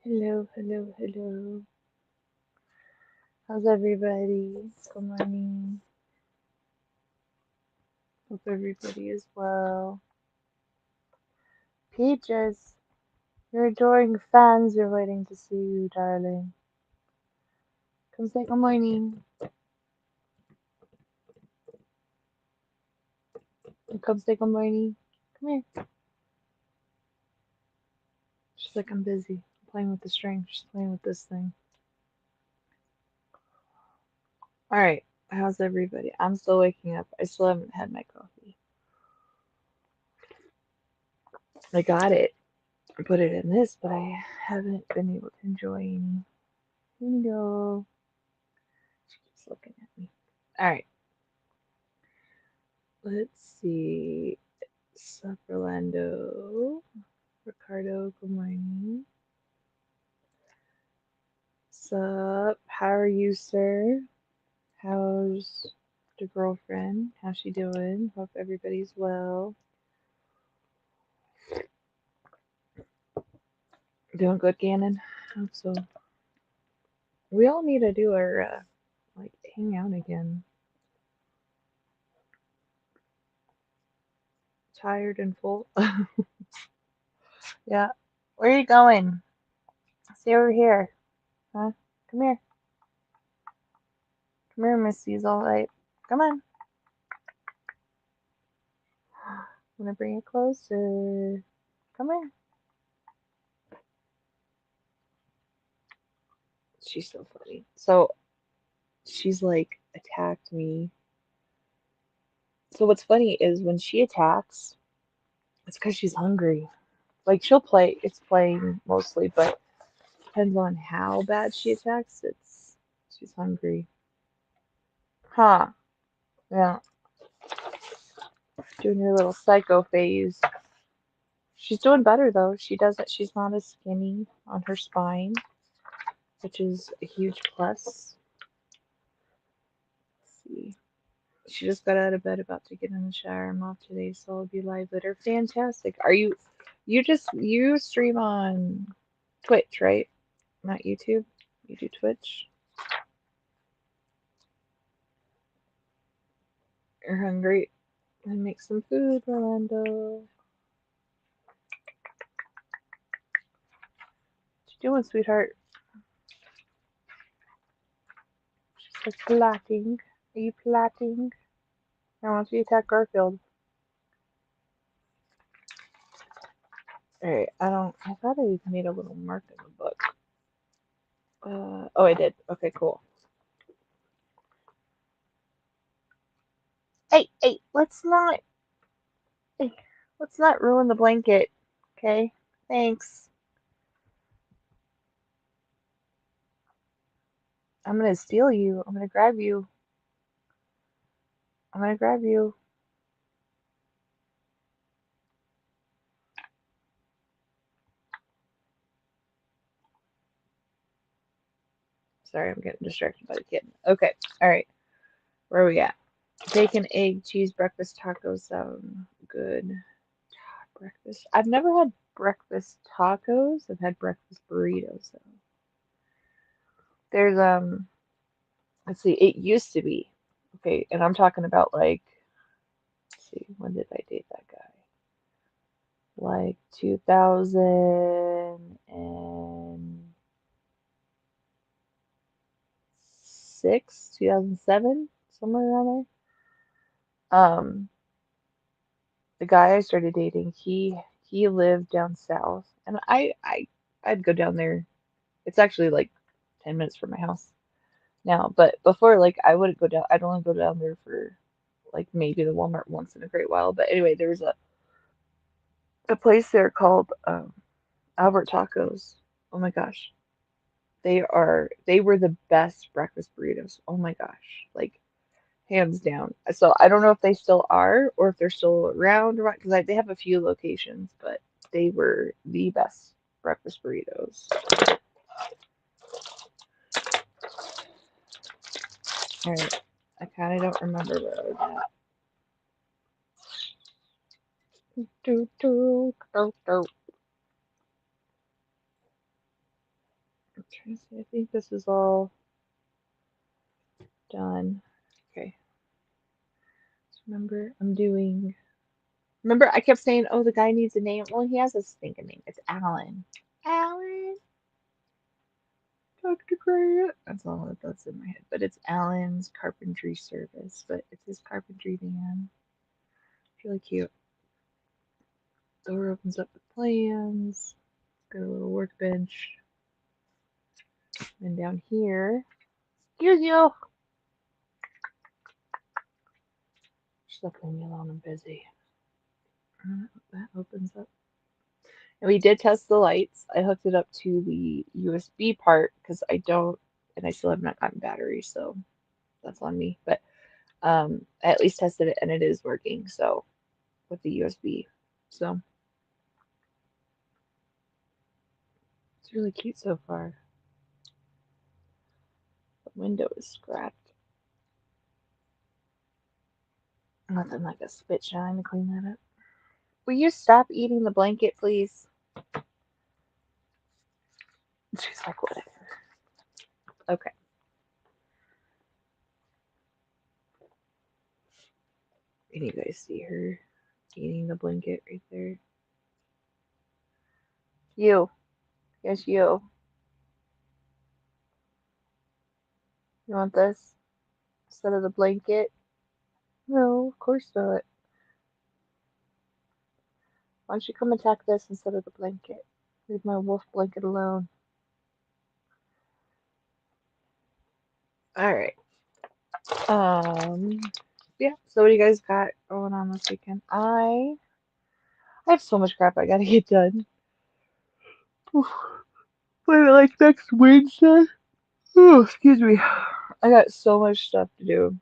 Hello, hello, hello. How's everybody? Good morning. Hope everybody is well. Peaches, your adoring fans are waiting to see you, darling. Come say good morning. Come say good morning. Come here. She's like, I'm busy. I'm playing with the string. She's playing with this thing. Alright, how's everybody? I'm still waking up. I still haven't had my coffee. I got it. I put it in this, but I haven't been able to enjoy any. Hello. She keeps looking at me. Alright, let's see. Sup, Orlando. Ricardo, good morning. Sup, how are you, sir? How's the girlfriend? How's she doing? Hope everybody's well. Doing good, Gannon? Hope so. We all need to do our, like, hang out again. Tired and full. Yeah. Where are you going? Stay over here. Huh? Come here. Come here, Missy's all right. Come on. I'm gonna bring it closer. Come here. She's so funny. So she's like attacked me. So what's funny is when she attacks, it's because she's hungry. Like she'll play, it's playing mostly, but depends on how bad she attacks. It's she's hungry. Huh? Yeah, doing your little psycho phase. She's doing better though. She doesn't. She's not as skinny on her spine, which is a huge plus. Let's see. She just got out of bed, about to get in the shower. I'm off today, so I'll be live later. Fantastic. Are you? You stream on Twitch, right? Not YouTube. You do Twitch. You're hungry. And make some food, Rolando. What you doing, sweetheart? She's like plotting. Are you plotting? I want you to attack Garfield. Alright, I don't. I thought I made a little mark in the book. Oh, I did. Okay, cool. Hey, hey, hey, let's not ruin the blanket. Okay? Thanks. I'm gonna steal you. I'm gonna grab you. I'm gonna grab you. Sorry, I'm getting distracted by the kitten. Okay, alright. Where are we at? Bacon, egg, cheese, breakfast tacos sound good. Breakfast. I've never had breakfast tacos. I've had breakfast burritos though. There's let's see, it used to be. Okay, and I'm talking about like, let's see, when did I date that guy? Like 2006, 2007, somewhere around there. The guy I started dating, he lived down south, and I'd go down there. It's actually like 10 minutes from my house now, but before, like, I wouldn't go down. I'd only go down there for like maybe the Walmart once in a great while. But anyway, there's a place there called Albert Tacos. Oh my gosh, they were the best breakfast burritos. Oh my gosh, like hands down. So I don't know if they still are or if they're still around or what, because they have a few locations, but they were the best breakfast burritos. All right, I kind of don't remember where I was at. Do, do, do, do. trying to see. I think this is all done. Okay. So remember, I'm doing. Remember, I kept saying, "Oh, the guy needs a name." Well, he has a stinking name. It's Alan. Alan. Dr. Grant. That's all that's in my head. But it's Alan's carpentry service. But it's his carpentry van. It's really cute. Door opens up with plans. Got a little workbench. And down here, excuse you. Just leaving me alone. I'm busy. That opens up. And we did test the lights. I hooked it up to the USB part because I don't, and I still have not gotten batteries, so that's on me. But I at least tested it and it is working. So with the USB, so it's really cute so far. The window is scrapped. Nothing like a spit shine to clean that up. Will you stop eating the blanket, please? She's like, whatever. Okay. Can you guys see her eating the blanket right there? You. Yes, you. You want this instead of the blanket? No, of course not. Why don't you come attack this instead of the blanket? Leave my wolf blanket alone. Alright. Um yeah, so what do you guys got going on this weekend? I have so much crap I gotta get done. Wait, like next Wednesday? Oh, excuse me. I got so much stuff to do.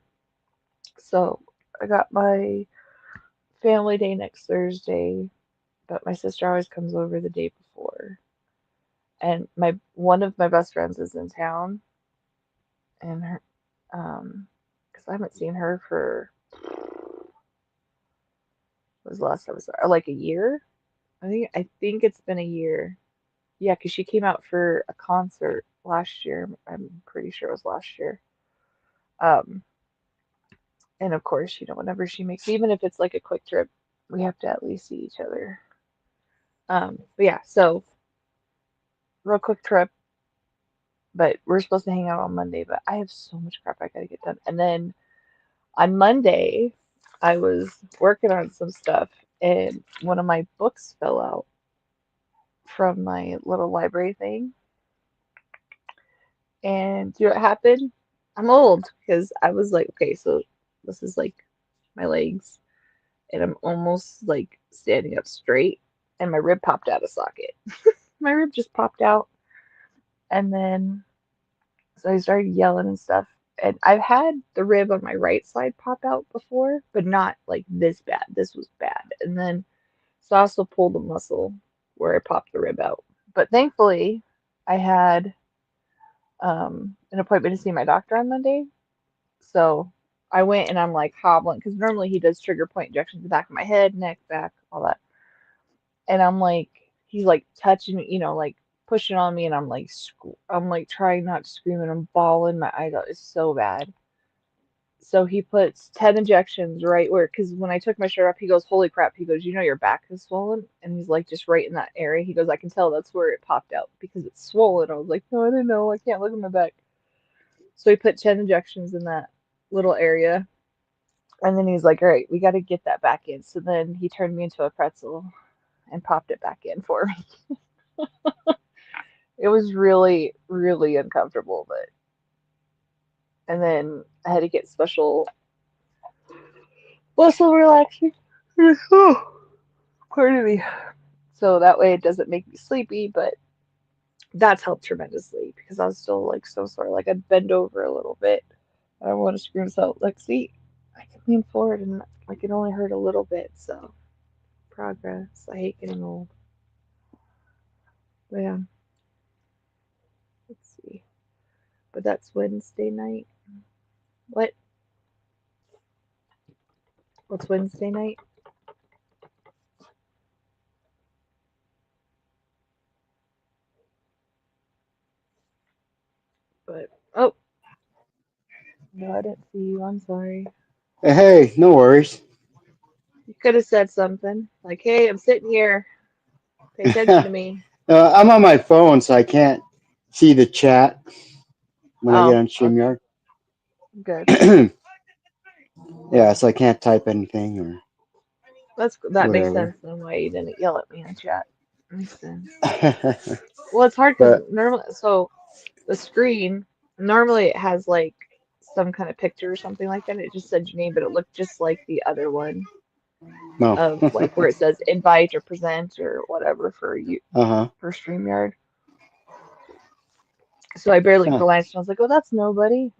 So I got my family day next Thursday, but my sister always comes over the day before. And my one of my best friends is in town, and her, because I haven't seen her for was the last time I saw her? Like a year. I think it's been a year. Yeah, because she came out for a concert last year. I'm pretty sure it was last year. Um, and of course, whenever she makes, even if it's like a quick trip, we have to at least see each other. But yeah, so real quick trip, but we're supposed to hang out on Monday, but I have so much crap I gotta get done. And then on Monday, I was working on some stuff, and one of my books fell out from my little library thing. And do you know what happened? I'm old because I was like, okay, so this is like my legs, and I'm almost like standing up straight, and my rib popped out of socket. My rib just popped out, and then so I started yelling and stuff. And I've had the rib on my right side pop out before, but not like this bad. This was bad. And then so I also pulled a muscle where I popped the rib out. But thankfully, I had an appointment to see my doctor on Monday. So I went and I'm like hobbling because normally he does trigger point injections in the back of my head, neck, back, all that. And I'm like, he's like touching, like pushing on me, and I'm like trying not to scream, and I'm bawling my eyes out. It's so bad. So he puts 10 injections right where, because when I took my shirt off, he goes, "Holy crap." He goes, your back is swollen. And he's like, just right in that area. He goes, "I can tell that's where it popped out because it's swollen." I was like, "No, I didn't know. I can't look at my back." So he put 10 injections in that little area. And then he's like, "All right, we got to get that back in." So then he turned me into a pretzel and popped it back in for me. It was really, really uncomfortable, but and then I had to get special muscle relaxing. Oh, pardon me. So that way it doesn't make me sleepy, but that's helped tremendously because I was still like so sore. Like I'd bend over a little bit. I don't want to scream this out. Like, see, I can lean forward and like it only hurt a little bit. So progress. I hate getting old. But yeah, let's see. But that's Wednesday night. What? What's Wednesday night? But oh no, I didn't see you. I'm sorry. Hey, no worries. You could have said something like, "Hey, I'm sitting here. Pay attention to me." I'm on my phone, so I can't see the chat when I get Oh, on okay, StreamYard. good. Yeah, so I can't type anything or That makes whatever. sense then why you didn't yell at me in chat. Makes sense. Well, it's hard because But normally, so the screen normally it has like some kind of picture or something like that. And it just said your name, but it looked just like the other one no. of like where it says invite or present or whatever for you Uh-huh. for StreamYard. So I barely Huh. glanced. And I was like, "Oh, that's nobody."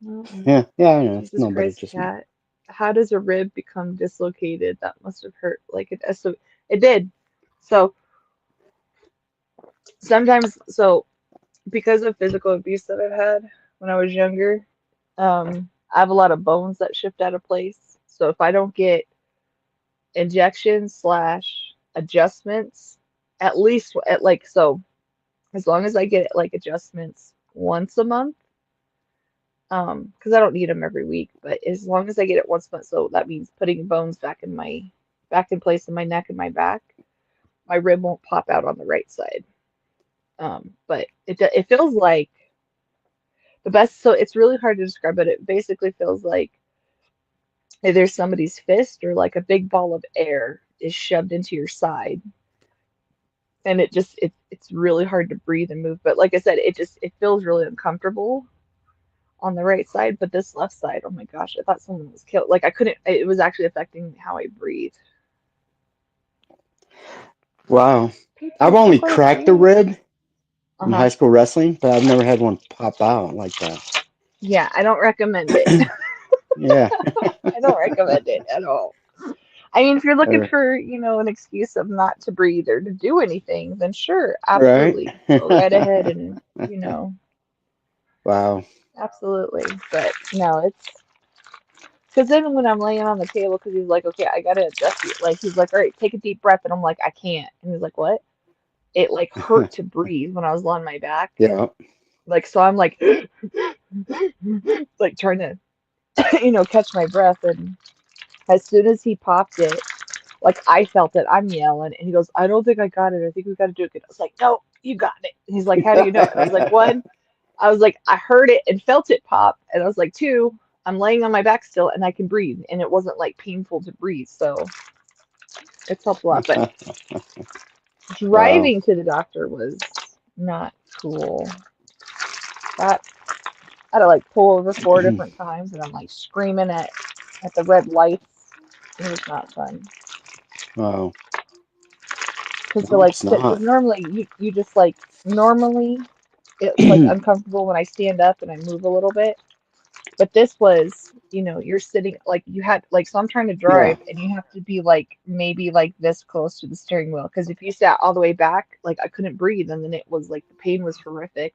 Mm-mm. Yeah, yeah, I know. It's Jesus nobody, Christ, just me. cat. How does a rib become dislocated? That must have hurt. Like it, so it did. So sometimes, so because of physical abuse that I've had when I was younger, I have a lot of bones that shift out of place. So if I don't get injections slash adjustments, at least at like so, as long as I get like adjustments once a month, because I don't need them every week, but as long as I get it once a month, so that means putting bones back in place in my neck and my back, my rib won't pop out on the right side. But it feels like the best. So it's really hard to describe, but it basically feels like if there's somebody's fist or like a big ball of air is shoved into your side, and it's really hard to breathe and move. But like I said, it feels really uncomfortable on the right side, but this left side, oh my gosh, I thought someone was killed. Like I couldn't, it was actually affecting how I breathe. Wow. I've Peaches, only chocolate for cracked a you. rib in Uh-huh. high school wrestling, but I've never had one pop out like that. Yeah, I don't recommend it. Yeah. I don't recommend it at all. I mean, if you're looking Or- for, an excuse of not to breathe or to do anything, then sure, right? absolutely. Go right ahead and, Wow. absolutely. But no, it's because then when I'm laying on the table, because he's like, okay, I gotta adjust you. Like he's like, all right, take a deep breath, and I'm like, I can't. And he's like, what? It like hurt to breathe when I was on my back. Yeah. Like so, I'm like, like trying to, catch my breath. And as soon as he popped it, like I felt it. I'm yelling, and he goes, I don't think I got it. I think we got to do it again. I was like, no, you got it. And he's like, how do you know? And I was like, one, I was like, I heard it and felt it pop. And I was like, two, I'm laying on my back still and I can breathe. And it wasn't like painful to breathe. So it's helped a lot. But Wow. driving to the doctor was not cool. That I had to like pull over four different times and I'm like screaming at the red lights. It was not fun. Wow. Because to No, like it's sit, because not. normally you just like, normally it's like uncomfortable when I stand up and I move a little bit. But this was, you're sitting like you had like so I'm trying to Yeah. drive and you have to be like maybe like this close to the steering wheel because if you sat all the way back, like I couldn't breathe and then it was like the pain was horrific.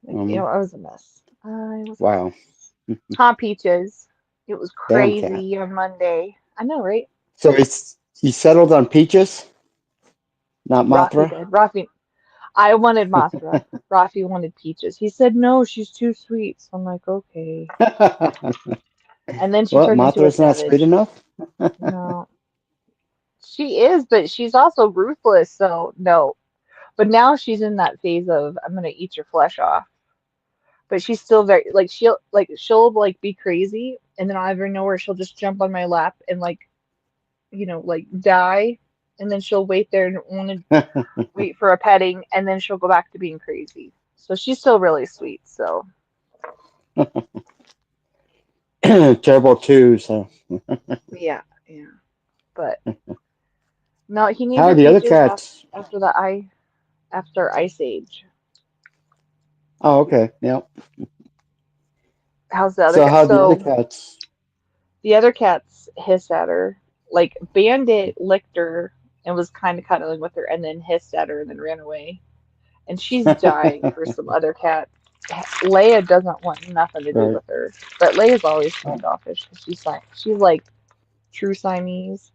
Like, Um. I was a mess. I was a Wow. mess. Huh, Peaches? It was Damn cat. crazy on Monday. I know, right? So he settled on peaches, not Rafi Mothra. did. I wanted Mothra. Rafi wanted Peaches. He said no, she's too sweet. So I'm like, okay. And then she Well, turned into a Mothra's not sweet savage. enough. No, she is, but she's also ruthless. So no. But now she's in that phase of I'm gonna eat your flesh off. But she's still very like she'll like be crazy, and then out of nowhere she'll just jump on my lap and like like die, and then she'll wait there and want to wait for a petting, and then she'll go back to being crazy. So she's still really sweet. So Terrible too. So yeah, yeah. But no, he named how are her the other Peaches cats? after Ice Age. Oh, okay. Yeah. How's the other So cat? how the other So cats? the other cats hissed at her. Like Bandit licked her and was kind of cuddling with her, and then hissed at her and then ran away. And she's dying for some other cat. Leia doesn't want nothing to do Right. with her, but Leia's always standoffish because she's like true Siamese.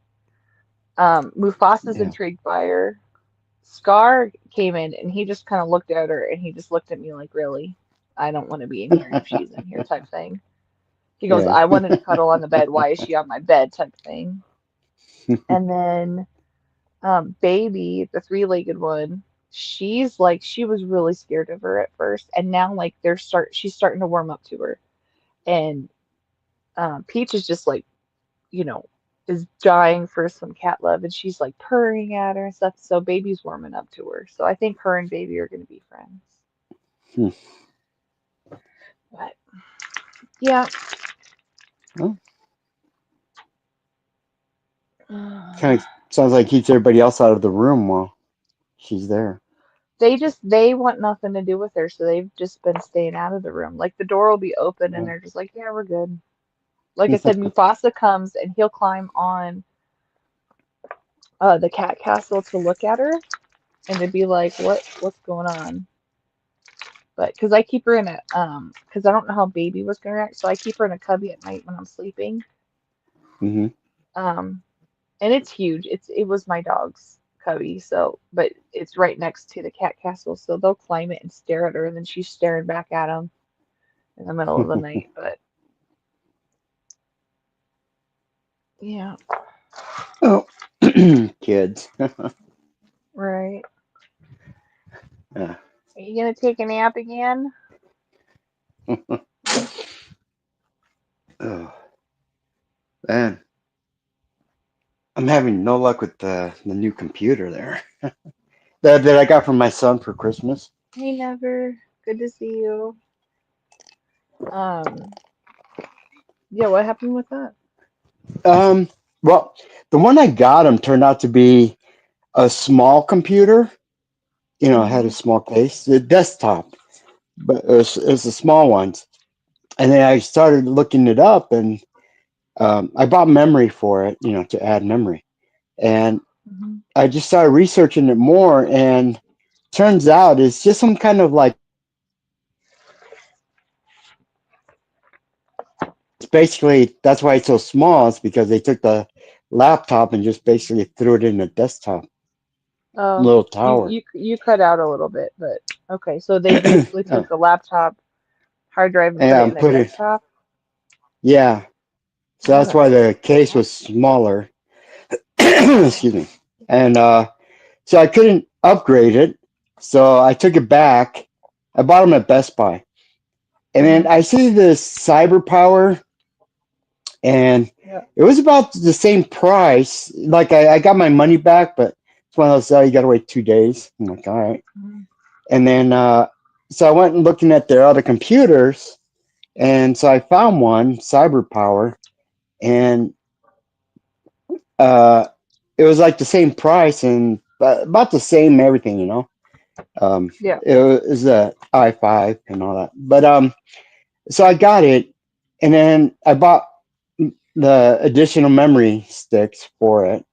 Mufasa's Yeah. intrigued by her. Scar came in and he just kind of looked at her and he just looked at me like, really? I don't want to be in here if she's in here type thing. He goes, Yeah. I wanted to cuddle on the bed. Why is she on my bed type thing? And then Baby, the three-legged one, she's like she was really scared of her at first, and now like she's starting to warm up to her. And Peach is just like, you know, is dying for some cat love, and she's like purring at her and stuff. So Baby's warming up to her. So I think her and Baby are going to be friends. Hmm. But yeah, Well, kind of sounds like keeps everybody else out of the room while she's there. they want nothing to do with her, so they've just been staying out of the room. Like the door will be open, and Oh. they're just like, yeah, we're good. Like I said, Mufasa comes and he'll climb on the cat castle to look at her, and to be like, what's going on? But because I keep her in a because I don't know how Baby was gonna react, so I keep her in a cubby at night when I'm sleeping. Hmm. Um, and it's huge. It was my dog's cubby, so but it's right next to the cat castle, so they'll climb it and stare at her, and then she's staring back at them in the middle of the night. But yeah, Oh, kids. right. Yeah. Are you gonna take a nap again? Oh, man, I'm having no luck with the new computer there that I got from my son for Christmas. Hey, Never. Good to see you. Um, yeah, what happened with that? Um, well, the one I got him turned out to be a small computer. You know, it had a Mm-hmm. small case, the desktop, but it was the small ones. And then I started looking it up, and I bought memory for it, you know, to add memory. And Mm-hmm. I just started researching it more, and turns out it's just some kind of like it's basically that's why it's so small. It's because they took the laptop and just basically threw it in a desktop Oh, little you tower. you cut out a little bit, but okay. So they basically Uh, took the laptop hard drive and put it and in a put it, desktop. yeah. So Oh, that's why that's the case was smaller. oh. Excuse me. And so I couldn't upgrade it. So I took it back. I bought them at Best Buy. And Mm-hmm. then I see this Cyber Power, and Yeah. it was about the same price. Like I got my money back, but it's one of those, you got to wait 2 days. I'm like, all right. Mm-hmm. And then, so I went and looking at their other computers. And so I found one, Cyber Power, and uh, it was like the same price and about the same everything, you know. Yeah. It was a i5 and all that. But so I got it, and then I bought the additional memory sticks for it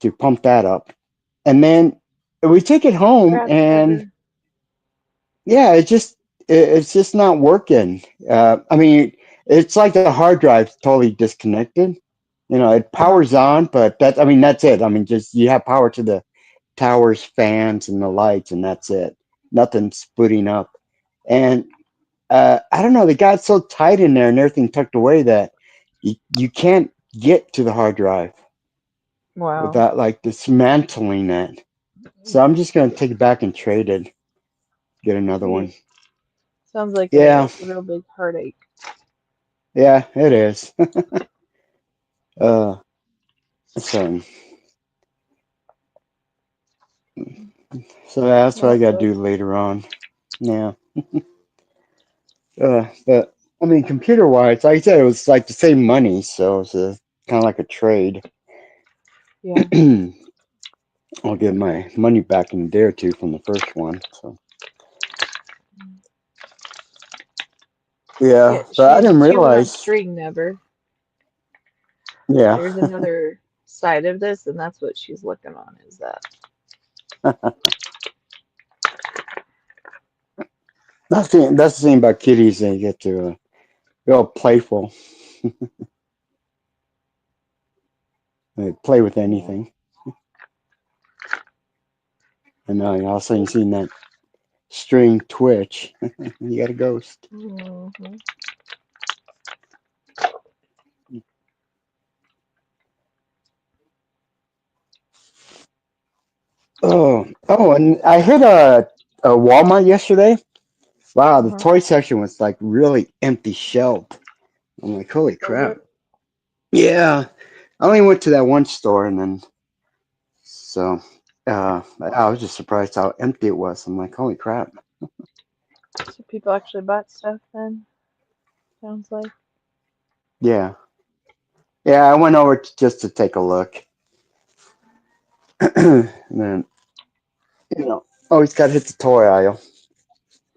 to pump that up, and then we take it home, Congrats, and Never. yeah, it's just not working. I mean, it's like the hard drive's totally disconnected. You know, it Uh-huh. powers on, but I mean, that's it. I mean, just you have power to the towers, fans, and the lights, and that's it. Nothing's booting up. And I don't know, they got so tight in there and everything tucked away that you can't get to the hard drive Wow. without like dismantling it. So I'm just gonna Yeah. take it back and trade it, get another one. Jeez. Sounds like Yeah, a real big heartache. yeah, it is. uh, so so that's what That I gotta do sucks. later on. Yeah. But I mean, computer wise, like I said, it was like the same money, so it's a kind of like a trade. Yeah. I'll get my money back in a day or two from the first one. So Yeah. yeah, but I didn't She went on realize. string Never. Yeah, There's another side of this, and that's what she's looking on. Is that? that's the thing about kitties. They get to they're all playful. They play with Yeah. anything, and now all of a sudden you seen that. string twitch. You got a ghost. Hmm. Oh, and I hit a Walmart yesterday. Wow, the Uh-huh. toy section was like really empty shelved. I'm like, holy Was crap. it? Yeah, I only went to that one store, and then so I was just surprised how empty it was. I'm like, holy crap. So people actually bought stuff then, sounds like. Yeah, yeah. I went over just to take a look, and then always got to hit the toy aisle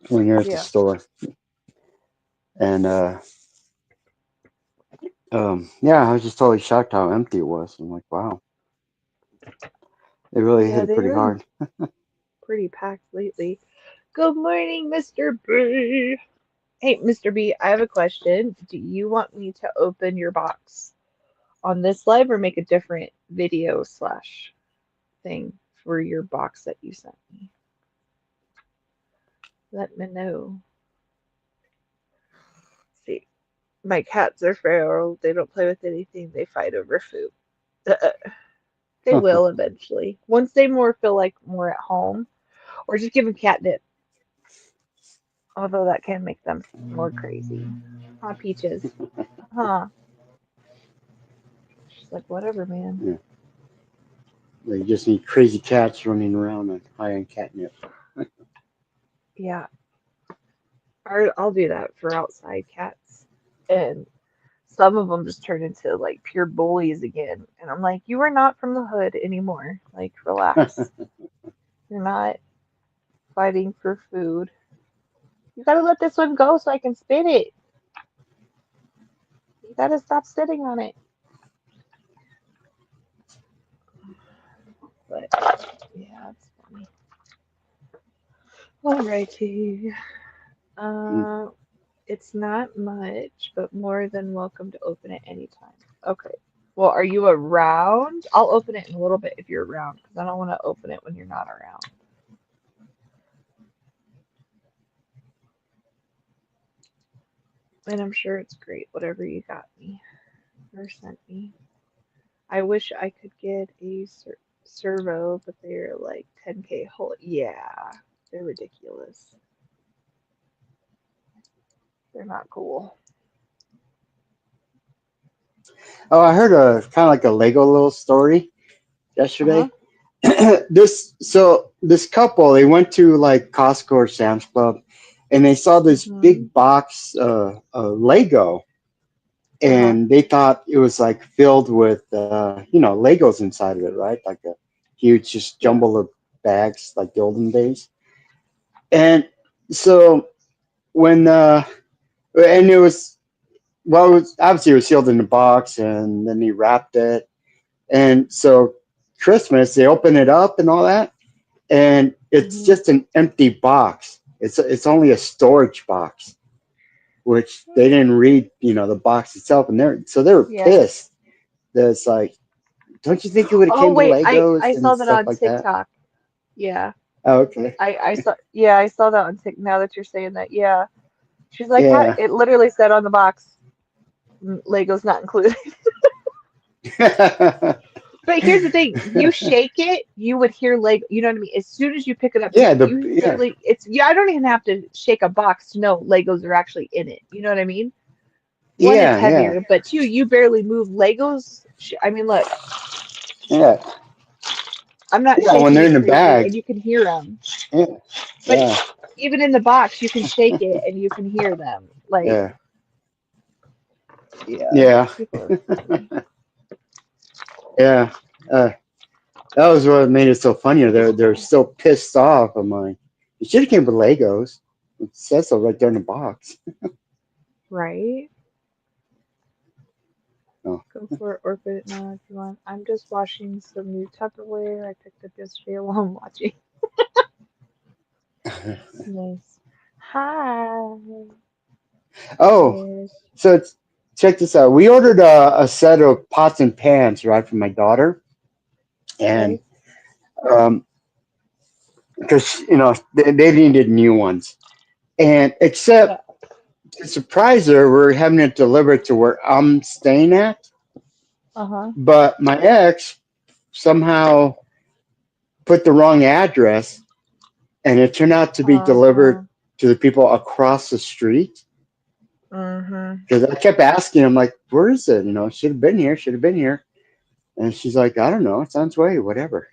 when you're at the Yeah. store. And yeah, I was just totally shocked how empty it was. I'm like, wow, they really Yeah, hit it they've pretty been hard. pretty packed lately. Good morning, Mr. B. Hey, Mr. B, I have a question. Do you want me to open your box on this live or make a different video slash thing for your box that you sent me? Let me know. See, my cats are feral. They don't play with anything. They fight over food. They will eventually. Once they more feel like more at home, or just give them catnip, although that can make them more crazy. Huh, Peaches? Huh? She's like, whatever, man. Yeah, they just need crazy cats running around on high end catnip. Yeah, I'll do that for outside cats. And some of them just turn into like pure bullies again. And I'm like, you are not from the hood anymore. Like, relax. You're not fighting for food. You gotta let this one go so I can spin it. You gotta stop sitting on it. But yeah, it's funny. Alrighty. Uh, it's not much, but more than welcome to open it anytime. Okay. Well, are you around? I'll open it in a little bit if you're around, because I don't want to open it when you're not around. And I'm sure it's great, whatever you got me or sent me. I wish I could get a servo, but they're like 10K whole. Yeah, they're ridiculous. They're not cool. Oh, I heard a kind of like a Lego little story Uh-huh. yesterday. This couple, they went to like Costco or Sam's Club, and they saw this Mm-hmm. big box Lego, Uh-huh. and they thought it was like filled with Legos inside of it, right? Like a huge just Yeah. jumble of bags like the olden days. And so when and it was well, it was, obviously it was sealed in the box, and then he wrapped it. And so Christmas, they open it up and all that, and it's Mm-hmm. just an empty box. It's only a storage box, which they didn't read, the box itself, and they were Yeah. pissed. That's like, don't you think it would have Oh came to wait, I Legos saw and that stuff on like that? TikTok. Yeah. Oh, okay, I saw yeah, I saw that on TikTok now that you're saying that. Yeah. She's like, how yeah. it literally said on the box, Legos not included. But here's the thing, you shake it, you would hear Lego, you know what I mean? As soon as you pick it up, Yeah, you barely it's yeah, I don't even have to shake a box to know Legos are actually in it. You know what I mean? One, it's yeah, heavier, but two, you barely move Legos. I mean, look, yeah, I'm not yeah. When shaking they're it in the crazy, bag, and you can hear them. yeah, But yeah, even in the box, you can shake it and you can hear them. Like, yeah, yeah, yeah, people are funny. yeah. Uh, that was what made it so funny. They're so pissed off. I'm like, it should have came with Legos. It says so right there in the box. Right? Oh. Go for it or put it now if you want. I'm just washing some new Tupperware I picked up yesterday while I'm watching. Nice. Hi. Oh, Yes. so check this out. We ordered a set of pots and pans, right, for my daughter, and Okay. um, because they needed new ones. And except Yeah. to surprise her, we're having it delivered to where I'm staying at. Uh-huh. But my ex somehow put the wrong address, and it turned out to be delivered Uh-huh. to the people across the street. Mm-hmm. Because I kept asking him, like, where is it? Should have been here, should have been here. And she's like, I don't know, it's on its way, whatever.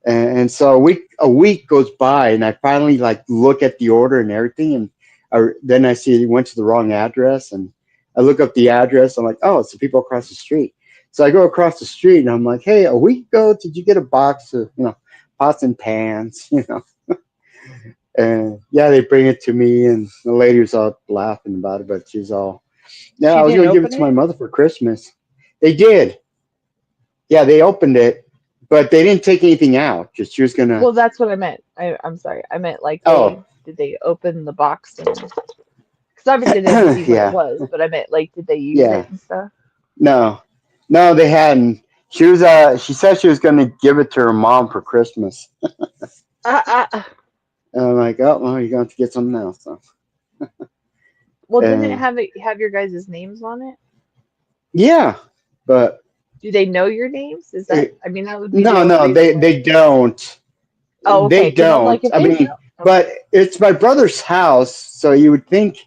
And so a week goes by, and I finally like look at the order and everything, and then I see it went to the wrong address, and I look up the address. I'm like, oh, it's the people across the street. So I go across the street, and I'm like, hey, a week ago, did you get a box of pots and pans? And yeah, they bring it to me, and the lady was all laughing about it, but she's all, yeah, I She was didn't gonna give it open to my it? mother for Christmas. They did, yeah, they opened it, but they didn't take anything out. Just she was gonna. Well, that's what I meant. I'm sorry. I meant like Oh, did they open the box and because obviously they didn't see what it yeah, was, but I meant like did they use yeah. it and stuff? No, no, they hadn't. She said she was going to give it to her mom for Christmas. Uh, And I'm like, oh, well, you're going to have to get something else. So, well, didn't and it have your guys' names on it? yeah, but Do they know your names? Is that, it, I mean, that would be the no, only no, reason they why. don't. Oh, They okay. Because I'm like, don't. if I they mean, know, but okay. it's my brother's house, so you would think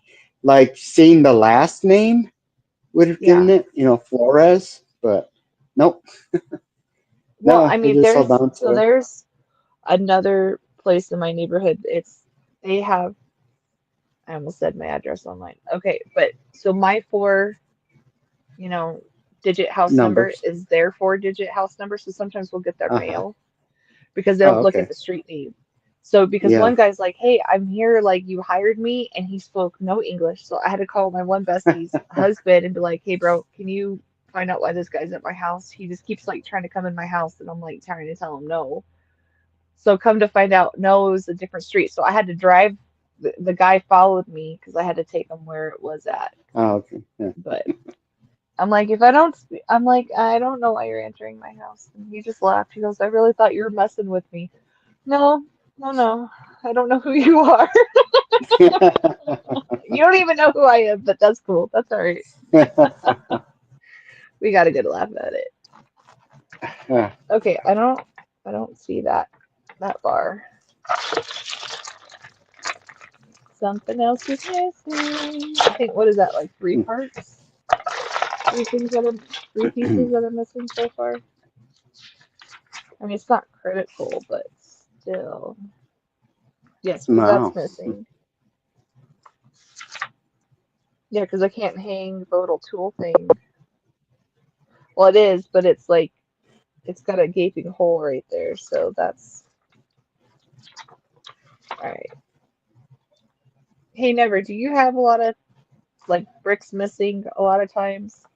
like seeing the last name would have given Yeah. it, Flores, but nope, Well, no, I they mean, just held on to it. there's another place in my neighborhood. They have, I almost said my address online. Okay. But so my you know, digit house number Numbers. is their 4-digit house number. So sometimes we'll get their Uh-huh. mail because they Oh, don't look at okay. the street name. So because Yeah. one guy's like, "Hey, I'm here, like you hired me," and he spoke no English, so I had to call my one bestie's husband and be like, "Hey, bro, can you find out why this guy's at my house? He just keeps like trying to come in my house, and I'm like trying to tell him no." So come to find out, no, it was a different street. So I had to drive. The guy followed me because I had to take him where it was at. Oh, okay. Yeah. But I'm like, if I don't, I'm like, I don't know why you're entering my house. And he just laughed. He goes, I really thought you were messing with me. No, no, no. I don't know who you are. You don't even know who I am, but that's cool. That's all right. We got a good laugh at it. Yeah. Okay, I don't see that bar. Something else is missing. I think what is that like three parts? Three things that are three pieces that are missing so far. I mean, it's not critical, but still. Yes, because that's Wow. missing. Yeah, because I can't hang the little tool thing. Well, it is, but it's like it's got a gaping hole right there, so that's all right. Hey, Never, do you have a lot of like bricks missing a lot of times?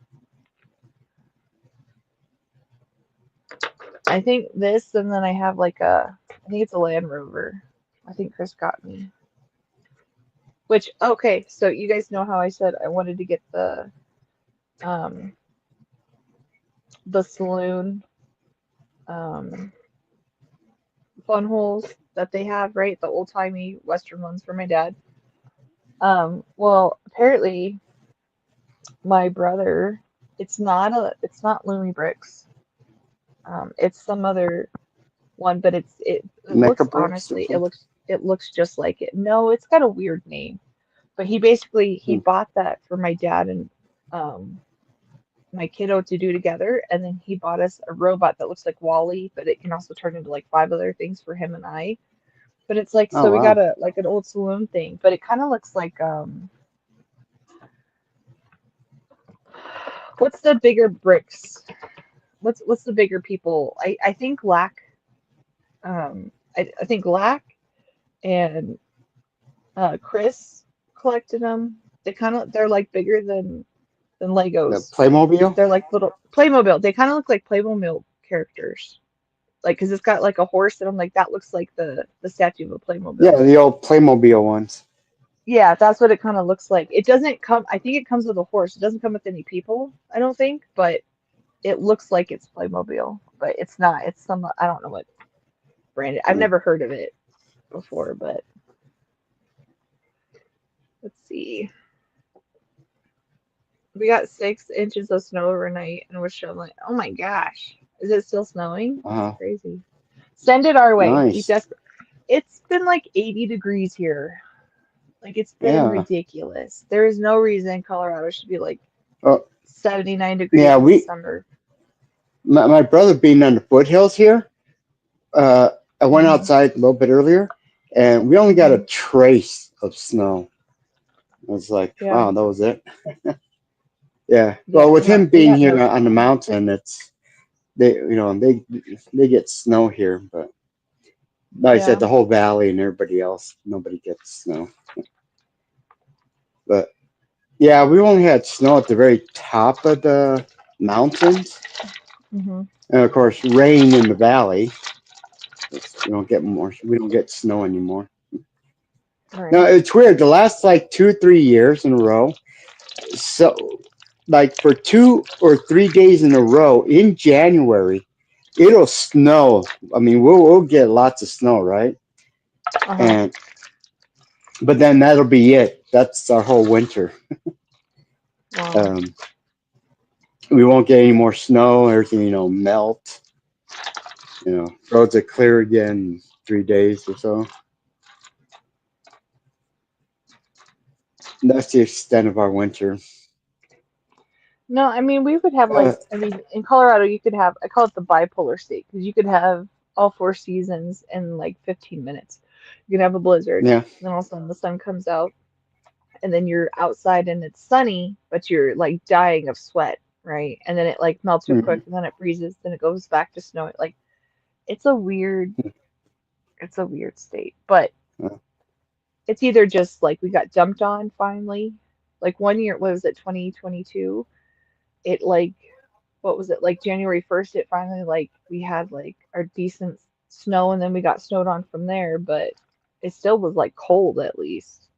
I think this, and then I have like I think it's a Land Rover. I think Chris got me. Which, okay, so you guys know how I said I wanted to get um the saloon um fun holes that they have, right? The old-timey Western ones for my dad. Well, apparently my brother, it's not Loomy Bricks. It's some other one, but it Mecca looks bricks or honestly, something? it looks just like it. No, it's got a weird name. But he Hmm. bought that for my dad and um my kiddo to do together, and then he bought us a robot that looks like Wally, but it can also turn into like 5 other things for him and I. But it's like Oh, so we got wow. a like an old saloon thing, but it kind of looks like what's the bigger bricks? What's the bigger people? I think Lack I think Lack and Chris collected them. They're like bigger than The Legos. Playmobil? They're like little Playmobil. They kind of look like Playmobil characters. Like, 'cause it's got like a horse, and I'm like, that looks like the statue of a Yeah, Playmobil. the old Playmobil ones. Yeah, that's what it kind of looks like. It doesn't come, I think it comes with a horse. It doesn't come with any people, I don't think, but it looks like it's Playmobil, but it's not. It's some, I don't know what brand I've Hmm. never heard of it. before, but let's see. We got 6 inches of snow overnight, and we're shoveling. Oh my gosh, is it still snowing? That's Uh, crazy. Send it our way. We nice. desperate. It's been like 80 degrees here. Like it's been Yeah. ridiculous. There is no reason Colorado should be like Oh, 79 yeah. degrees in December. My brother being on the foothills here. Uh, I went Hmm. outside a little bit earlier, and we only got a Hmm. trace of snow. I was like, Yeah, wow, that was it. Yeah. Well, yeah. with No, him we being got no here on the snow. mountain, it's they get snow here, but like I said, Yeah. the whole valley and everybody else, nobody gets snow. But yeah, we only had snow at the very top of the mountains, Hmm. and of course, rain in the valley. We don't get snow anymore. Now Right. it's weird. The last like 2 or 3 years in a row, so like for 2 or 3 days in a row in January, it'll snow. I mean, we'll get lots of snow, right? Uh-huh. And but then that'll be it. That's our whole winter. Wow. Um, we won't get any more snow. Everything, melt. Roads are clear again in 3 days or so. And that's the extent of our winter. No, I mean we would have Uh, like I mean in Colorado you could have I call it the bipolar state because you could have all 4 seasons in like 15 minutes. You can have a blizzard, yeah. then all of a sudden the sun comes out, and then you're outside and it's sunny, but you're like dying of sweat, right? And then it like melts real quick, Mhm. and then it freezes, then it goes back to snow. Like it's a weird, it's a weird state, but Uh, it's either just like we got dumped on finally. Like one year, what was it, 2022? It like what was it like January 1st it finally like we had like our decent snow and then we got snowed on from there, but it still was like cold at least.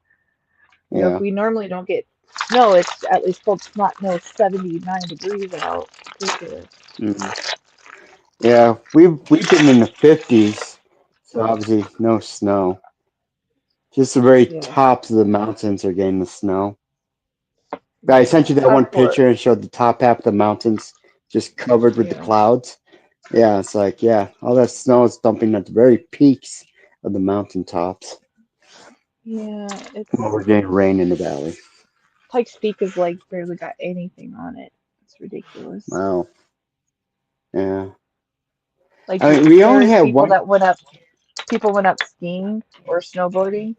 If yeah. we normally don't get snow, it's at least cold. It's not no 79 degrees out. Ridiculous. Mhm. Yeah. We've been in the 50s, so obviously no snow. Just the very Yeah. tops of the mountains are getting the snow. I sent Yeah. you that one picture and showed the top half of the mountains just covered with the Yeah. clouds. Yeah, it's like, yeah, all that snow is dumping at the very peaks of the mountain tops. Yeah. Well, It's we're getting rain in the valley. Pikes Peak is like barely got anything on it. It's ridiculous. Wow. Yeah. Like I mean, we only there's had one. people went up skiing or snowboarding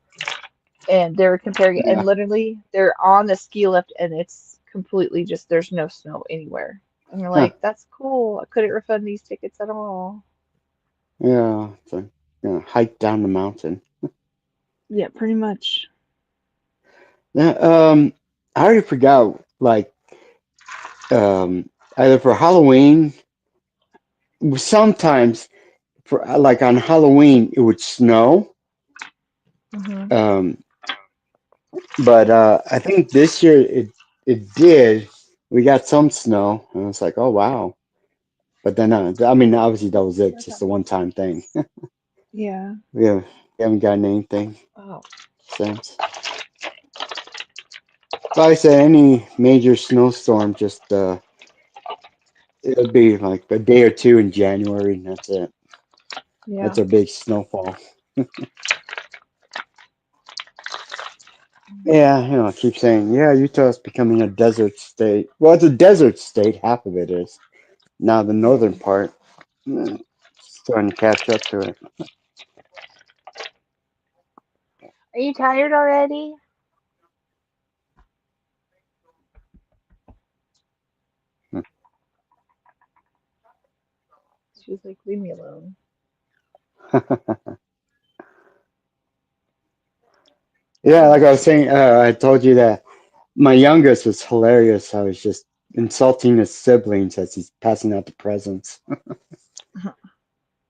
and they're comparing it and Yeah. literally they're on the ski lift and it's completely just there's no snow anywhere. And you're Huh. like, that's cool. I couldn't refund these tickets at all. Yeah. So, hike down the mountain. Yeah, pretty much. Yeah. I already forgot, like, either for Halloween, sometimes for like on Halloween, it would snow. Hmm. Um, But I think this year it did. We got some snow, and it's like, oh wow. But then, I mean, obviously that was it, just a one-time thing. Yeah. We haven't gotten anything Oh, since. Like I said, any major snowstorm, just it'll be like a day or two in January, and that's it. yeah. That's our big snowfall. Yeah, I keep saying, yeah, Utah's becoming a desert state. Well, it's a desert state. Half of it is. Now the Yeah. northern part, mm, starting to catch up to it. Are you tired already? She was like, leave me alone. Yeah, like I was Um, saying, I told you that my youngest was hilarious. I was just insulting his siblings as he's passing out the presents.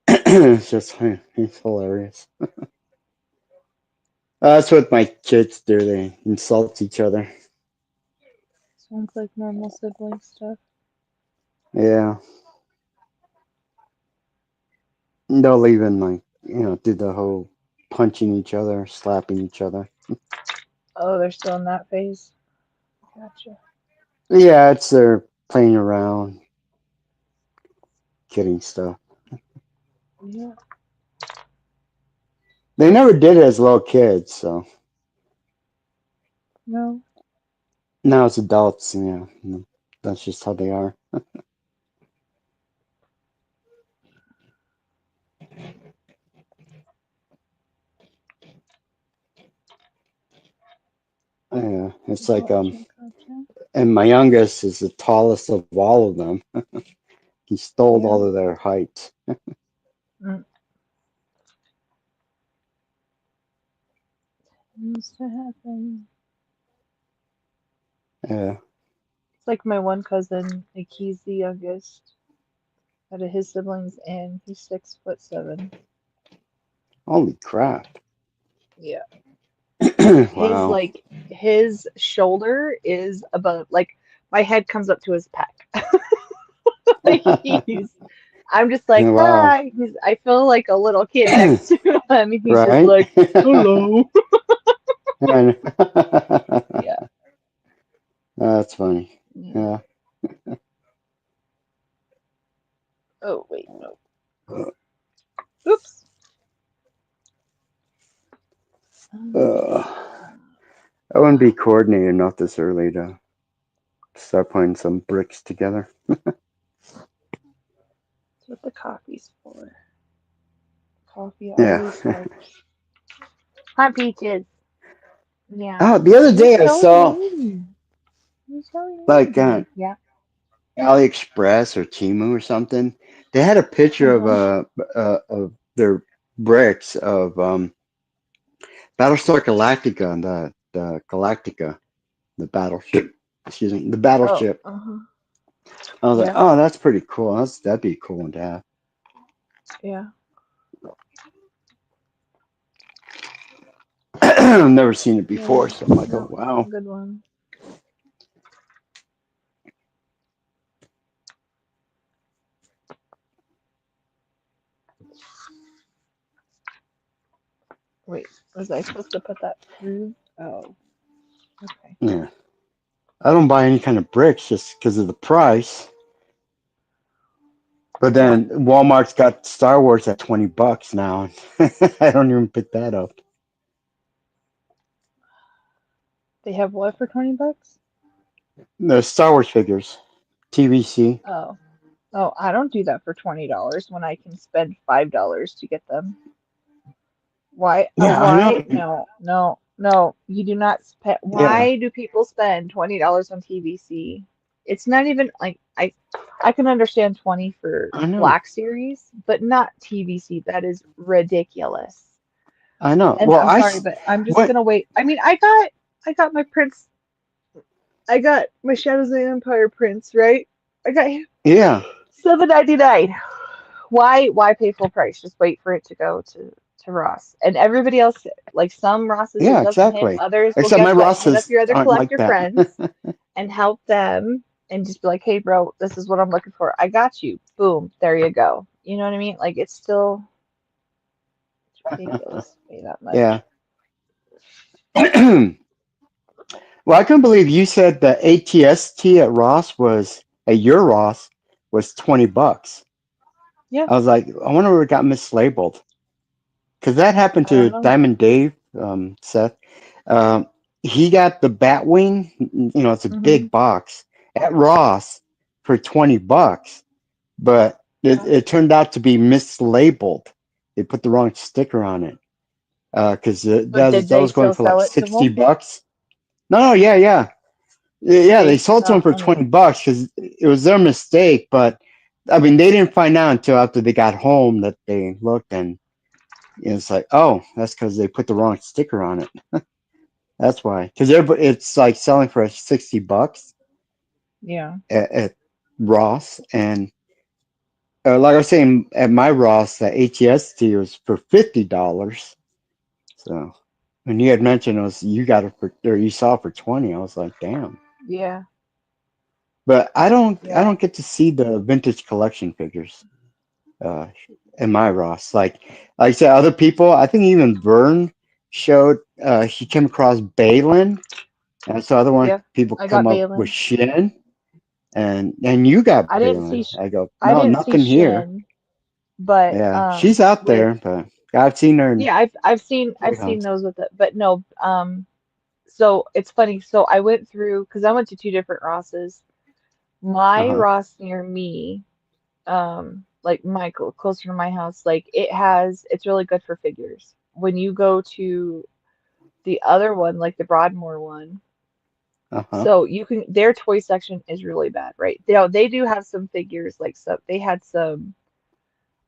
It's just, it's hilarious. That's what my kids do. They insult each other. sounds like normal sibling stuff. Yeah, they'll even like do the whole punching each other, slapping each other. Oh, they're still in that phase. Gotcha. Yeah, it's they're playing around, kidding stuff. Yeah. They never did it as little kids, so No. now as adults, that's just how they are. Yeah, it's like Gotcha. Gotcha. and my youngest is the tallest of all of them. He stole Yeah. all of their height. Mm. Used to happen. Yeah, It's like my one cousin, like he's the youngest out of his siblings, and he's 6'7". holy crap! Yeah. His Wow. like his shoulder is above like my head comes up to his pec. He's I'm just like, Wow. hi. I feel like a little kid next to him. And he's just Right? like, hello. And- Yeah. That's funny. Yeah. Yeah. Oh wait, no. Oops. Uh, That's I wouldn't be coordinated enough this early to start putting some bricks together. what the coffee's for. Coffee Yeah. always helps. Hi, Peaches. Yeah. Oh, the other You're day I so saw needy. You're so like needy. Yeah. AliExpress or Timu or something. They had a picture Uh-huh. of their bricks of Battlestar Galactica and the Galactica, the battleship. Excuse me, the Oh, battleship. uh-huh. I was like, Yeah. oh, that's pretty cool. That'd be a cool one to have. Yeah. I've never seen it Yeah. before, so I'm like, oh No, wow. good one. Wait, was I supposed to put that through? Oh, okay. Yeah, I don't buy any kind of bricks just because of the price. But Yeah. then Walmart's got Star Wars at $20 now. I don't even pick that up. They have what for 20 bucks? The Star Wars figures, TVC. Oh. Oh, I don't do that for $20 when I can spend $5 to get them. Why? Yeah, I know. Why? No, no, no. You do not spend. Yeah, Why do people spend $20 on TVC? It's not even like I can understand 20 for I know. Black Series, but not TVC. That is ridiculous. I know. And Well, I'm sorry, but I'm just what? gonna wait. I mean, I got my prints. I got my Shadows of the Empire prints, right? I got Yeah, 7.99. Why pay full price? Just wait for it to go to Ross. And everybody else, like some Rosses, it yeah, doesn't hit. exactly. Others, well, Except my guess what? Hit up Rosses your other aren't like collector that. friends and help them and just be like, hey, bro, this is what I'm looking for. I got you. Boom. There you go. You know what I mean? Like, it's ridiculous to pay that Yeah. much. Well, I couldn't believe you said the ATST at Ross was at your Ross was $20. Yeah. I was like, I wonder where it got mislabeled because that happened I don't to know. Diamond Dave, Seth. Um, he got the Batwing. It's a Mm-hmm. big box at Ross for $20, but it, Yeah. it turned out to be mislabeled. They put the wrong sticker on it because But did that they was going still for like sell it to them? $60. No, yeah, yeah. Yeah, they See? sold to him for Anyway. $20 because it was their mistake. But I mean, they didn't find out until after they got home that they looked and it's like, oh, that's because they put the wrong sticker on it. That's why. Because it's like selling for $60 Yeah. at Ross, and like I was saying, at my Ross, the ATST was for $50. So when you had mentioned it was you got it for or you saw it for 20, I was like, damn. Yeah. But I Yeah. don't get to see the vintage collection figures. Uh, in my Ross. Like I said, other people, I think even Vern showed he came across Balin, and so other one Yeah, people I come got up with Balin. Shin, and you got I didn't see Balin. I go, I no, didn't see nothing here. Shin, but Yeah, she's out with there, but I've seen her in yeah, I've toy seen hunts. those with it, but no, so it's funny. So I went through because I went to two different Rosses. Uh My huh. Ross near me, like closer to my house, like it's really good for figures. When you go to the other one, like the Broadmoor one, Uh huh. so you can their toy section is really bad, right? They do have some figures like some they had some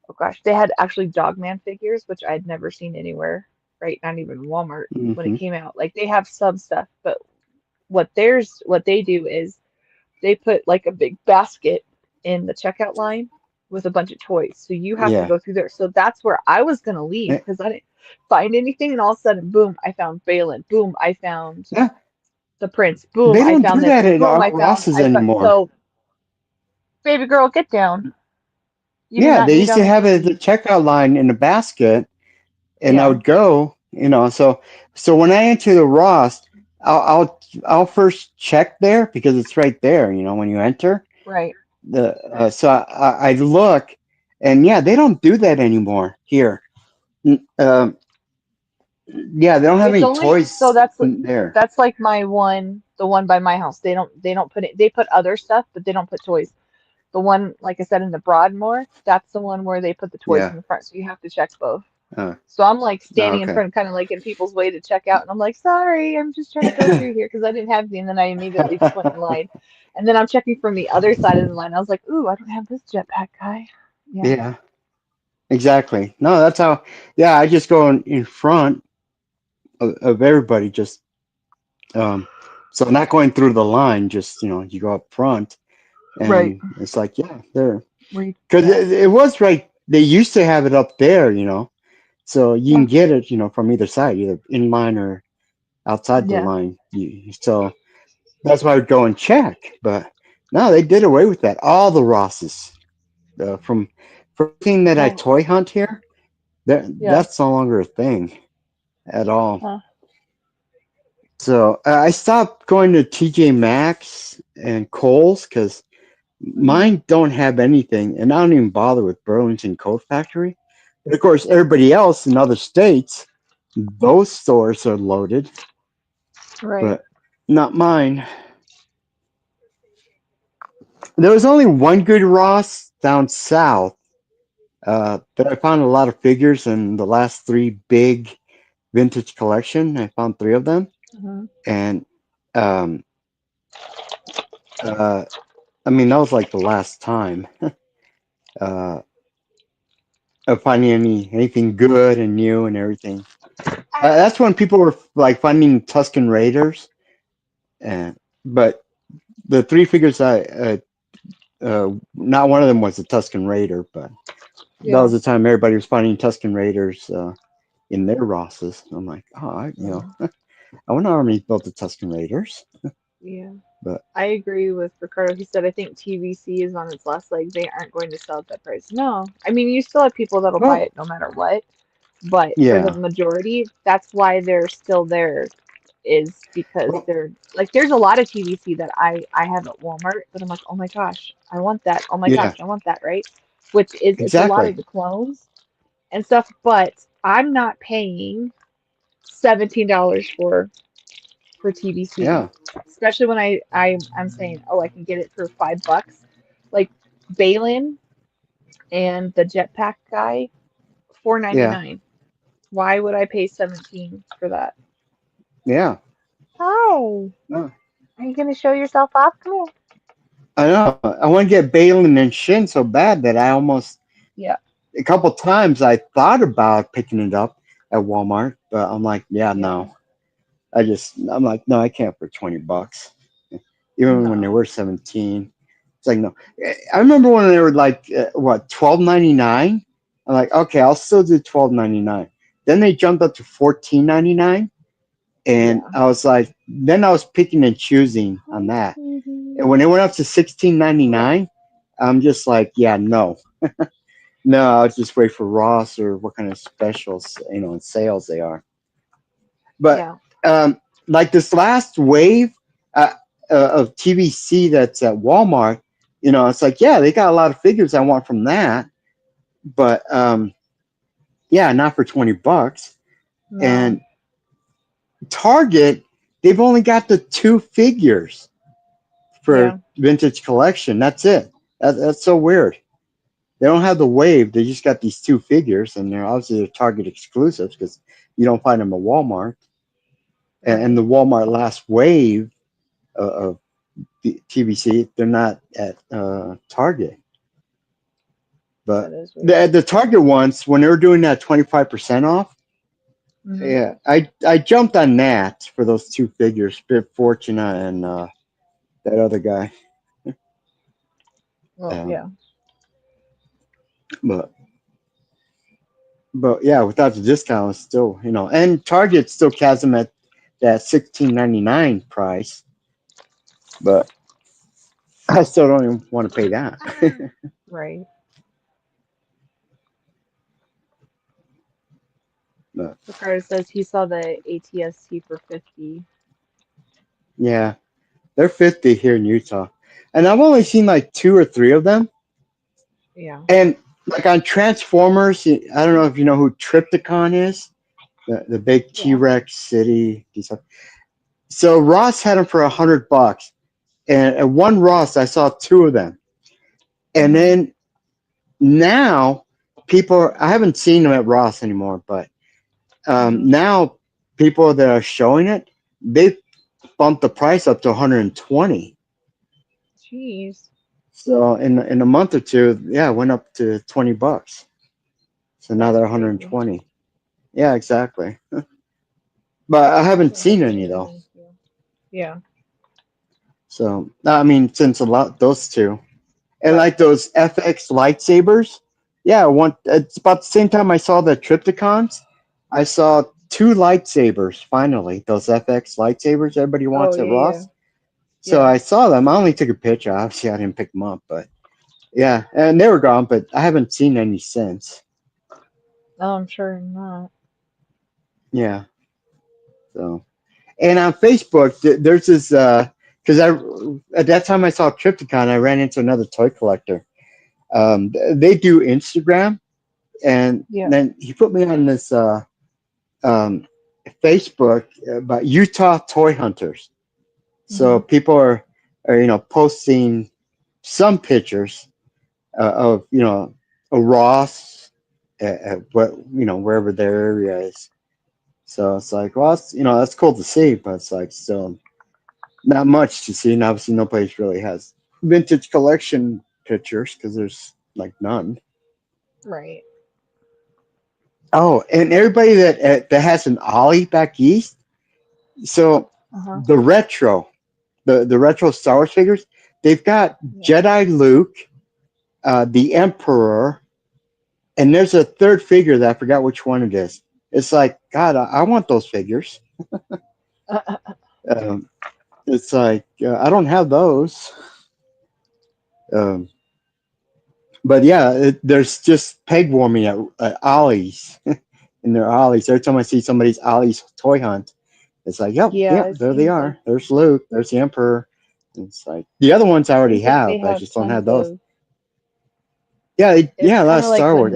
oh gosh, they had actually Dogman figures, which I'd never seen anywhere, right? Not even Walmart when it Hmm. came out. Like they have some stuff, but what they do is they put like a big basket in the checkout line with a bunch of toys. So you have to Yeah. go through there. So that's where I was gonna leave Eh, because I didn't find anything, and all of a sudden, boom, I found Balin. Boom, I found Yeah. the prince. Boom, They I don't do found this, that and at boom, our Rosses I found. anymore. So, baby girl, get down. You do Yeah, not they need used on to the have it at the TV. checkout line in a basket, and I Yeah, would go, so when I enter the Ross, I'll first check there because it's right there, when you enter right. so I look, and yeah, they don't do that anymore here. Yeah, they don't have It's any only so toys there. that's like my one, the one by my house. They don't put it. They put other stuff, but they don't put toys. The one, like I said, in the Broadmoor, that's the one where they put the toys Yeah. in the front, so you have to check both. Uh, So I'm like standing in okay. front, kind of like in people's way to check out, and I'm like, sorry, I'm just trying to go through here because I didn't have any, and then I immediately just went in line. And then I'm checking from the other side of the line. I was like, ooh, I don't have this jetpack guy. Yeah, Yeah, exactly. No, that's how. Yeah, I just go in front of everybody, just um, so not going through the line. Just you go up front, right. and it's like, yeah, there, Where you, because yeah, it was right. They used to have it up there, so you yeah, can get it, from either side, either in line or outside the yeah. line. So that's why I would go and check. But no, they did away with that. All the Rosses, from everything that I Well, toy hunt here, yeah. that's no longer a thing at all. Huh. So I stopped going to TJ Maxx and Kohl's because Hmm. mine don't have anything, and I don't even bother with Burlington Coat Factory. But of course, everybody else in other states, those stores are loaded, Right. but not mine. There was only one good Ross down south, but I found a lot of figures in the last three big vintage collection. I found three of them, Hmm. and um, uh, I mean that was like the last time uh, of finding anything good and new and everything. That's when people were like finding Tuscan Raiders, and but the three figures not one of them was a Tuscan Raider, but that Yeah. was the time everybody was finding Tuscan Raiders in their Rosses. I'm like, oh, Mm. I wonder how many built the Tuscan Raiders, Yeah. but I agree with Ricardo. He said, I think TVC is on its last leg. They aren't going to sell at that price. No. I mean, you still have people that'll buy well, it no matter what. But for the yeah, majority, that's why they're still there, is because well, they're like, there's a lot of TVC that I have at Walmart that I'm like, oh my gosh, I want that. Oh my yeah, gosh, I want that, right? Which is, it's a lot of exactly, the clones and stuff, but I'm not paying $17 for TVC, yeah, especially when I'm saying, oh, I can get it for $5. Like Balin and the jetpack guy, yeah, 4.99. Why would I pay 17 for that? yeah. Hi. No, Are you gonna show yourself off? Come here. I know. I want to get Balin and Shin so bad that I almost Yeah, a couple times I thought about picking it up at Walmart, but I'm like, yeah, yeah. no. I'm like, no, I can't for $20. Even when they No. were 17. It's like, no. I remember when they were like, what, 12.99. I'm like, okay, I'll still do 12.99. Then they jumped up to 14.99, and Yeah. I was like, then I was picking and choosing on that. And Mhm. when it went up to What? 16.99, I'm just like, yeah, no. No, I'll just wait for Ross or what kind of specials, and sales they are. But Yeah. um, like this last wave uh, of TVC that's at Walmart, it's like, yeah, they got a lot of figures I want from that, but yeah, not for $20. No. And Target, they've only got the two figures for Yeah. vintage collection. That's it. That's so weird. They don't have the wave. They just got these two figures, and they're Target exclusives because you don't find them at Walmart. And Right. the Walmart last wave of the TVC, they're not at Target. That But is weird. the Target ones, when they were doing that 25% off, Hmm. yeah, I jumped on that for those two figures, Bit Fortuna and that other guy. Well, Um, yeah. but yeah, without the discount, it's still and Target still has them at that 16.99 price, but I still don't even want to pay that. Right. But So Carter says he saw the ATST for 50. yeah, they're 50 here in Utah, and I've only seen like two or three of them. Yeah. And like on Transformers, I don't know if you know who Tripticon is, the big T Yeah. Rex city. So Ross had them for $100, and at one Ross I saw two of them, and Hmm. then now I haven't seen them at Ross anymore, but Hmm. now people that are showing it, they bumped the price up to 120. Jeez. So in a month or two, yeah, it went up to $20. So now That's they're crazy. 120. Yeah, exactly. But I haven't So seen hopefully any it though. doesn't feel. Yeah. So I mean, since a lot those two and Right. like those FX lightsabers, yeah, one. It's about the same time I saw the Tripticons. I saw two lightsabers finally. Those FX lightsabers everybody Oh, wants at yeah, yeah. Ross. So Yeah. I saw them. I only took a picture. Obviously, I didn't pick them up, but yeah, and they were gone. But I haven't seen any since. Oh, I'm sure not. Yeah. So and on Facebook, there's this because I at that time I saw Tripticon, I ran into another toy collector. They do Instagram, and Yeah. then he put me on this um, Facebook about Utah toy hunters. So Hmm. people are posting some pictures of a Ross at what wherever their area is. So it's like, well, that's cool to see, but it's like still not much to see, and obviously no place really has vintage collection pictures because there's like none. Right. Oh, and everybody that has an Ollie back east, so Uh-huh. the retro Star Wars figures, they've got Yeah. Jedi Luke, the Emperor, and there's a third figure that I forgot which one it is. It's like, God, I want those figures. Um, it's like I don't have those. Um, but yeah, there's just peg warming at Ollie's in their Ollies. Every time I see somebody's Ollie's toy hunt, it's like, yep, Yeah, yep, it there they seems like are. There's Luke. There's the Emperor. And it's like the other ones I already seems like they have. I have just don't tons have those. of. Yeah, It's yeah, a lot kind of of like Star Wars.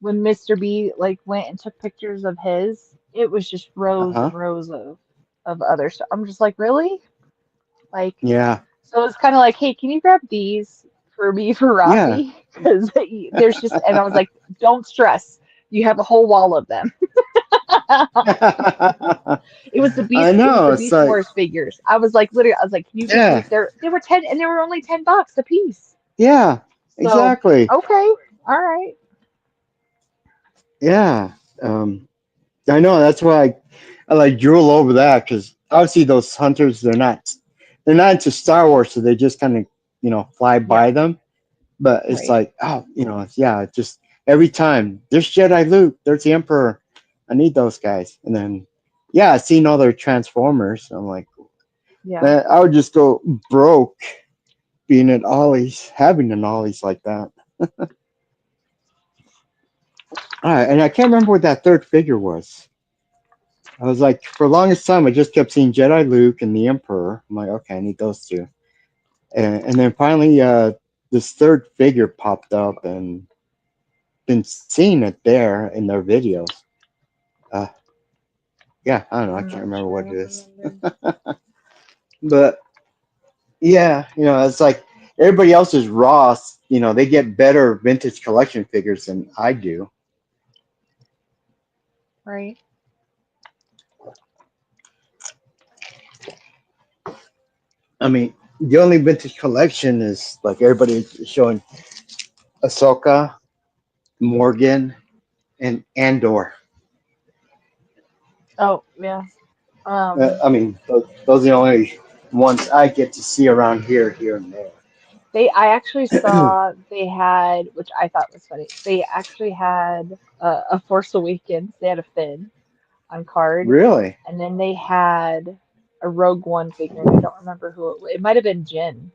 when Mr. B like went and took pictures of his, it was just rows Uh-huh. and rows of other stuff. I'm just like, really? Like, Yeah, so it's kind of like, hey, can you grab these for me for yeah. Rossi? Because there's just, and I was like, don't stress. You have a whole wall of them. It was the I Beast. It was know. the It's Beast like, Wars figures. I was like, literally, I was like, can you give me? yeah, They were 10, and they were only $10 a piece. yeah, So exactly. okay, all right, Yeah. I know. That's why I like drool over that because obviously those hunters they're not into Star Wars, so they just kind of fly yeah, by them. But it's right, like, oh, yeah, just every time there's Jedi Luke, there's the Emperor. I need those guys. And then, yeah, I've seen all their Transformers. I'm like, yeah, man, I would just go broke being at Ollie's, having an Ollie's like that. And I can't remember what that third figure was. I was like, for the longest time, I just kept seeing Jedi Luke and the Emperor. I'm like, okay, I need those two. And then finally, this third figure popped up, and been seeing it there in their videos. Uh, yeah, I don't know. I I'm can't not remember sure. I what it don't is, remember. but yeah, it's like everybody else is Ross. They get better vintage collection figures than I do. Right. I mean, the only vintage collection is like everybody is showing Ahsoka, Morgan, and Andor. Oh, yeah. I mean, those are the only ones I get to see around here and there. I actually saw they had, which I thought was funny. They actually had a Force Awakens. They had a Finn on card, Really? and then they had a Rogue One figure, and I don't remember who it was. It might have been Jin.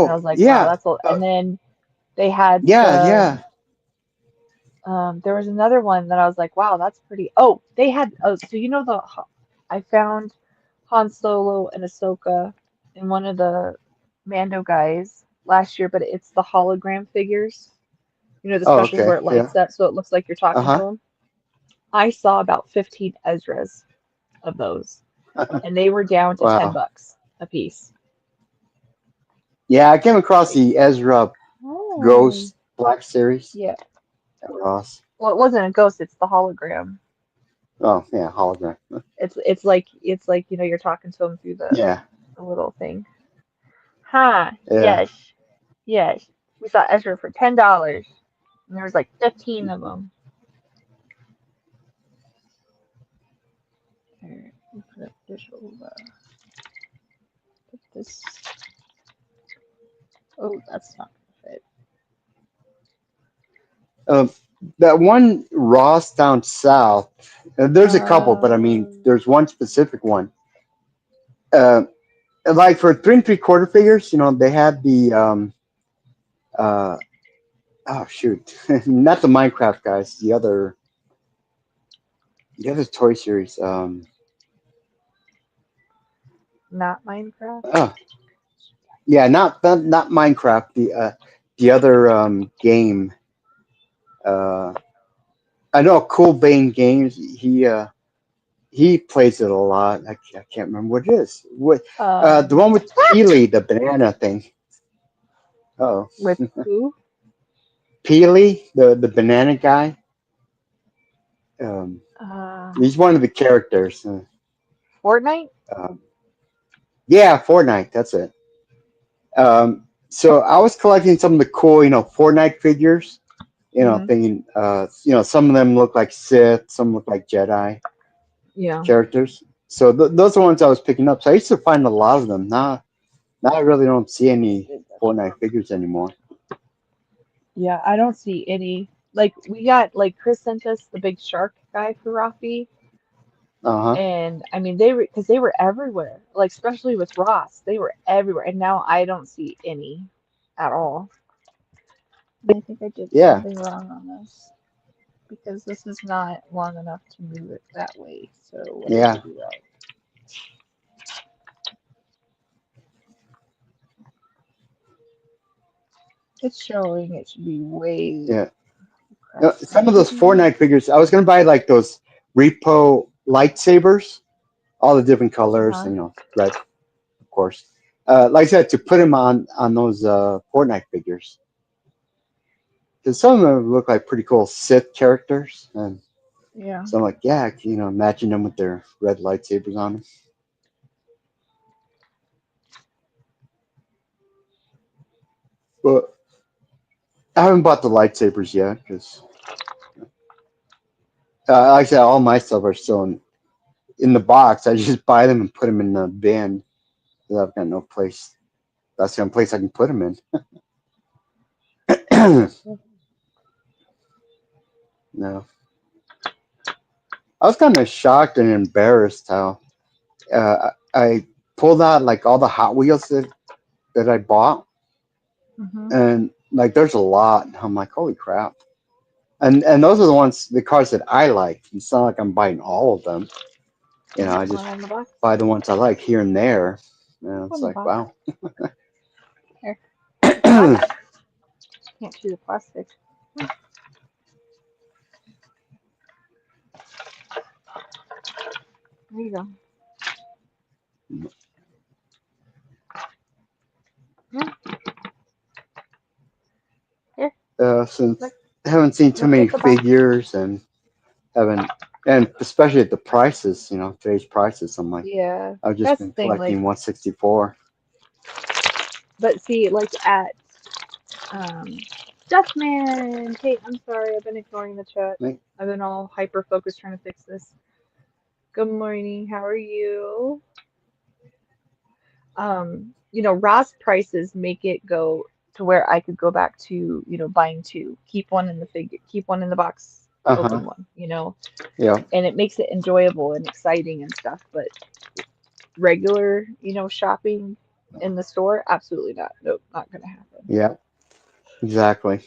And I Oh, was like, wow, yeah. that's a. And then they had Yeah, yeah. some. There was another one that I was like, wow, that's pretty. Oh, they had. Oh, so I found Han Solo and Ahsoka in one of the Mando guys last year, but it's the hologram figures. Oh, Especially okay. where it Yeah. lights up, so it looks like you're talking to Uh-huh. them. I saw about 15 Ezras of those, and they were down to 10 Wow. bucks a piece. Yeah, I came across Like, the Ezra oh, Ghost Black Series yeah. at Ross. Well, it wasn't a ghost, it's the hologram. Oh, yeah, hologram. It's like you're talking to them through Yeah, the little thing. Huh, yeah. yes, yes. We saw Ezra for $10, and there was like 15 of them. Here, we put this over. Put this. Oh, that's not gonna fit. Um, that one Ross down south. There's a couple, but I mean, Um, there's one specific one. Uh, like for 3 3/4 figures, they had the uh oh shoot, not the Minecraft guys, the other toy series. not Minecraft. Oh yeah, not Minecraft. The other game. Uh, I know Cool Bane Games. He plays it a lot. I can't remember what it is. What the one with Peely, the banana thing. Oh, With who? Peely, the banana guy. Um, Uh, he's one of the characters. Fortnite? Um, yeah, Fortnite. That's it. So I was collecting some of the cool, Fortnite figures. Hmm. Thinking, some of them look like Sith, some look like Jedi Yeah. characters. So those are ones I was picking up. So I used to find a lot of them. Now I really don't see any Fortnite figures anymore. Yeah, I don't see any. Like we got like Chris sent us the big shark guy for Rafi, Uh huh. and I mean they were everywhere. Like especially with Ross, they were everywhere, and now I don't see any at all. And I think I did Yeah. something wrong on this because this is not long enough to move it that way. So what did I Yeah. do wrong? It's showing it should be way. Yeah. Crap. Some of those Fortnite figures, I was gonna buy like those repo lightsabers, all the different colors, Uh-huh. red, of course. Like I said, to put them on those Fortnite figures, because some of them look like pretty cool Sith characters, and Yeah. so I'm like, yeah, imagine them with their red lightsabers on them. But I haven't bought the lightsabers yet because, like I said, all my stuff are still in the box. I just buy them and put them in the bin. 'Cause I've got no place. That's the only place I can put them in. No, I was kind of shocked and embarrassed how I pulled out like all the Hot Wheels that I bought, Hmm. and like there's a lot. I'm like, holy crap! and those are the ones, the cars that I like. It's not like I'm buying all of them. You know, Nope, I one just in the box. buy the ones I like here and there. You know, One it's in the like box. wow. Here, you can have it. Can't chew the plastic. There you go. Mm, here, Since look, I haven't seen too look many at the box. figures and haven't, and especially at the prices, you know, today's prices, I'm like, Yeah, I've just that's the been thing. Like, collecting 164. but see, like at um, Duckman. Kate, I'm sorry. I've been ignoring the chat. Like, I've been all hyper focused trying to fix this. Good morning. How are you? Ross prices make it go to where I could go back to, buying two, keep one in the figure, keep one in the box, uh-huh. open one, Yeah. and it makes it enjoyable and exciting and stuff. But regular, shopping in the store, absolutely not. Nope, not gonna happen. Yeah. Exactly.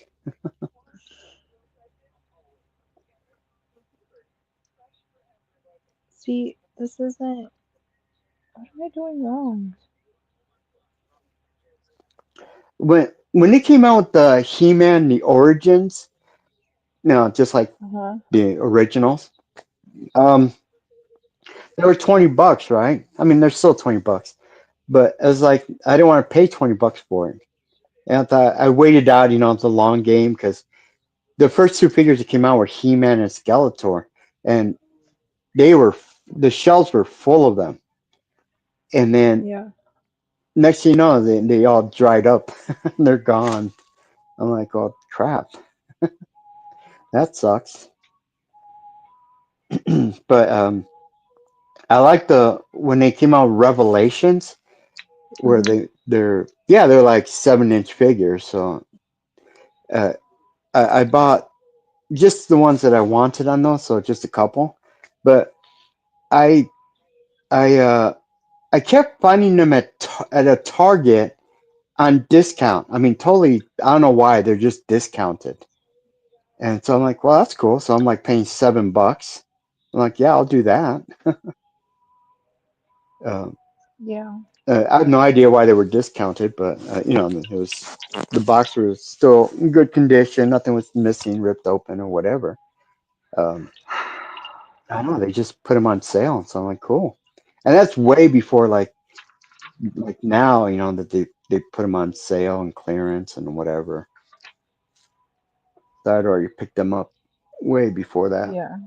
See, this isn't. What am I doing wrong? When they came out with the He-Man, the Origins, you know, just like Uh-huh. the originals, um, they were $20, right? I mean, they're still $20, but it was like I didn't want to pay $20 for it. And I thought I waited out, you know, the long game because the first two figures that came out were He-Man and Skeletor, and they were the shelves were full of them. And then Yeah. next thing you know, they all dried up. They're gone. I'm like, oh crap, that sucks. But I like the when they came out Revelations where Uh-huh. they're like 7 inch figures. So uh, I bought just the ones that I wanted on those, so just a couple. But I I I kept finding them at a Target on discount. I mean, totally. I don't know why they're just discounted. And so I'm like, well, that's cool. So I'm like paying $7. I'm like, yeah, I'll do that. Uh, Yeah. I have no idea why they were discounted, but you know, it was the box was still in good condition. Nothing was missing, ripped open, or whatever. Um, I don't know. They just put them on sale, so I'm like, cool. And that's way before like now, you know, that they put them on sale and clearance and whatever. So I'd already picked them up way before that. Yeah.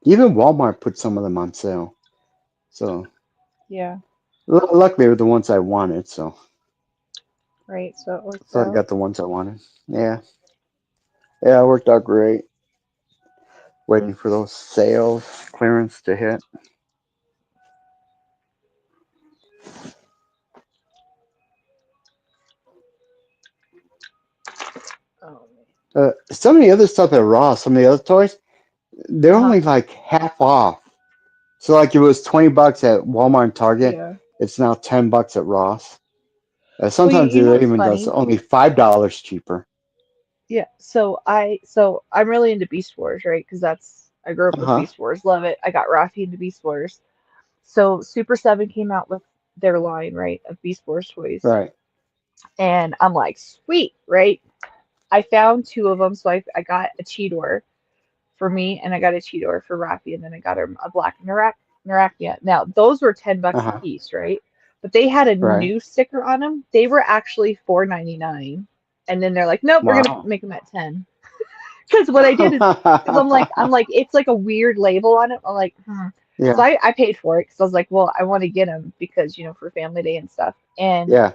Even Walmart put some of them on sale. So Yeah. luckily, they were the ones I wanted. Right. So it worked So I out. got the ones I wanted. Yeah, yeah, it worked out great. Waiting for those sales clearance to hit. Oh Some of the other stuff at Ross, some of the other toys, they're man. Uh-huh. only like half off. So like it was $20 at Walmart and Target, Yeah. it's now $10 at Ross. Well, you, Sometimes you know it what's even does funny? only $5 cheaper. Yeah. So I'm really into Beast Wars, right? Because I grew up Uh with huh. Beast Wars, love it. I got Rafi into Beast Wars. So Super 7 came out with their line, right, of Beast Wars toys. Right. And I'm like, sweet, right? I found two of them, so I got a Cheetor for me, and I got a Cheetor for Rafi, and then I got her a black Narakia. Now, those were Uh 10 bucks a huh. piece, right? But they had a Right. new sticker on them. They were actually 4.99, and then they're like, nope, we're gonna Wow. make them at 10. Because what I did is, because I'm like, it's like a weird label on it. I'm like, hmm. So Yeah. I paid for it because I was like, well, I want to get them because for Family Day and stuff. And Yeah.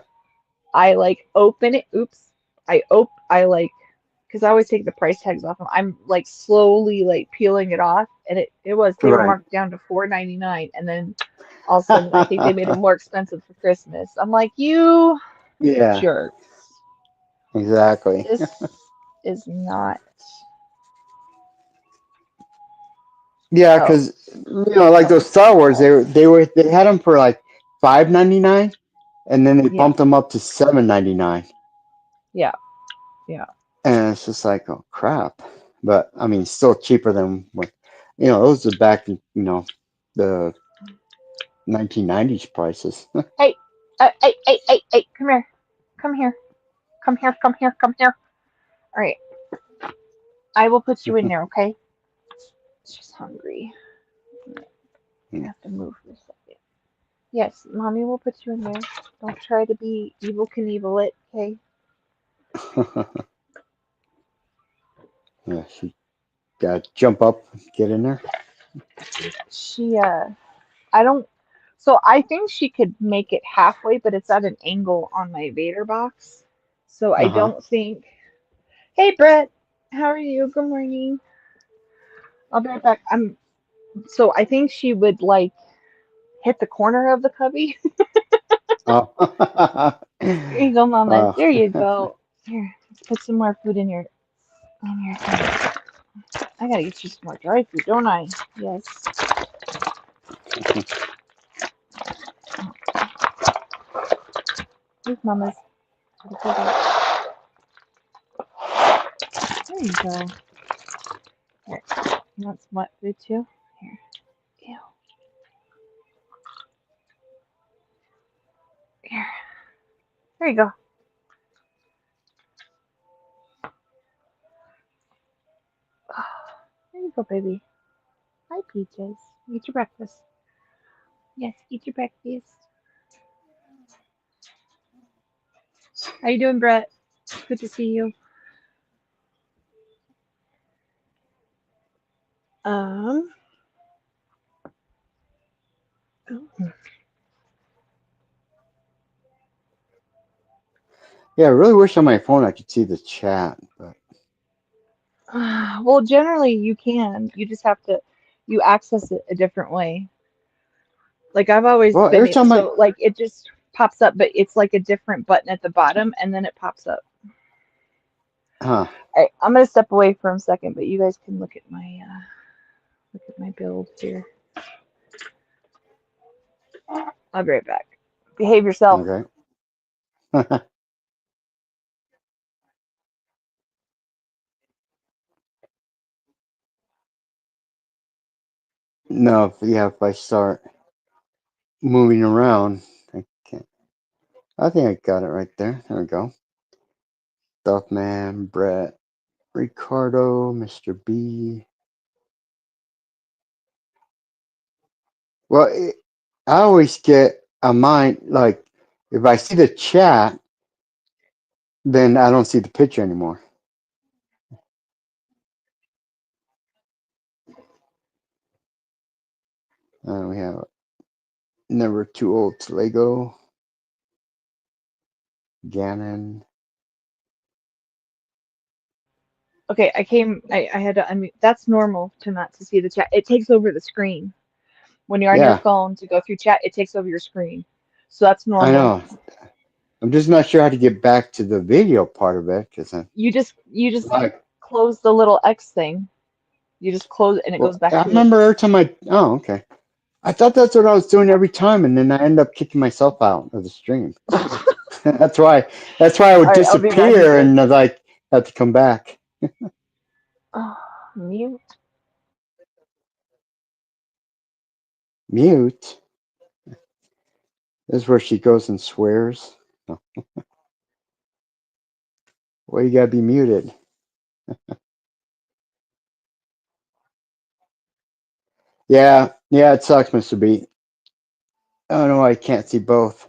I like open it. Oops. I like because I always take the price tags off them. I'm like slowly like peeling it off, and they were Right. marked down to 4.99, and then all of a sudden I think they made it more expensive for Christmas. I'm like, you Yeah. jerks. Exactly. This is not. Yeah, Oh, because you know, like those something's Star going Wars, off. they had them for like 5.99, and then they Yeah, bumped them up to 7.99. yeah, yeah. And it's just like, oh crap. But I mean, still cheaper than what, those are back in, the 1990s prices. Hey, hey, come here. Come here. Come here, come here, come here. All right, I will put you in there, okay? She's hungry. I have to move for a second. Yes, mommy will put you in there. Don't try to be evil Knievel it, okay? Yeah, she got to jump up, get in there. She, I don't, so I think she could make it halfway, but it's at an angle on my Vader box. So I Uh-huh. don't think, hey Brett, how are you? Good morning. I'll be right back. So I think she would like hit the corner of the cubby. Oh. Here you go, Mama. uh, There you go. Here, put some more food in your thing. I gotta get you some more dry food, don't I? Yes. Here's Mama's. There you go. Here. You want some wet food too? Here. Ew. Here. There you go. There you go, baby. Hi, Peaches. Eat your breakfast. Yes, eat your breakfast. How you doing, Brett? Good to see you. Um. Oh. yeah, I really wish on my phone I could see the chat, but Well, generally you can. You just have to. You access it a different way. Like I've always well, been every time I, so like it just pops up, but it's like a different button at the bottom, and then it pops up. huh, All right, I'm gonna step away for a second, but you guys can look at my build here. I'll be right back. Behave yourself. okay. No, if I start moving around, I can't. I think I got it right there. There we go. Stuffman, Brett, Ricardo, Mr. B. Well, I always get a mind like if I see the chat, then I don't see the picture anymore. We have Never Too Old to Lego, Gannon. Okay, I had to unmute. That's normal to not to see the chat. It takes over the screen. When you're on your Yeah, phone to go through chat, it takes over your screen. So that's I normal. know. I'm just not sure how to get back to the video part of it because I'm You just like, close the little X thing. You just close it and it goes well, back I to it. remember every time oh, okay. I thought that's what I was doing every time, and then I end up kicking myself out of the stream. that's why. That's why I would All right, I'll be back in a disappear and second. like have to come back. Oh, mute. Mute. This is where she goes and swears. Oh, well, you gotta be muted. Yeah, yeah, it sucks, Mr. B. Oh no, I can't see both.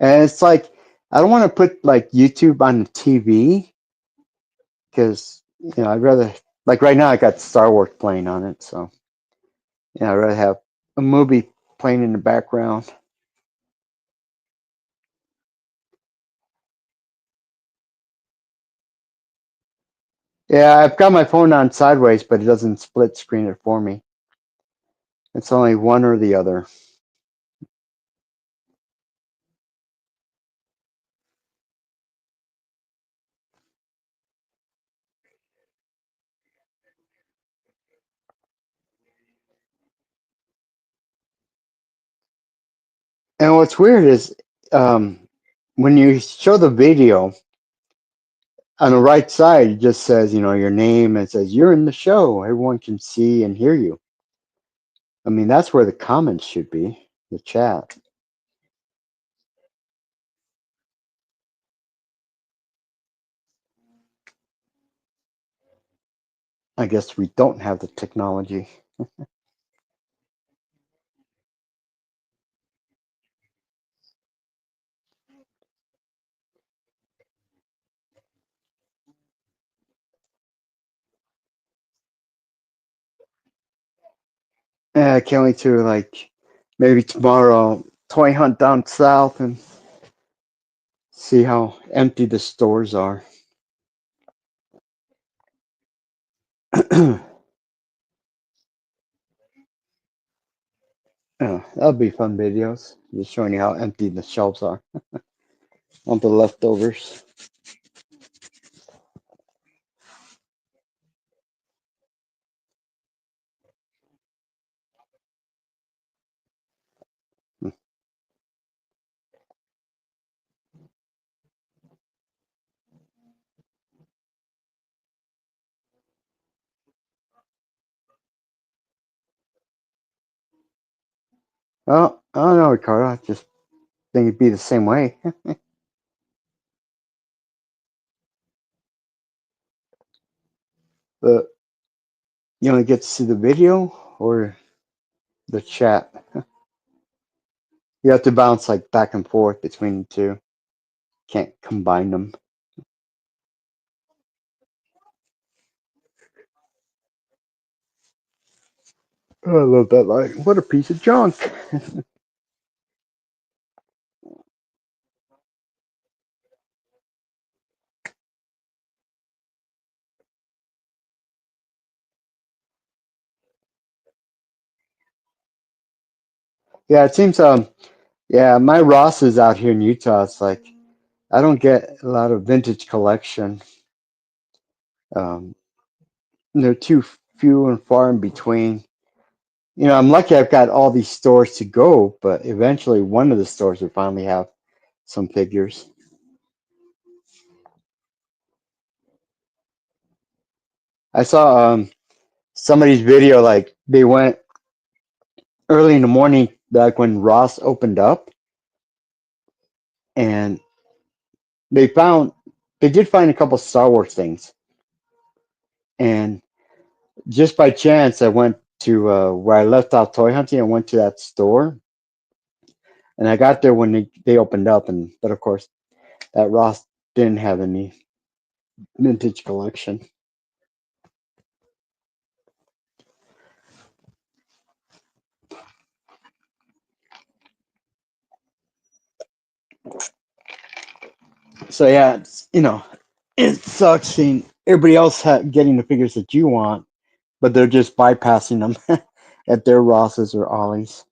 And it's like I don't want to put like YouTube on the TV because I'd rather like right now I got Star Wars playing on it, so I'd rather have a movie playing in the background. Yeah, I've got my phone on sideways, but it doesn't split screen it for me. It's only one or the other. And what's weird is um, when you show the video on the right side, it just says, your name and it says you're in the show. Everyone can see and hear you. I mean, that's where the comments should be, the chat. I guess we don't have the technology. Yeah, I can't wait to like maybe tomorrow toy hunt down south and see how empty the stores are. Yeah, that'll be fun videos. Just showing you how empty the shelves are on the leftovers. Well, I don't know, Ricardo. I just think it'd be the same way. But you only get to see the video or the chat. You have to bounce like back and forth between the two. Can't combine them. Oh, I love that light. What a piece of junk. Yeah, it seems yeah, my Ross is out here in Utah. It's like I don't get a lot of vintage collection. Um, they're too few and far in between. I'm lucky I've got all these stores to go, but eventually one of the stores will finally have some figures. I saw somebody's video like they went early in the morning back when Ross opened up and they found they did find a couple Star Wars things. And just by chance I went to where I left off toy hunting. I went to that store and I got there when they opened up and but of course that Ross didn't have any vintage collection. So yeah, it sucks seeing everybody else getting the figures that you want, but they're just bypassing them at their Rosses or Ollies.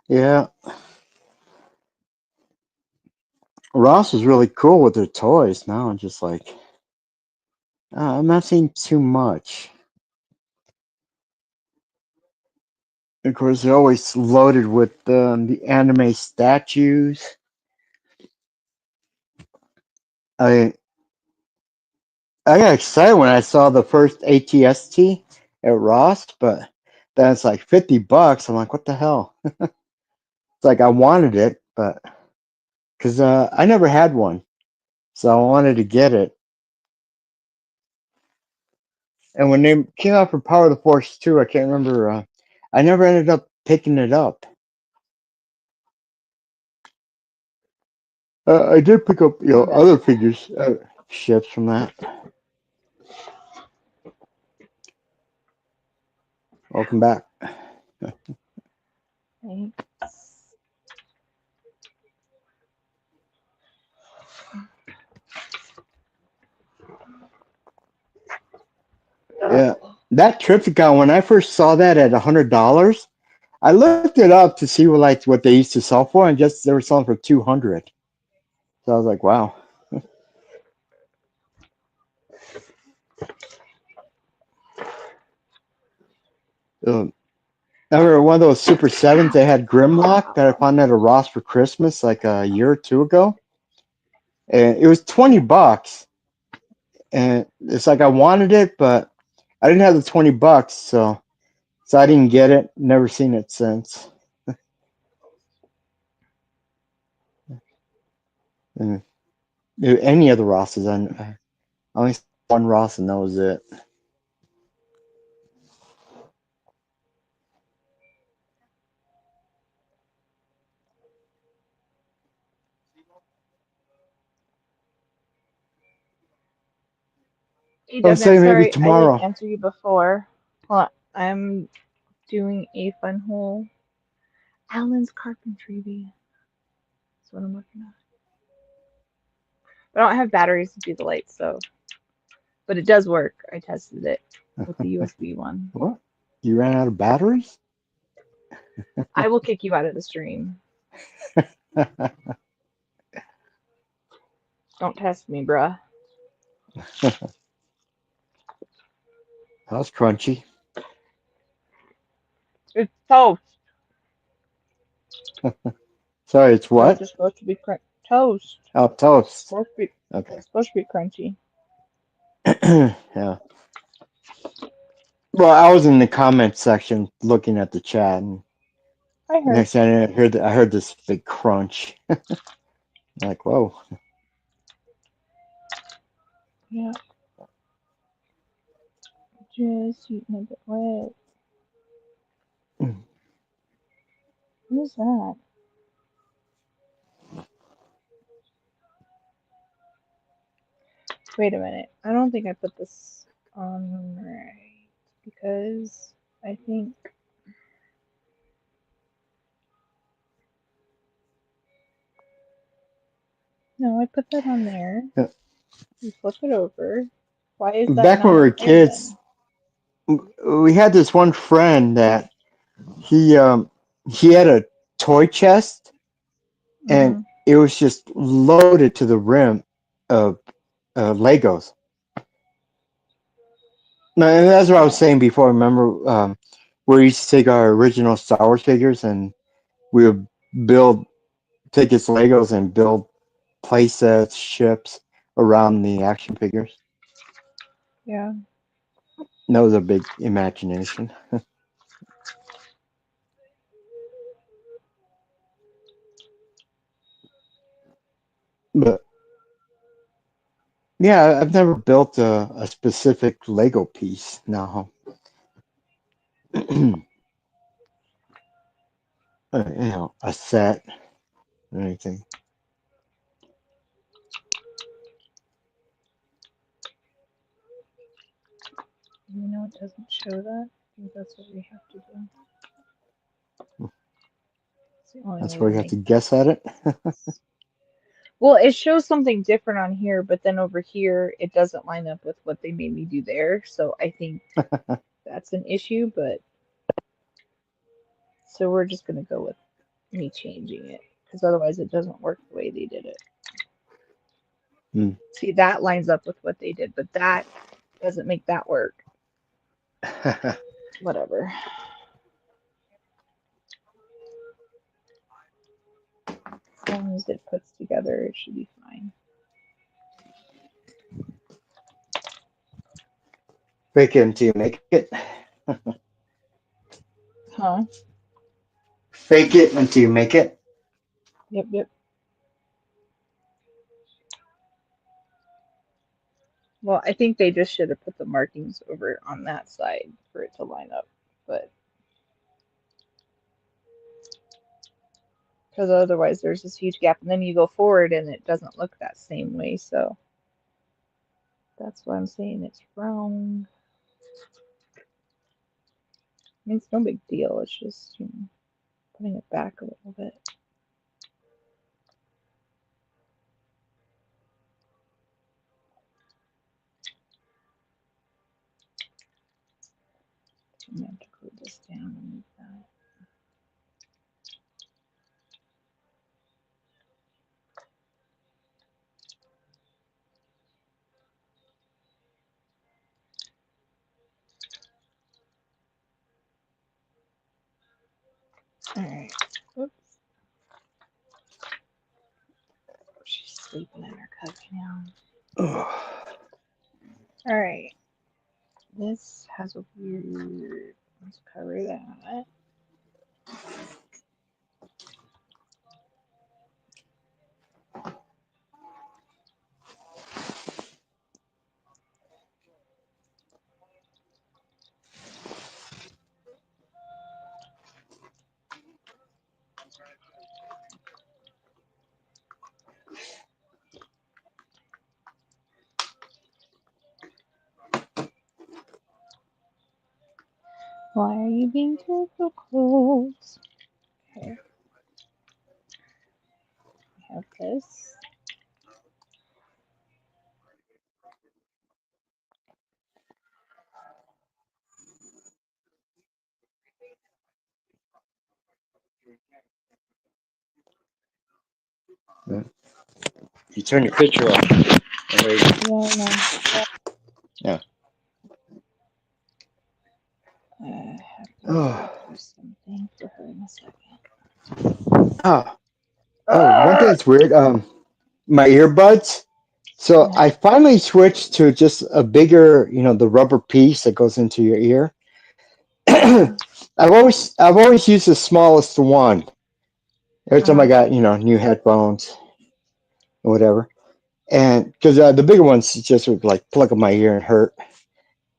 Yeah, Ross is really cool with their toys now. I'm just like, I'm not seeing too much. Of course, they're always loaded with the anime statues. I I got excited when I saw the first ATST at Ross, but then it's like $50. I'm like, what the hell? It's like I wanted it, but because I never had one, so I wanted to get it. And when they came out for Power of the Force 2, I can't remember. I never ended up picking it up. I did pick up, I'm back. other figures, ships from that. Welcome back. Thanks. Yeah, that Tripticon. When I first saw that at $100, I looked it up to see what they used to sell for, and just they were selling for 200. So I was like, wow. Um, I remember one of those Super Sevens. They had Grimlock that I found at a Ross for Christmas like a year or two ago, and it was $20. And it's like I wanted it, but I didn't have the $20, so I didn't get it. Never seen it since. And any of the Rosses, I only saw one Ross, and that was it. Hey I would Devin, say maybe sorry I didn't tomorrow. answer you before. Hold on. I'm doing a fun hole. Alan's carpentry bee. That's what I'm looking at. But I don't have batteries to do the lights, so but it does work. I tested it with the USB one. What? You ran out of batteries? I will kick you out of the stream. Don't test me, bruh. That was crunchy. It's toast. Sorry, it's Toast what? is supposed to be toast. Oh, toast. Supposed to be Okay. supposed to be crunchy. Yeah. Well, I was in the comment section looking at the chat, and I the heard. next thing I heard this big crunch. Like, whoa. Yeah, just eating a bit wet. What is that? Wait a minute. I don't think I put this on right because I think no, I put that on there. You flip it over. Why is that Back when we not were kids, open? we had this one friend that he um he had a toy chest, and Mm-hmm. it was just loaded to the rim of Legos. No, and that's what I was Oh, saying before. Remember, we used to take our original Star Wars figures, and we would build, take his Legos and build play sets, ships around the action figures. yeah. That was a big imagination. But yeah, I've never built a specific Lego piece. No, a set or anything. You know it doesn't show that. I think that's what we have to do. It's the only That's way where to you have make to guess at it. this. Well, it shows something different on here, but then over here it doesn't line up with what they made me do there. So I think that's an issue, but so we're just gonna go with me changing it because otherwise it doesn't work the way they did it. Hmm. See, that lines up with what they did, but that doesn't make that work. Whatever. As long as it puts together, it should be fine. Fake it until you make it. Huh? Fake it until you make it. Yep, yep. Well, I think they just should have put the markings over on that side for it to line up, but because otherwise there's this huge gap, and then you go forward and it doesn't look that same way. So that's why I'm saying it's wrong. I mean, it's no big deal. It's just, putting it back a little bit. I'm gonna have to glue this down and move that. All right. Oops. She's sleeping in her couch now. Oh, All right. This has a weird. Let's cover that. Why are you being difficult? Okay. We have this. you turn your picture off. Wait. Yeah, I know. Yeah. I have to Oh, do something for her in a second. oh, one thing Ah! that's weird. My earbuds. So Yeah. I finally switched to just a bigger, the rubber piece that goes into your ear. Yeah. I've always used the smallest one every Uh time I huh. got new headphones or whatever, and because the bigger ones just would like plug up my ear and hurt.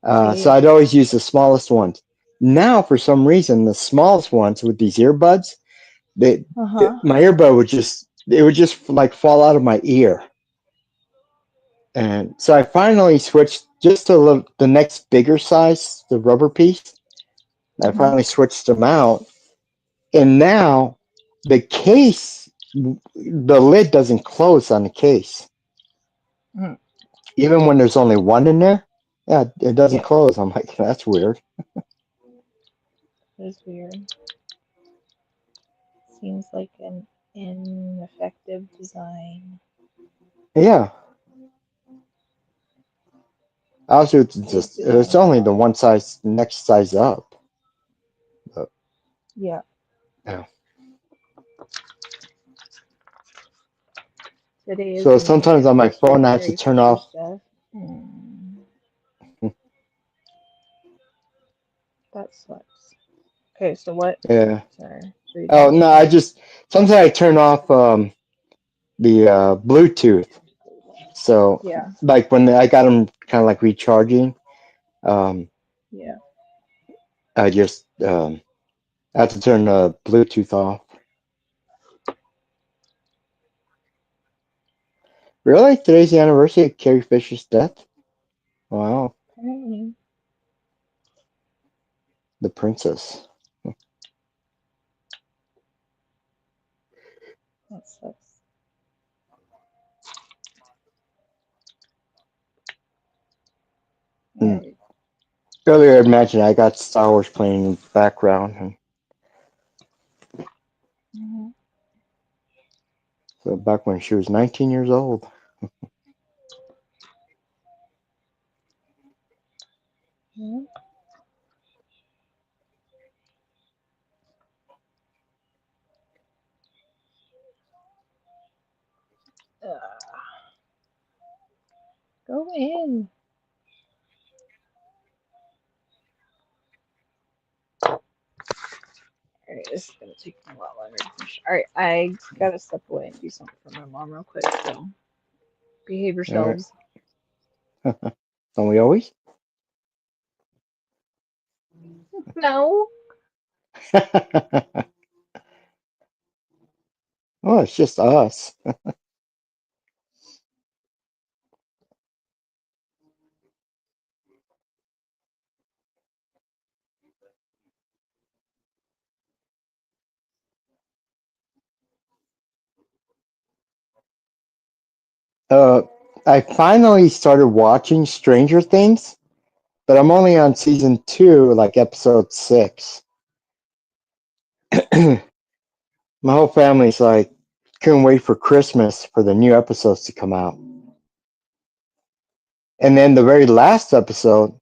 So Yeah. I'd always use the smallest ones. Now for some reason the smallest ones with these earbuds, they Uh huh. my earbud would just like fall out of my ear, and so I finally switched just to the next bigger size, the rubber piece. I Mhm. finally switched them out, and now the case, the lid doesn't close on the case, Mm. even when there's only one in there. Yeah, it doesn't Yeah. close. I'm like, that's weird. That's weird. Seems like an ineffective design. Yeah, also Big it's design only the flaw. one size next size up. But, Yeah. yeah. Today is So the main sometimes on my anniversary of phone I have to Carrie turn Fisher's off. death. Hmm. That sucks. Okay, so what? Yeah. Sorry, so you're Oh doing no, I something? just sometimes I turn off the Bluetooth. So Yeah. like when I got them kind of like recharging, um, Yeah. I just I have to turn the Bluetooth off. Really? Today's the anniversary of Carrie Fisher's death? Wow, Apparently, the princess. that sucks. Mm. Alright. Earlier, I mentioned I got Star Wars playing in the background. And Mhm. so back when she was 19 years old. Yeah. Go in. Alright, this is gonna take me a lot longer to finish. Alright, I gotta step away and do something for my mom real quick, so behave All right. yourselves. Don't we always? No. Oh, it's just us. Uh, I finally started watching Stranger Things, but I'm only on season two, like episode six. My whole family's like, couldn't wait for Christmas for the new episodes to come out. And then the very last episode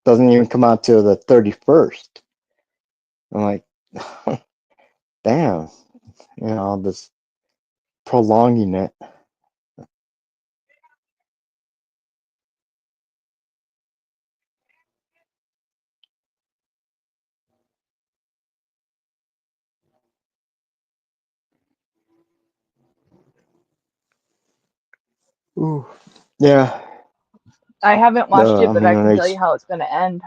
doesn't even come out till the 31st. I'm like, Damn, all this prolonging it. Ooh, yeah. I haven't watched it, I but mean, I when can they. tell you how it's going to end.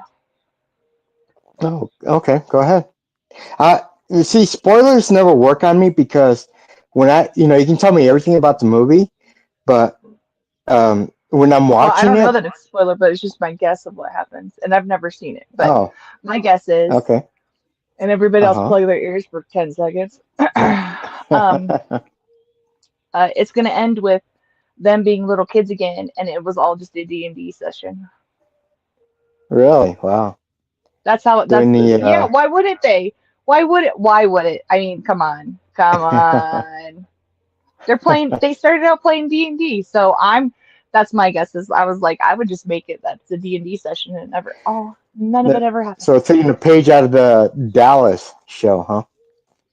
Oh, okay. Go ahead. You see, spoilers never work on me because when you can tell me everything about the movie, but when I'm Well, I watching don't know it, that it's a spoiler, but it's just my guess of what happens, and I've never seen it. But oh, my guess is, okay. and everybody else Uh plug their ears for 10 seconds. um, huh. it's going to end with them being little kids again, and it was all just a D&D session. Really? Wow. That's how Doing the yeah, why wouldn't they? Why would it? I mean, come on. Come on. They started out playing D&D. So that's my guess is I was like I would just make it that's a D&D session and never none of it ever happened. so taking a page out of the Dallas show, huh?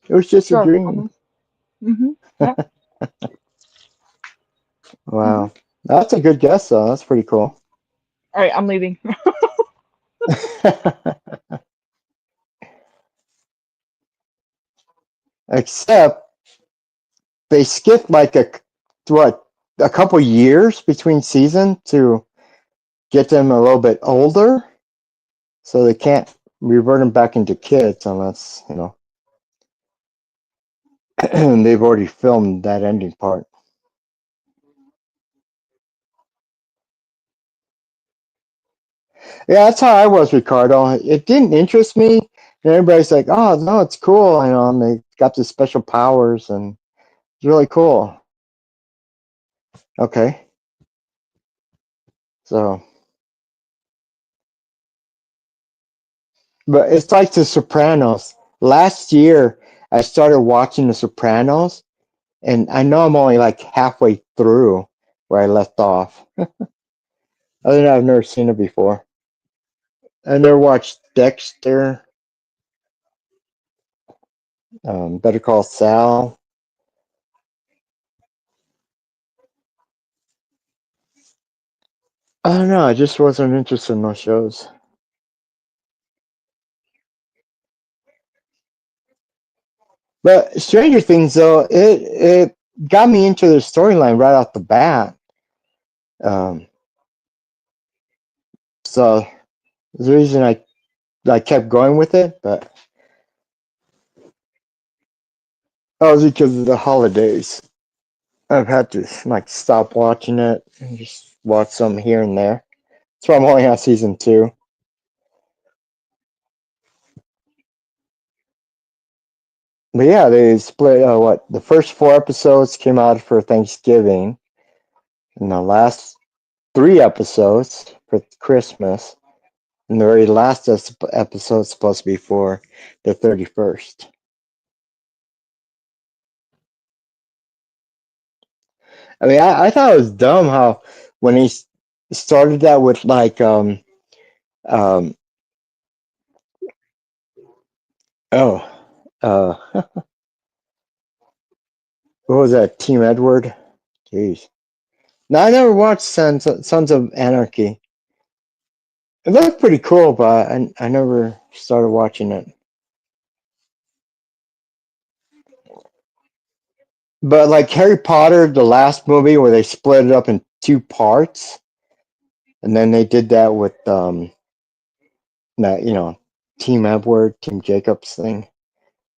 It was just a Sure. dream. Yeah. Wow. That's a good guess, though. That's pretty cool. All right, I'm leaving. Except they skipped like what a couple years between season to get them a little bit older, so they can't revert them back into kids unless they've already filmed that ending part. Yeah, that's how I was, Ricardo. It didn't interest me, and everybody's like, "Oh no, it's cool," and they got the special powers, and it's really cool. Okay, so but it's like The Sopranos. Last year, I started watching The Sopranos, and I know I'm only like halfway through where I left off. Other than that, I've never seen it before. I never watched Dexter, Better Call Saul. I don't know. I just wasn't interested in those shows. But Stranger Things, though, it got me into the storyline right off the bat. Um, so the reason I kept going with it, but that was because of the holidays. I've had to like stop watching it and just watch some here and there. That's why I'm only on season 2. But yeah, they split. What the first 4 episodes came out for Thanksgiving, and the last 3 episodes for Christmas, and the very last episode is supposed to be for the 31st. I mean, I thought it was dumb how when he started that with like um oh uh what was that, Team Edward? Jeez. No, I never watched Sons of Anarchy. It looked pretty cool, but I never started watching it. But like Harry Potter, the last movie where they split it up in 2 parts, and then they did that with that Team Edward, Team Jacobs thing.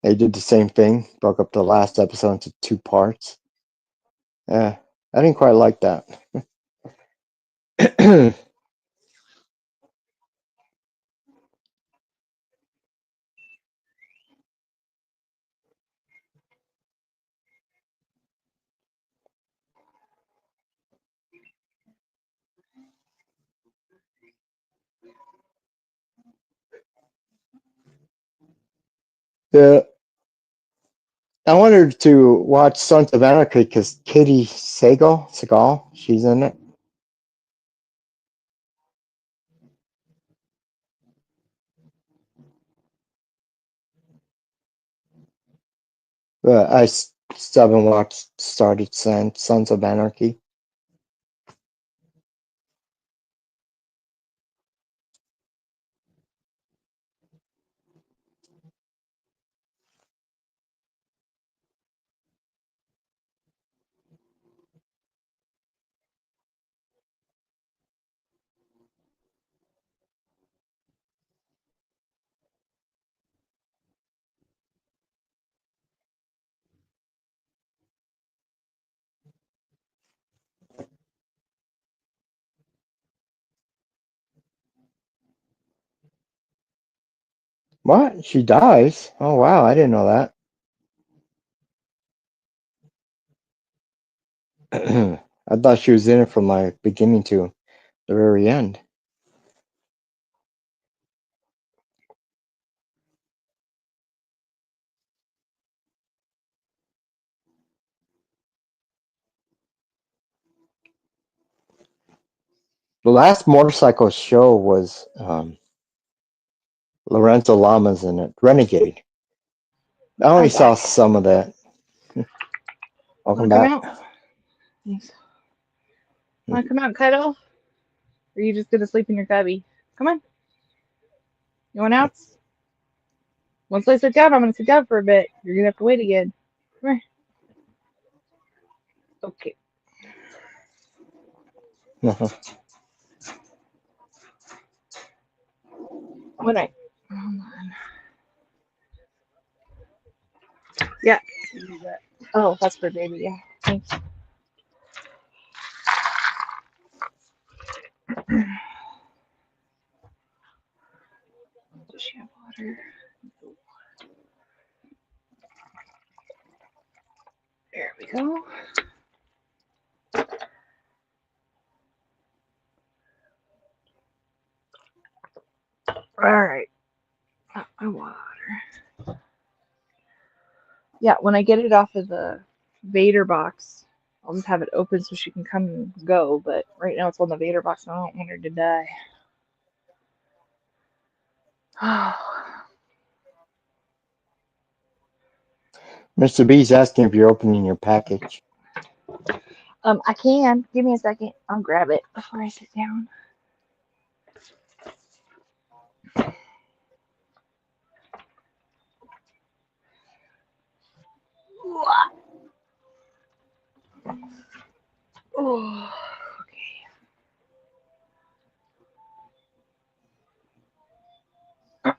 They did the same thing, broke up the last episode into 2 parts. Yeah, I didn't quite like that. the I wanted to watch Sons of Anarchy because Katie Segal, she's in it. still haven't watched started Sons of Anarchy. What? She dies? Oh wow, I didn't know that. I thought she was in it from like beginning to the very end. The last motorcycle show was Lorenzo Lamas in it. Renegade. I only I'm saw back. some of that. Want Welcome to come back. out? Thanks. Want to come out and cuddle? Or are you just gonna sleep in your cubby? Come on. You want out? Once I sit down, I'm gonna sit down for a bit. You're gonna have to wait again. Come here. Okay. One night. Hold on. Yeah. Oh, that's for baby. Yeah. Thanks. Does she have water? There we go. All right. My water. Yeah. When I get it off of the Vader box, I'll just have it open so she can come and go. But right now it's on the Vader box, and I don't want her to die. Mr. B's asking if you're opening your package. I can. Give me a second. I'll grab it before I sit down. Oh,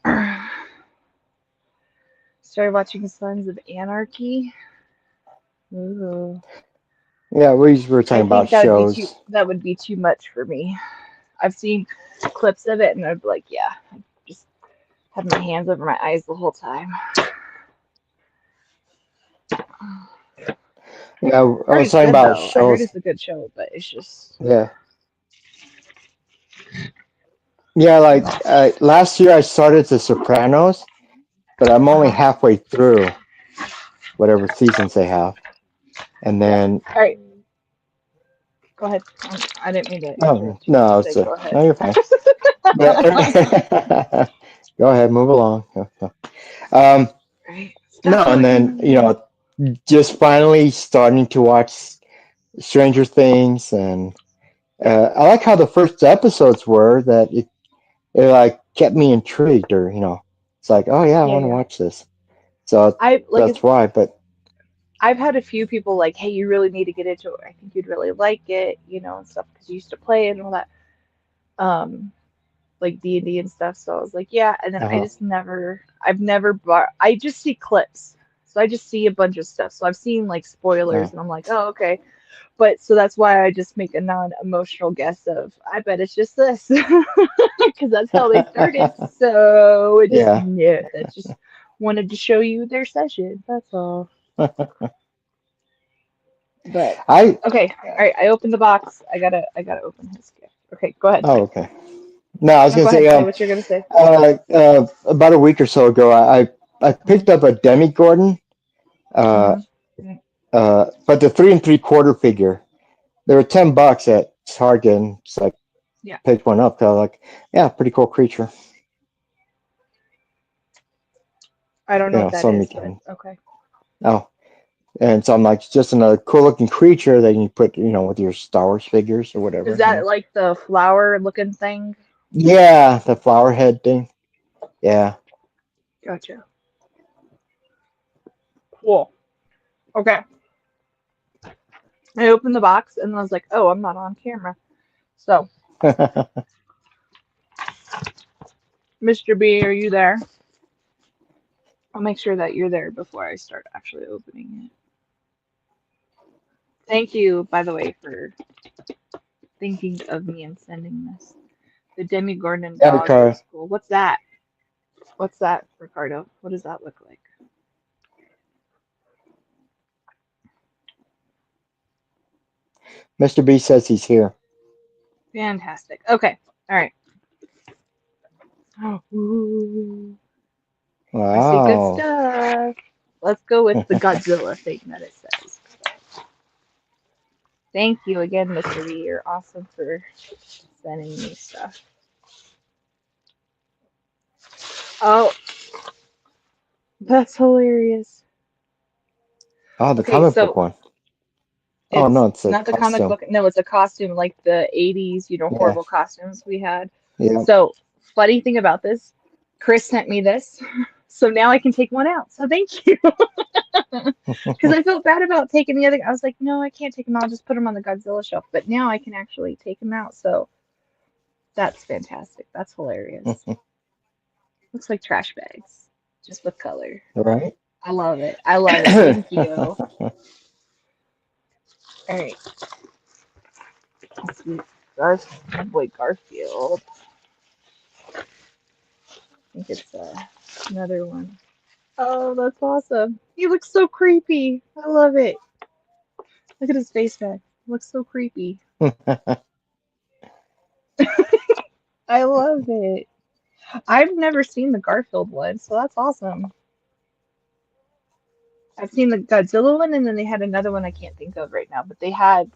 okay. Started watching Sons of Anarchy. Ooh. Yeah, we were I talking about think that would be too. shows. That would be too much for me. I've seen clips of it, and I'd be like, yeah, I just had my hands over my eyes the whole time. Yeah, I Heard was it's talking good about though. I heard shows. it's a good show, but it's just Yeah, yeah. too Like much. last year, I started The Sopranos, but I'm only Uh-huh. halfway through whatever seasons they have, and Yeah. then All right. Go ahead. I didn't mean to oh interrupt you. I no, just it's said go no, ahead. you're fine. But go ahead, move along. Um, Right. Stop no, and then talking. just finally starting to watch Stranger Things, and Yeah. I like how the first episodes were that it like kept me intrigued, or it's like, oh yeah, I Yeah. want to Yeah. watch this. So I like. that's why. But I've had a few people like, hey, you really need to get into it. I think you'd really like it, and stuff because you used to play it and all that. Um, like D&D and stuff. So I was like, yeah. And then uh, I've never bought, I just see clips. So I just see a bunch of stuff. So I've seen like uh, spoilers and I'm like, oh, okay. But so that's why I just make a non-emotional guess of, I bet it's just this. Because that's how they started. So it just, yeah. yeah, that's just wanted to show you their session. That's all. But I okay. All right. I opened the box. I gotta open his gift. Okay, go ahead. oh okay. No, I was No, gonna go say ahead. Say what you're gonna say. about a week or so ago, I Mm-hmm. picked up a Demi Gordon, uh, Mm-hmm. but the 3 3/4 figure. They were $10 at Target. And it's like Yeah. picked one up. I was like, yeah, pretty cool creature. I don't know what that So is, me but can. okay. Oh. And so I'm like, it's just another cool looking creature that you put, with your Star Wars figures or Is whatever. that like the flower looking thing? Yeah, the flower head thing. Yeah. Gotcha. Cool. Okay. I opened the box and I was like, oh, I'm not on camera. So, Mr. B, are you there? I'll make sure that you're there before I start actually opening it. Thank you, by the way, for thinking of me and sending this. The Demigorgon Yeah, dog Ricardo. is cool. What's that? What's that, Ricardo? What does that look like? Mr. B says he's here. Fantastic. Okay. All right. Ooh, I see good Wow. stuff. Let's go with the Godzilla thing that it says. Thank you again, Mr. B. You're awesome for sending me stuff. Oh, that's hilarious. Oh, the Okay, comic book so one. Oh it's no, it's a not the comic costume. book. No, it's a costume like the 80s, Yeah. horrible costumes we had. Yeah. So, funny thing about this, Chris sent me this. So now I can take one out. So thank you. Because I felt bad about taking the other. I was like, no, I can't take them out. I'll just put them on the Godzilla shelf. But now I can actually take them out. So that's fantastic. That's hilarious. Looks like trash bags, just with color. Right? I love it. I love it. Thank you. All right. Let's see. Boy Garfield. I think it's another one. Oh, that's awesome. He looks so creepy. I love it. Look at his face back. Looks so creepy. I love it. I've never seen the Garfield one, so that's awesome. I've seen the Godzilla one, and then they had another one I can't think of right now, but they have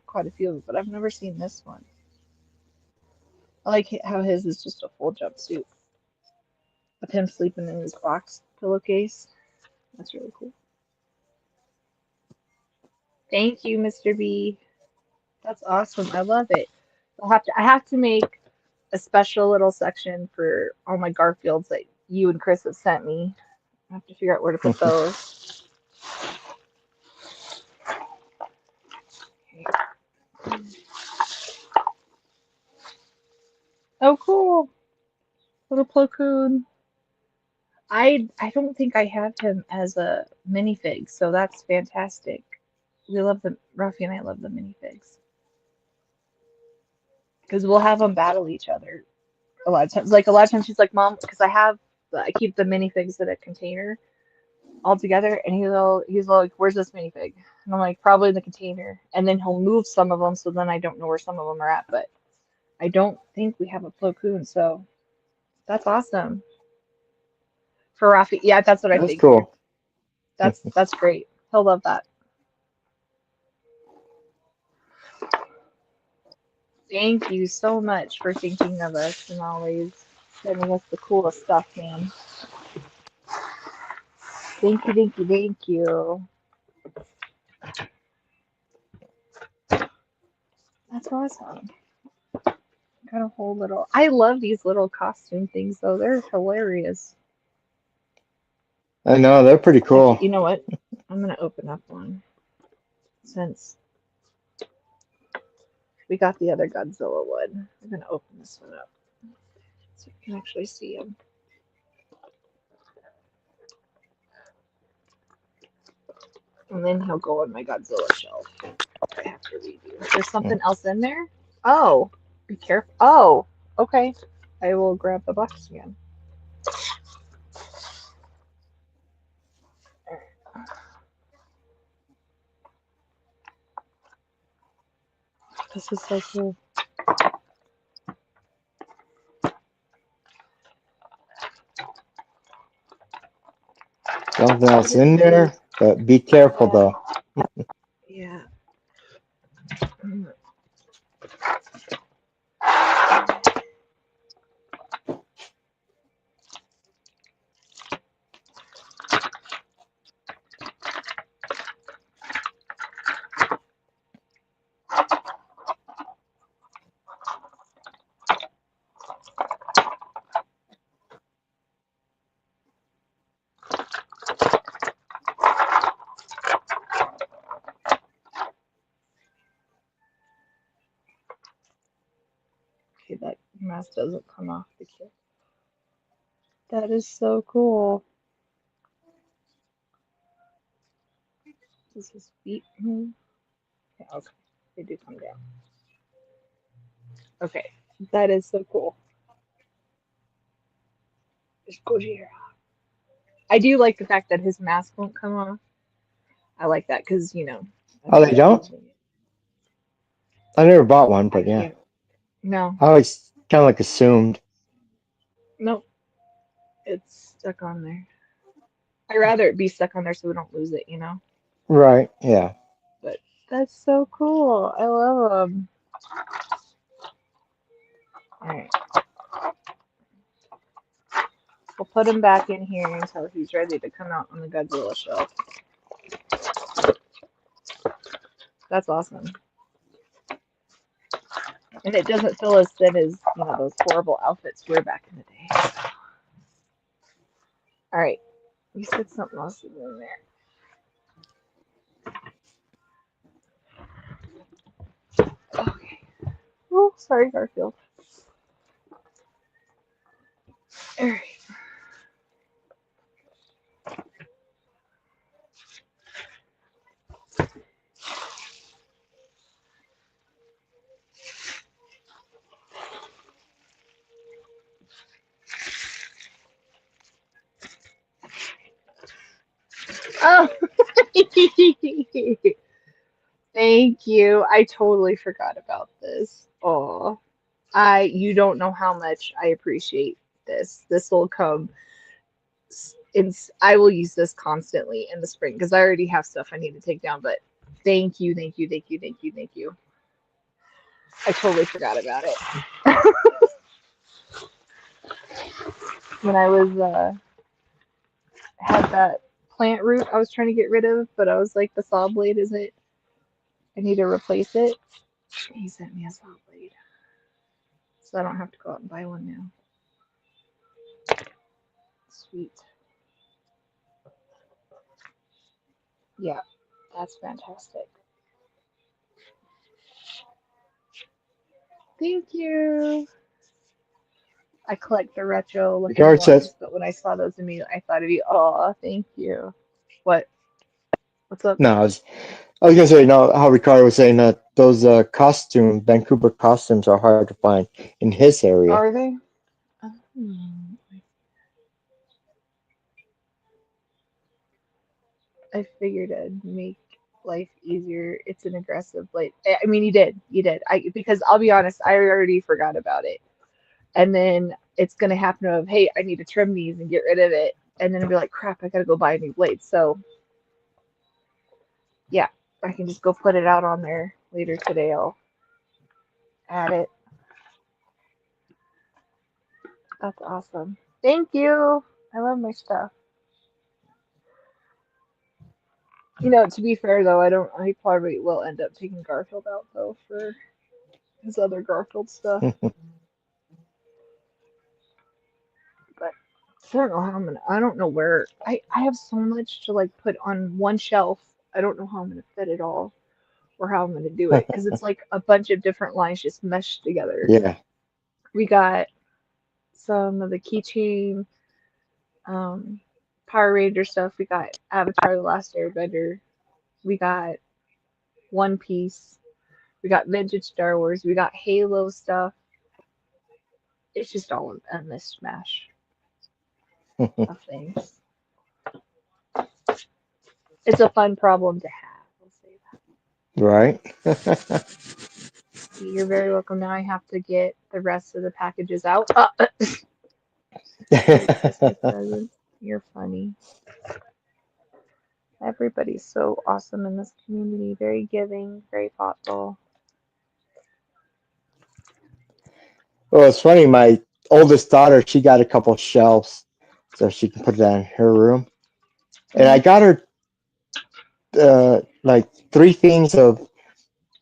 quite a few of them, but I've never seen this one. I like how his is just a full jumpsuit of him sleeping in his box pillowcase. That's really cool. Thank you, Mr. B. That's awesome. I love it. I have to make a special little section for all my Garfields that you and Chris have sent me. I have to figure out where to put those. Oh, cool. Little Plo Koon. I don't think I have him as a minifig, so that's fantastic. We love the Ruffy and I love the minifigs because we'll have them battle each other a lot of times. Like a lot of times, she's like, "Mom," because I keep the minifigs in a container all together, and he's like, "Where's this minifig?" And I'm like, "Probably in the container." And then he'll move some of them, so then I don't know where some of them are at. But I don't think we have a Plo Koon, so that's awesome for Ruffy. Yeah, that's what I That's figured. cool. That's great. He'll love that. Thank you so much for thinking of us and always sending us the coolest stuff, man. Thank you. That's awesome. Got a whole little. I love these little costume things, though. They're hilarious. I know, they're pretty Actually, cool. you know what? I'm gonna open up one since we got the other Godzilla one. I'm gonna open this one up so you can actually see him, and then he'll go on my Godzilla shelf after we do. There's something else in there. Oh, be careful. Oh, okay. I will grab the box again. This is so cool. Something What else is in this? there, but be careful Yeah, though. yeah. mask doesn't come off the kid. That is so cool. Does his feet move? Yeah, okay. They do come down. Okay. That is so cool. It's Gojira. I do like the fact that his mask won't come off. I like that because, that's Oh, they him don't? using it. I never bought one, I but yeah. can't. No. I always kind of like assumed. Nope. It's stuck on there. I'd rather it be stuck on there so we don't lose it. Right. Yeah. But that's so cool. I love them. All right. We'll put him back in here until he's ready to come out on the Godzilla shelf. That's awesome. And it doesn't feel as thin as, those horrible outfits we were back in the day. All right. You said something else is in there. Okay. Oh, sorry, Garfield. All right. Oh, thank you. I totally forgot about this. Oh, you don't know how much I appreciate this. This will come. I will use this constantly in the spring because I already have stuff I need to take down. But thank you, thank you, thank you, thank you, thank you. I totally forgot about it. When I was had that plant root I was trying to get rid of, but I was like, the saw blade isn't. I need to replace it. He sent me a saw blade, so I don't have to go out and buy one now. Sweet. Yeah, that's fantastic. Thank you. I collect the retro The looking guard says, ones, but when I saw those immediately, I thought of you. Oh, thank you. What? What's up? no, I was going to say, no, how Ricardo was saying that those Vancouver costumes are hard to find in his area. Are they? Oh, I figured it'd make life easier. It's an aggressive blade. I mean, you did. Because I'll be honest, I already forgot about it. And then it's gonna happen of, hey, I need to trim these and get rid of it, and then I'll be like, crap, I gotta go buy a new blade. So yeah, I can just go put it out on there later today. I'll add it. That's awesome. Thank you. I love my stuff. To be fair though, I don't. I probably will end up taking Garfield out though for his other Garfield stuff. But I don't know how I'm gonna. I don't know where. I have so much to like put on one shelf. I don't know how I'm gonna fit it all or how I'm gonna do it because it's like a bunch of different lines just meshed together. Yeah. We got some of the keychain, um, Power Ranger stuff. We got Avatar: The Last Airbender. We got One Piece. We got vintage Star Wars. We got Halo stuff. It's just all a mishmash of things. It's a fun problem to have. I'll say Right. that. You're very welcome. Now I have to get the rest of the packages out. For the Christmas presents. You're funny. Everybody's so awesome in this community. Very giving, very thoughtful. Well, it's funny. My oldest daughter, she got a couple shelves so she can put that in her room. And I Hmm. got her like three things of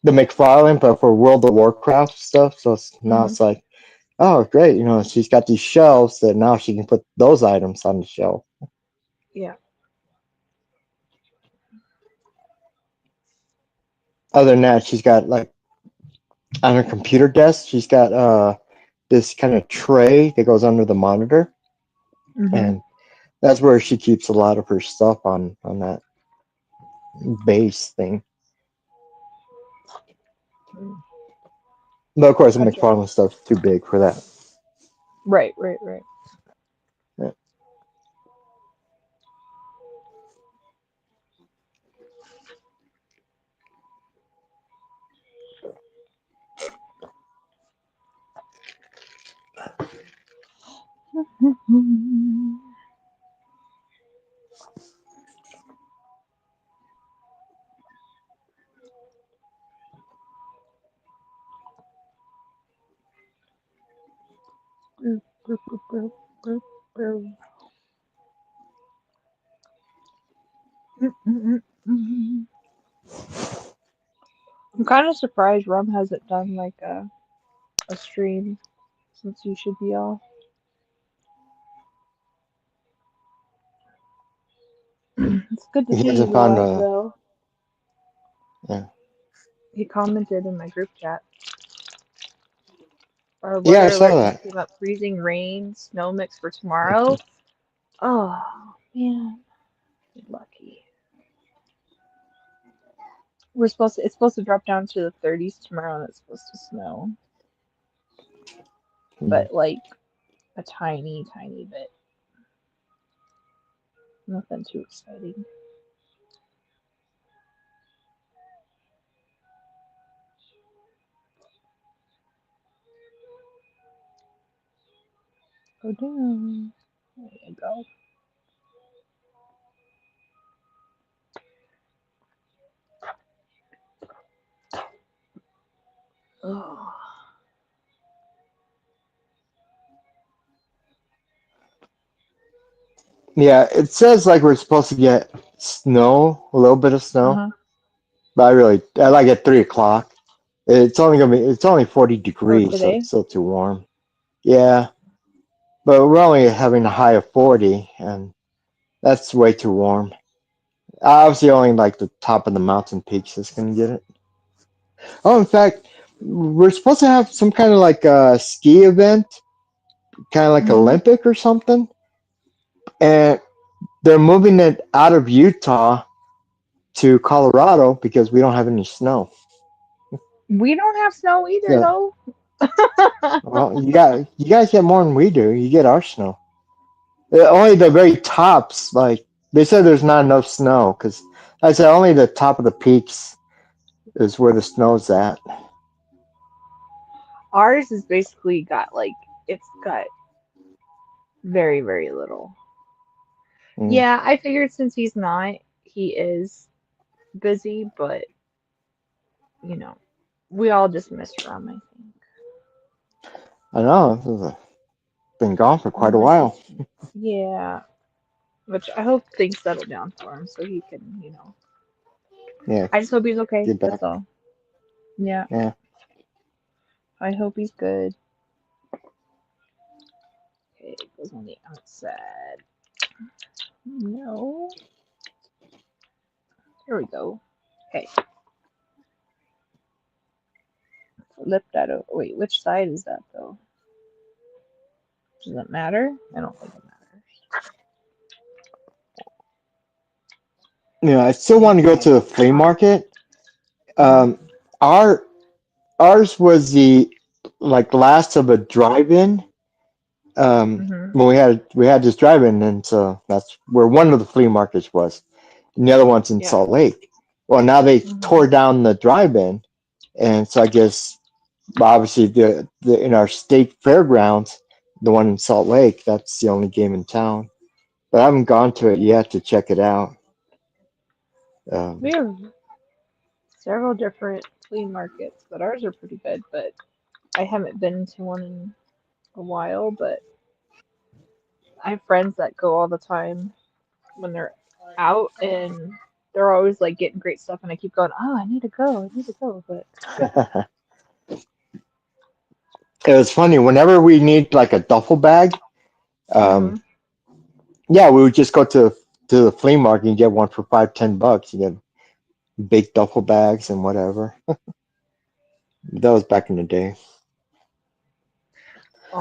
the McFarlane, but for World of Warcraft stuff. So now Hmm. it's like, oh, great. She's got these shelves that now she can put those items on the shelf. Yeah. Other than that, she's got like on her computer desk, she's got this kind of tray that goes under the monitor, Mm-hmm. and that's where she keeps a lot of her stuff on that base thing. But of course, the Gotcha. McFarlane stuff's too big for that. Right, right, right. Yeah. I'm kind of surprised Rum hasn't done like a stream since you should be off. It's good to He see hasn't he's found alive a. though. Yeah, He commented in my group chat. Our yeah, I weather saw alert just that. came up: freezing rain, snow mix for tomorrow. Oh man, lucky. It's supposed to drop down to the 30s tomorrow and it's supposed to snow. Mm. But like a tiny, tiny bit. Nothing too exciting. Go down. There you go. Oh. Yeah, it says like we're supposed to get snow, a little bit of snow, Uh-huh. but I like at 3 o'clock. It's only 40 Oh, degrees, so today? it's still too warm. Yeah, but we're only having a high of 40, and that's way too warm. Obviously, only like the top of the mountain peaks is gonna get it. Oh, in fact, we're supposed to have some kind of like a ski event, kind of like Mm-hmm. Olympic or something, and they're moving it out of Utah to Colorado because we don't have any snow. We don't have snow either So, though. well, you guys get more than we do. You get our snow. Only the very tops, like they said, there's not enough snow because I said only the top of the peaks is where the snow's at. Ours is basically got like it's got very, very little. Mm. Yeah, I figured since he's not, he is busy, but you know, we all just miss Rum, I think. I know this is been gone for quite a Unless while. he's, yeah, which I hope things settle down for him so he can, Yeah, I just hope he's okay. get back. That's all. Yeah, Yeah. I hope he's good. Okay, it goes on the outside. No, here we go. Okay, flip that over. Wait, which side is that though? Does it matter? I don't think it matters. Yeah, I still want to go to the flea market. Uh-huh. Um, our ours was the like last of a drive-in. Mm-hmm. When we had this drive-in, and so that's where one of the flea markets was, and the other one's in Yeah. Salt Lake. Well, now they Mm-hmm. tore down the drive-in, and so I guess obviously the in our state fairgrounds, the one in Salt Lake, that's the only game in town. But I haven't gone to it yet to check it out. We Um, have several different flea markets, but ours are pretty good. But I haven't been to one in a while. But I have friends that go all the time when they're out, and they're always like getting great stuff. And I keep going, oh, I need to go, I need to go. But it was funny whenever we need like a duffel bag. Um, mm-hmm. yeah, we would just go to the flea market and get one for 5-10 bucks. You get big duffel bags and whatever. That was back in the day.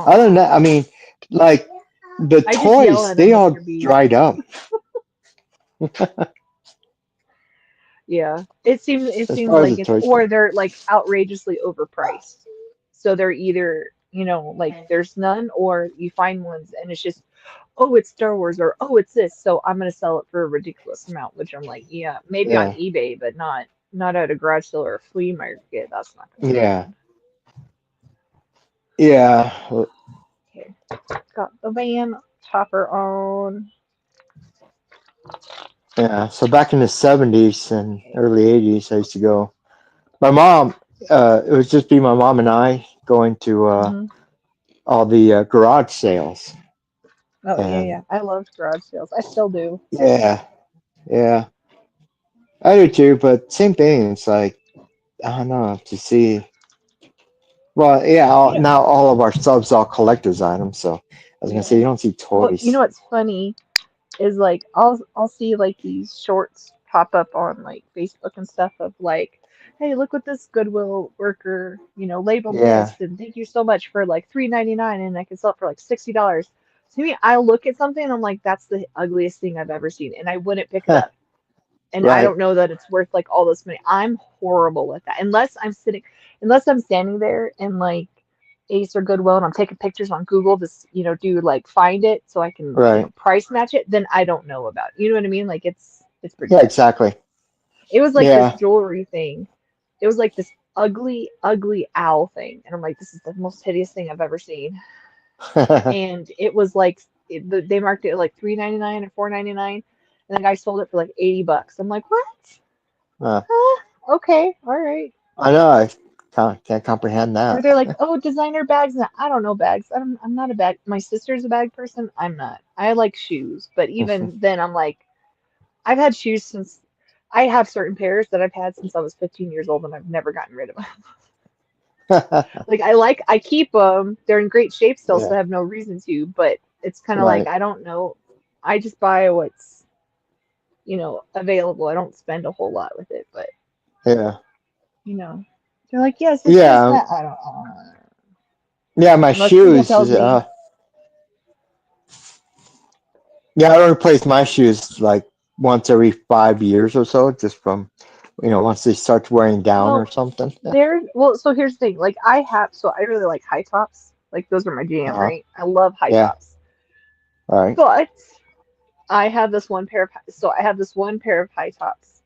Other than Oh, that, I mean, like the I just yell toys, at them, they Mr. all B. dried up Yeah, it as seems far as the like it's, toys or go. they're like outrageously overpriced. So they're either, like there's none, or you find ones and it's just, oh, it's Star Wars, or oh, it's this. So I'm gonna sell it for a ridiculous amount, which I'm like, yeah, maybe on Yeah, eBay, but not at a garage sale or a flea market. That's not gonna yeah, happen. yeah, Okay, got the van topper on. yeah. So back in the '70s and early '80s, I used to go. My mom, it would just be my mom and I going to Hmm. all the garage sales, Oh yeah, and yeah. I loved garage sales. I still do. yeah, yeah, I do too. But same thing. It's like I don't know to see. Well, yeah. You know, Now all of our subs all collectors items. So I was gonna say yeah. you don't see Well, you know toys. what's funny is like I'll see like these shorts pop up on like Facebook and stuff of like, hey, look what this Goodwill worker, labeled Yeah, this, and thank you so much for like 3.99, and I can sell it for like $60. To me, I look at something and I'm like, that's the ugliest thing I've ever seen, and I wouldn't pick it up. And I right, don't know that it's worth like all this money. I'm horrible with that. Unless I'm standing there in like Ace or Goodwill and I'm taking pictures on Google to, do like find it so I can, right. price match it, then I don't know about it. You know what I mean? Like it's pretty Yeah, sketchy. exactly. It was like this Yeah. jewelry thing. It was like this ugly, ugly owl thing. And I'm like, this is the most hideous thing I've ever seen. And it was like they marked it at like 3.99 or 4.99, and the guy sold it for like $80. I'm like, what? uh, Huh? Okay, all right. I know. I can't comprehend Or that. they're like, oh, designer bags. And I don't know bags. I'm not a bag. My sister's a bag person. I'm not. I like shoes, but even then, I'm like, I've had shoes since. I have certain pairs that I've had since I was 15 years old, and I've never gotten rid of them. Like I keep them. They're in great shape still, so Yeah. I have no reason to. But it's kind of like Right. I don't know. I just buy what's available. I don't spend a whole lot with it, but Yeah. you know, they're like, yes, it's this, Yeah. that. I don't. Yeah. My Unless Google shoes. tells me. Yeah. I replace my shoes like once every 5 years or so, just from once they start wearing down or Well, something. so here's the thing. Like so I really like high tops. Like those are my jam, Uh huh. right? I love high Yeah. tops. All right. But I have this one pair of high tops,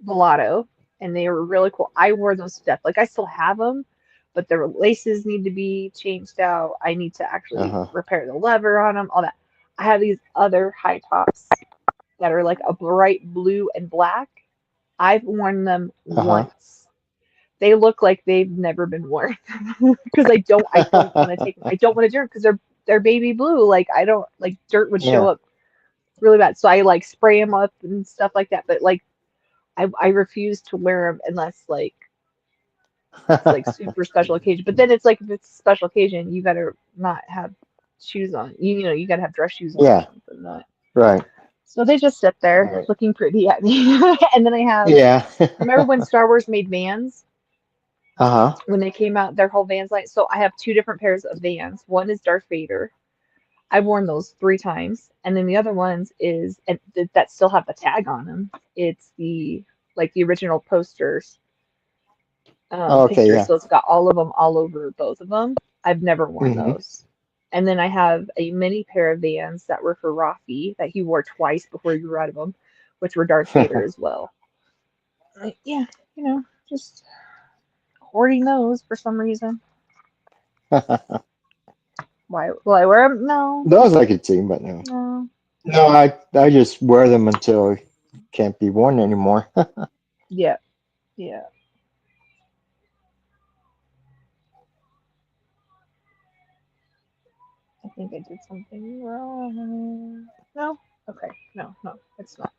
Velato, and they were really cool. I wore those to death. Like I still have them, but the laces need to be changed out. I need to Uh actually huh. repair the lever on them, all that. I have these other high tops that are like a bright blue and black. I've worn them Uh huh. once. They look like they've never been worn because I don't want to take them. I don't want to dirt because they're baby blue. Like I don't like dirt would show Yeah. up really bad. So I like spray them up and stuff like that. But like I refuse to wear them unless like it's like super special occasion. But then it's like if it's a special occasion, you gotta not have shoes on. You gotta have dress shoes on or Yeah. something. Not. Right. So they just sit there Right. looking pretty at me. And then I have. Yeah. Remember when Star Wars made Vans? Uh huh. When they came out, their whole Vans line. So I have two different pairs of Vans. One is Darth Vader. I've worn those 3 times, and then the other ones is and that still have the tag on them. It's the original posters, Okay. pictures. Yeah. So it's got all of them all over both of them. I've never worn Hmm. those. And then I have a mini pair of Vans that were for Rafi that he wore twice before he grew out of them, which were Darth Vader as well. Yeah, just hoarding those for some reason. Why will I wear them? No, Those I could see, but no. no. No, I just wear them until it can't be worn anymore. Yeah, yeah. I think I did something wrong. No? Okay. No, no, it's not.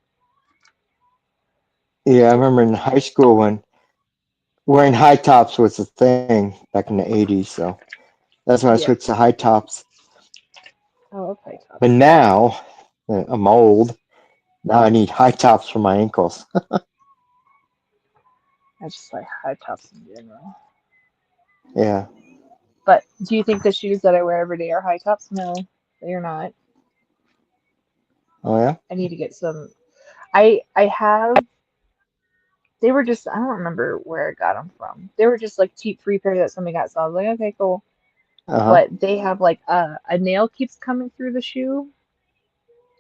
Yeah, I remember in high school when wearing high tops was a thing back in the '80s. So that's when I Yeah. switched to high tops. Oh, okay, But tops. now I'm old. Now I need high tops for my ankles. I just like high tops in general. Yeah. But do you think the shoes that I wear every day are high tops? No, they're not. Oh yeah. I need to get some. I have. They were just. I don't remember where I got them from. They were just like cheap free pair that somebody got. So I was like, okay, cool. Uh huh. But they have like a nail keeps coming through the shoe.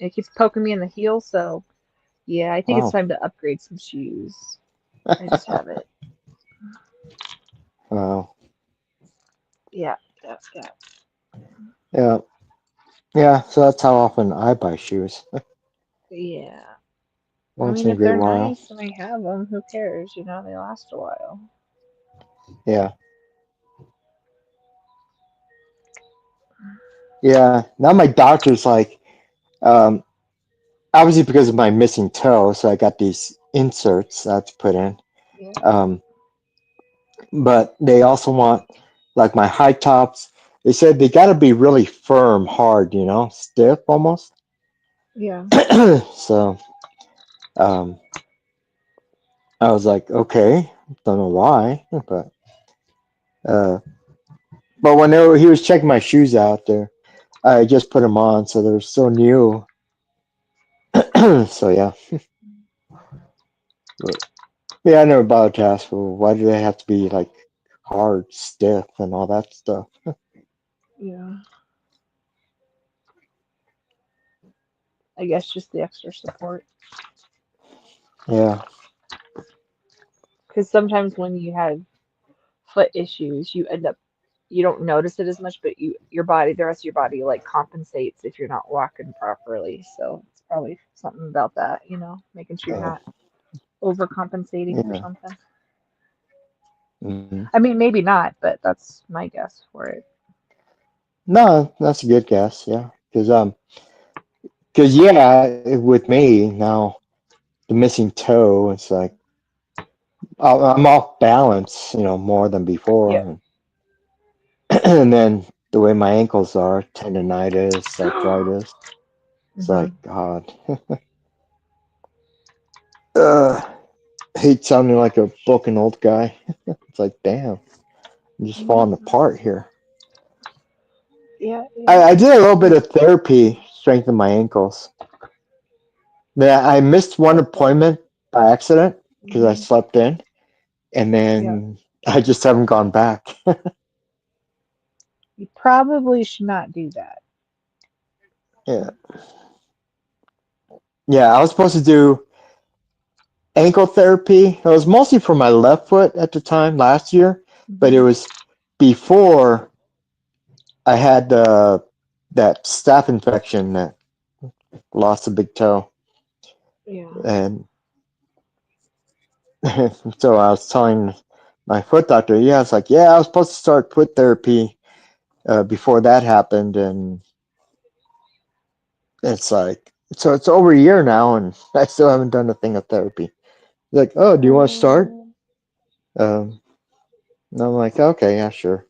It keeps poking me in the heel. So yeah, I think it's Wow. time to upgrade some shoes. I just have it. Wow. Yeah, yeah, yeah. Yeah. Yeah. So that's how often I buy shoes. Yeah. I Once mean, in a if great they're while. nice and I have them, who cares? You know, they last a while. Yeah. Yeah. Now my doctor's like, um, obviously because of my missing toe, so I got these inserts I have to put in. Yeah, Um, but they also want like my high tops. They said they got to be really firm, hard, stiff almost. yeah, So um, I was like, okay, don't know why, uh, but when he was checking my shoes out there, I just put them on, so they're so new. So yeah, but, yeah, I never bothered to ask, well, why do they have to be like hard, stiff, and all that stuff? yeah. I guess just the extra support. Yeah, Because sometimes when you have foot issues, you end up you don't notice it as much, but your body, the rest of your body, like compensates if you're not walking properly. So it's probably something about that, making sure you're uh, not overcompensating for yeah. something. Hmm. I mean, maybe not, but that's my guess for it. No, that's a good guess. Yeah, because yeah, with me now, the missing toe, it's like I'm off balance, more than Yeah. before, and then the way my ankles are, tendonitis, arthritis. It's Hmm. like God. uh, hate sounding like a broken old guy. It's like, damn, I'm just falling Yeah, apart here. yeah, I, yeah. I did a little bit of therapy, strengthen my ankles. Yeah, I missed one That's good. appointment by accident because I Hmm. slept in, and Yeah. then I just haven't gone back. You probably should not do that. Yeah, yeah. I was supposed to do ankle therapy. It was mostly for my left foot at the time last year, but it Hmm. was before I had that staph infection that lost a big toe, Yeah. and so I was telling my foot doctor, yeah, it's like, yeah, I was supposed to start foot therapy before that happened, and it's like, so it's over a year now, and I still haven't done a thing of therapy. Like, oh, do you want to start? Oh, Um, and I'm like, okay, yeah, sure.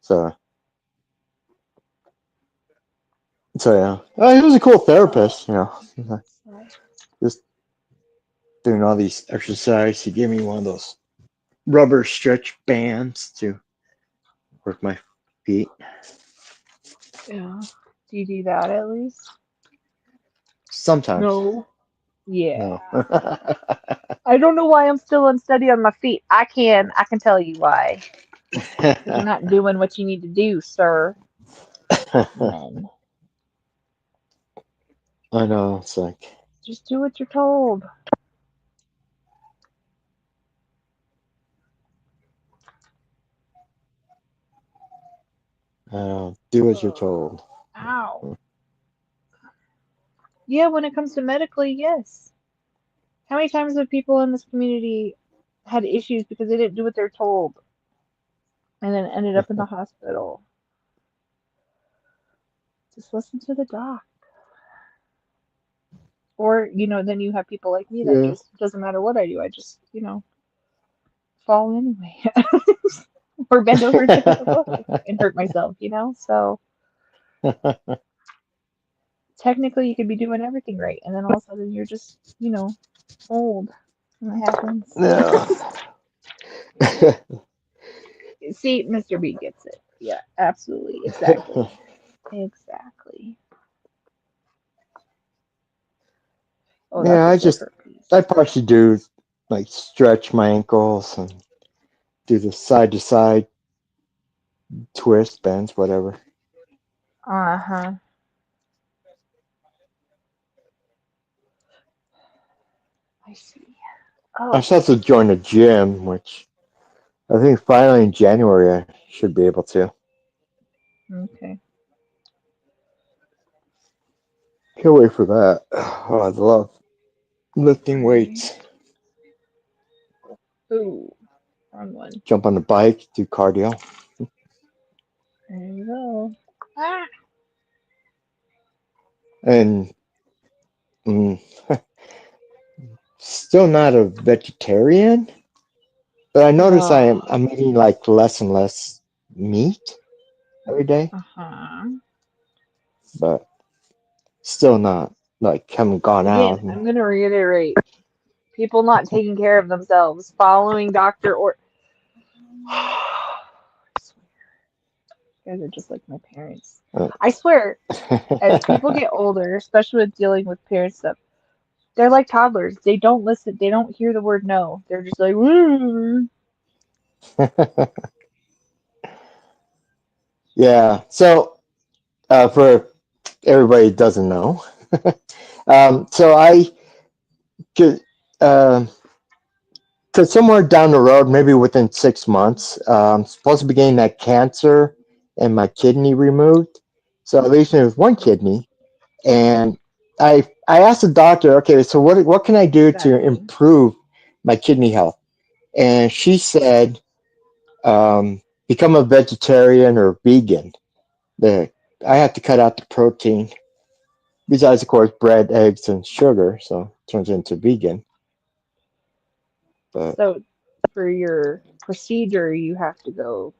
So, so yeah, he was a cool therapist, so, just doing all these exercises. He gave me one of those rubber stretch bands to work my feet. yeah. Do you do that at least? Sometimes, No. Yeah. no. I don't know why I'm still unsteady on my feet. I can tell you why. Because you're not doing what you need to do, sir. Men. I know. It's like, Just do what you're told. do as you're Ugh. told. Ow. Yeah, when it comes to medically, yes. How many times have people in this community had issues because they didn't do what they're told and then ended up in the hospital? Just listen to the doc. Or, then you have people like me that Yeah. just doesn't matter what I do, I just, fall anyway. Or bend over and pick up a book and hurt myself. So technically you could be doing everything right, and then all of a sudden you're just, old. And that happens. Yeah. See, Mr. B gets it. Yeah, absolutely. Exactly. Exactly. Oh, Yeah, that's a foot hurt I piece. partially do like stretch my ankles and do the side to side twist, bends, whatever. Uh-huh. I see. I Oh, should also join a gym, which I think finally in January I should be able to. okay. Can't wait for that. Oh, I love lifting Right. weights. Ooh, wrong one. Jump on the bike, do cardio. There you go. Ah. And mm, still not a vegetarian, but I notice Oh. I'm eating like less and less meat every day, Uh-huh. but still not like haven't gone Again, out. And, I'm gonna reiterate. People not taking care of themselves, following doctor or you guys are just like my parents. uh, I swear, as people get older, especially with dealing with parent stuff, they're like toddlers. They don't listen. They don't hear the word no. They're just like, "Woo." yeah. So for everybody who doesn't know, so I could. Um, so somewhere down the road, maybe within 6 months, I'm supposed to be getting that cancer and my kidney removed. So at least it was one kidney, and I asked the doctor, okay, so what can I do to Exactly. improve my kidney health? And she said, become a vegetarian or vegan. The I have to cut out the protein, besides of course bread, eggs, and sugar, so it turns into vegan. But So for your procedure, you have to go.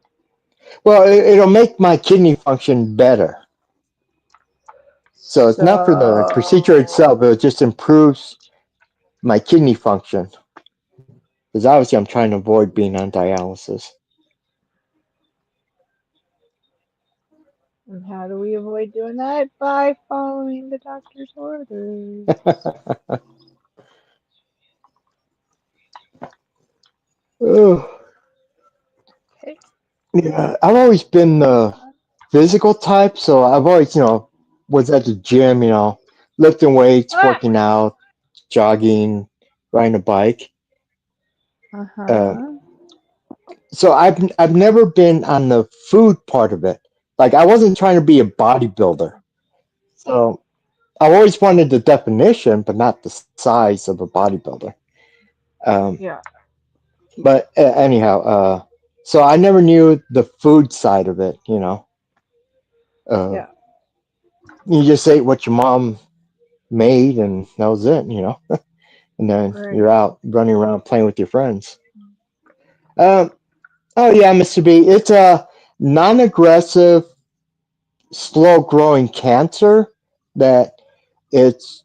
well, it'll make my kidney function better. So it's not for the procedure itself, it So just improves my kidney function. Because obviously I'm trying to avoid being on dialysis. and how do we avoid doing that? By following the doctor's orders. Oh, Okay. yeah, I've always been the physical type, so I've always, was at the gym, lifting weights, Ah. working out, jogging, riding a bike. Uh, Uh-huh. so I've never been on the food part of it. Like I wasn't trying to be a bodybuilder. So I've always wanted the definition, but not the size of a bodybuilder. Um, Yeah. but anyhow, so I never knew the food side of it. Uh, Yeah. you just ate what your mom made, and that was it. And then you're Right. out running around playing with your friends. Um, oh yeah, Mr. B, it's a non-aggressive, slow-growing cancer that it's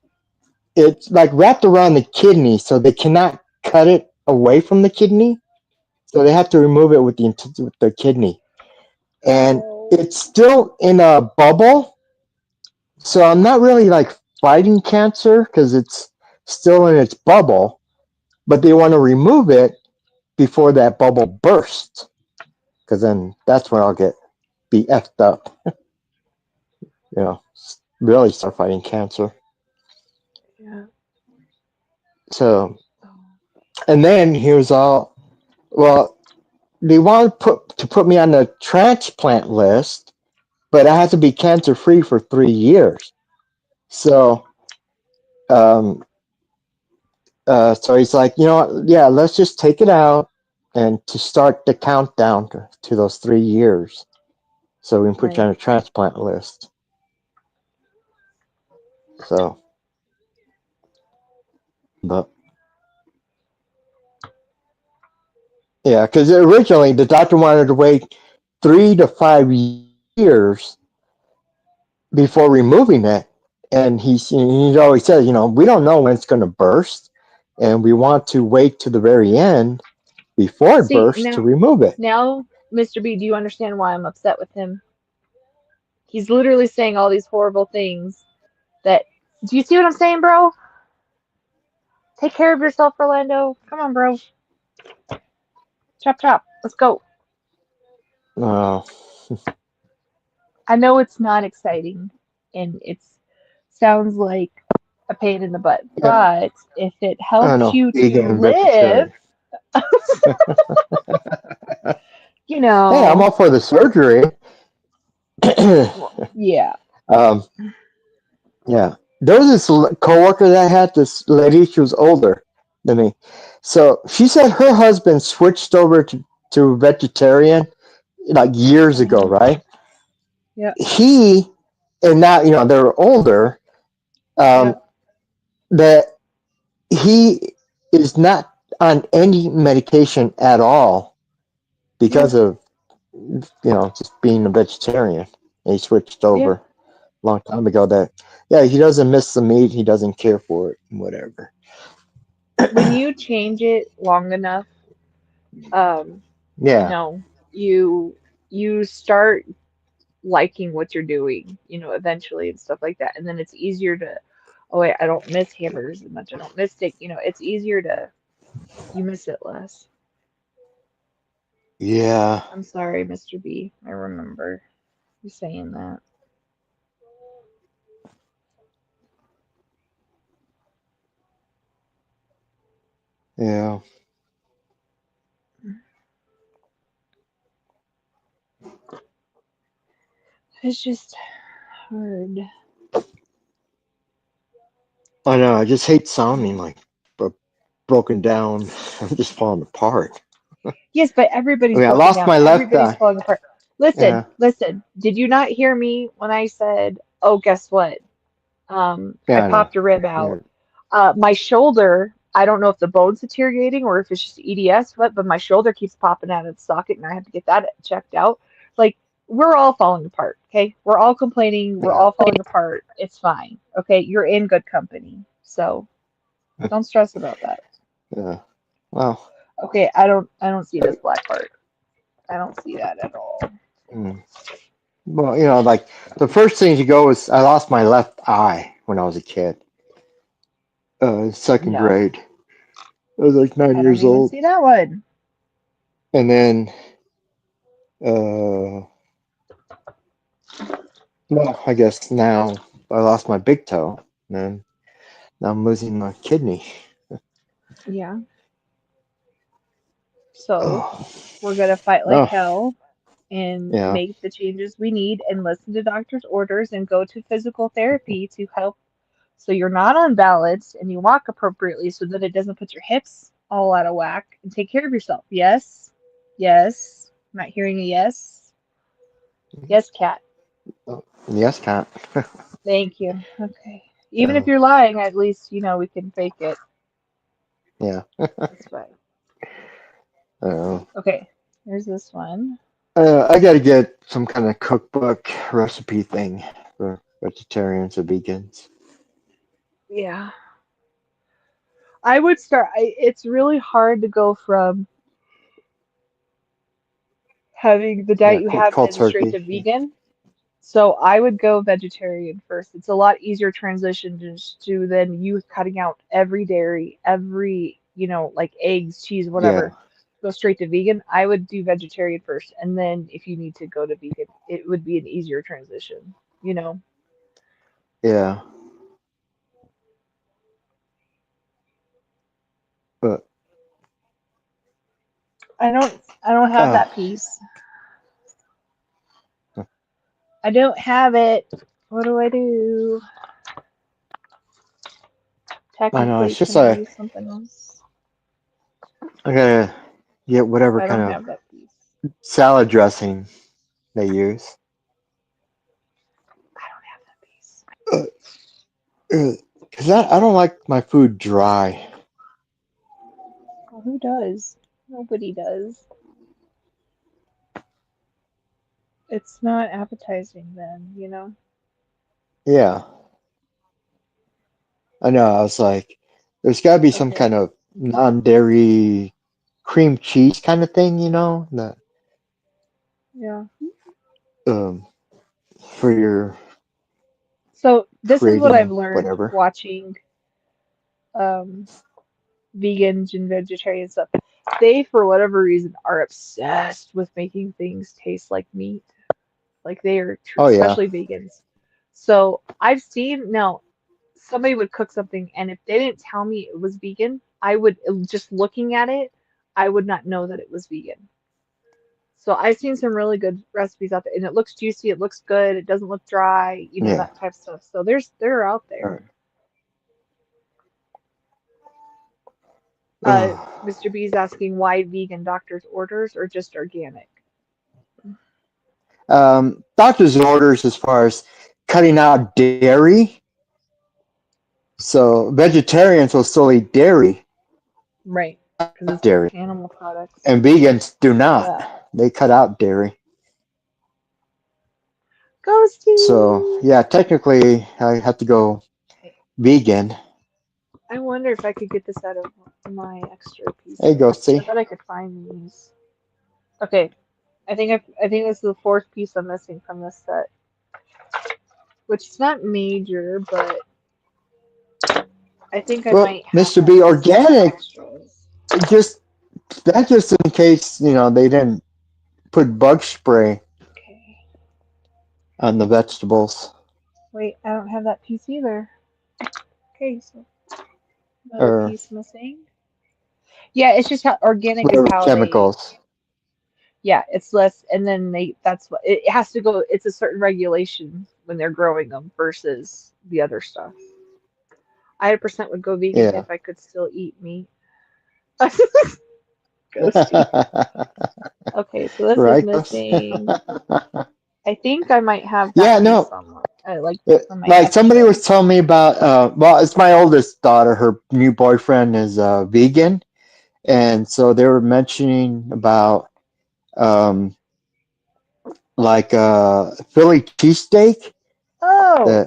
it's like wrapped around the kidney, so they cannot cut it away from the kidney. So they have to remove it with the kidney, and Oh. it's still in a bubble. So I'm not really like fighting cancer because it's still in its bubble, but they want to remove it before that bubble bursts, because then that's when I'll get be effed up. You know, really start fighting cancer. Yeah. So, Oh. and then here's all. Well, they want to put me on the transplant list, but I have to be cancer free for 3 years. So, um, so he's like, yeah, let's just take it out and to start the countdown to those 3 years, so we can put you on Right. a transplant list. So, but yeah, because originally the doctor wanted to wait 3 to 5 years before removing it, and he always says, we don't know when it's going to burst, and we want to wait to the very end before it See, bursts to remove it. now Mr. B, do you understand why I'm upset with him? He's literally saying all these horrible things that. Do you see what I'm saying, bro? Take care of yourself, Orlando. Come on, bro. Chop chop. Let's go. Oh, I know it's not exciting and it's sounds like a pain in the butt, yeah, but if it I helps know. you to Vegan and live, vegetarian. you Hey, I'm know, all for the surgery. well, yeah, um, yeah. There was this coworker that I had, this lady, she was older than me. So she said her husband switched over to vegetarian like years ago, uh-huh, right? yeah, He, and now, they're older, yeah, um, that he is not on any medication at all yeah, because of, just being a vegetarian. And he switched yeah. over a long time ago that, yeah, he doesn't miss the meat. He doesn't care for it, whatever. When you change it long enough, um, you Yeah. know, you you start liking what you're doing, eventually and stuff like that. And then it's easier to, oh wait, I don't miss hamburgers as much. I don't miss steak. It's easier to, you miss it less. Yeah. I'm sorry, Mr. B. I remember you saying that. Yeah. It's just hard. I know. I just hate sounding like broken down. I'm just falling apart. Yes, but I everybody's mean, I broken lost down. my left Everybody's eye. falling apart. Listen, Yeah. listen. Did you not hear me when I said, "Oh, guess what? I Yeah, I know. popped a rib Yeah. out. My shoulder, I don't know if the bone's deteriorating or if it's just EDS, but my shoulder keeps popping out of the socket and I have to get that checked out. Like, we're all falling apart, okay? We're all complaining. We're Yeah. all falling apart. It's fine, okay? You're in good company. So don't stress about that. Yeah. Well, Okay, I don't see this black part. I don't see that at all. mm, well, like the first thing to go is I lost my left eye when I was a kid, second No, grade. I was like nine I don't years even old, see that one. and then, uh, well, I guess now I lost my big toe, and then now I'm losing my kidney. Yeah. So Oh, we're gonna fight like oh, hell and yeah, make the changes we need and listen to doctor's orders and go to physical therapy to help so you're not unbalanced and you walk appropriately so that it doesn't put your hips all out of whack and take care of yourself. Yes. Yes. I'm not hearing a yes. Yes, cat. oh, yes, cat. Thank you. Okay. Even if Oh, you're lying, at least we can fake it. yeah. That's fine. Oh. Okay. Here's this one. I got to get some kind of cookbook recipe thing for vegetarians or vegans. Yeah. I would start. It's really hard to go from having the Yeah, diet you have cold and straight to turkey. Yeah. vegan. So I would go vegetarian first. It's a lot easier transition just to than you cutting out every dairy, every, like eggs, cheese, Yeah. whatever. Go straight to vegan. I would do vegetarian first, and then if you need to go to vegan, it would be an easier transition, you know. Yeah. But I don't have uh, that piece. I don't have it. What do I do? I know Technically, it's just can I like use something else? I gotta get whatever I kind don't of have that piece. salad dressing they use. I don't have that piece. Because I don't like my food dry. Well, who does? Nobody does. It's not appetizing then. Yeah, I know. I was like, there's got to be some Okay. kind of non-dairy cream cheese kind of thing, that. Yeah. um, for your So this is what I've creating learned whatever. watching um vegans and vegetarian stuff. They, for whatever reason, are obsessed with making things taste like meat. Like they are, Oh yeah, especially vegans. So I've seen now somebody would cook something, and if they didn't tell me it was vegan, I would just looking at it, I would not know that it was vegan. So I've seen some really good recipes out there, and it looks juicy, it looks good, it doesn't look dry, yeah. that type of stuff. So they're out All there. right. Uh, Mr. B's asking why vegan doctor's orders or just organic. Doctor's orders as far as cutting out dairy. So vegetarians will still eat dairy, Right, because it's dairy, animal products. and vegans do not. Yeah. They cut out dairy. So Ghosty! yeah, technically I have to go Okay. vegan. I wonder if I could get this out of my extra There you go. pieces. I See, bet I could find these. Okay, I think this is the fourth piece I'm missing from this set, which is not major, but I think I well, might have Mr. that B, as some organic. extras. Just that just in case they didn't put bug spray Okay. on the vegetables Wait, I don't have that piece either. Okay, so another or piece missing. Yeah, it's just how organic is whatever how they. chemicals. Yeah, it's less, and then that's what it has to go. It's a certain regulation when they're growing them versus the other stuff. I 100% would go vegan Yeah. if I could still eat meat. Ghosty. Okay, so this is Right, Gus? missing. I think I might have that Yeah, piece no. somewhere. Like on my Like somebody was extras. telling me about, well, it's my oldest daughter. Her new boyfriend is vegan. And so they were mentioning about um, like Philly cheesesteak. Oh,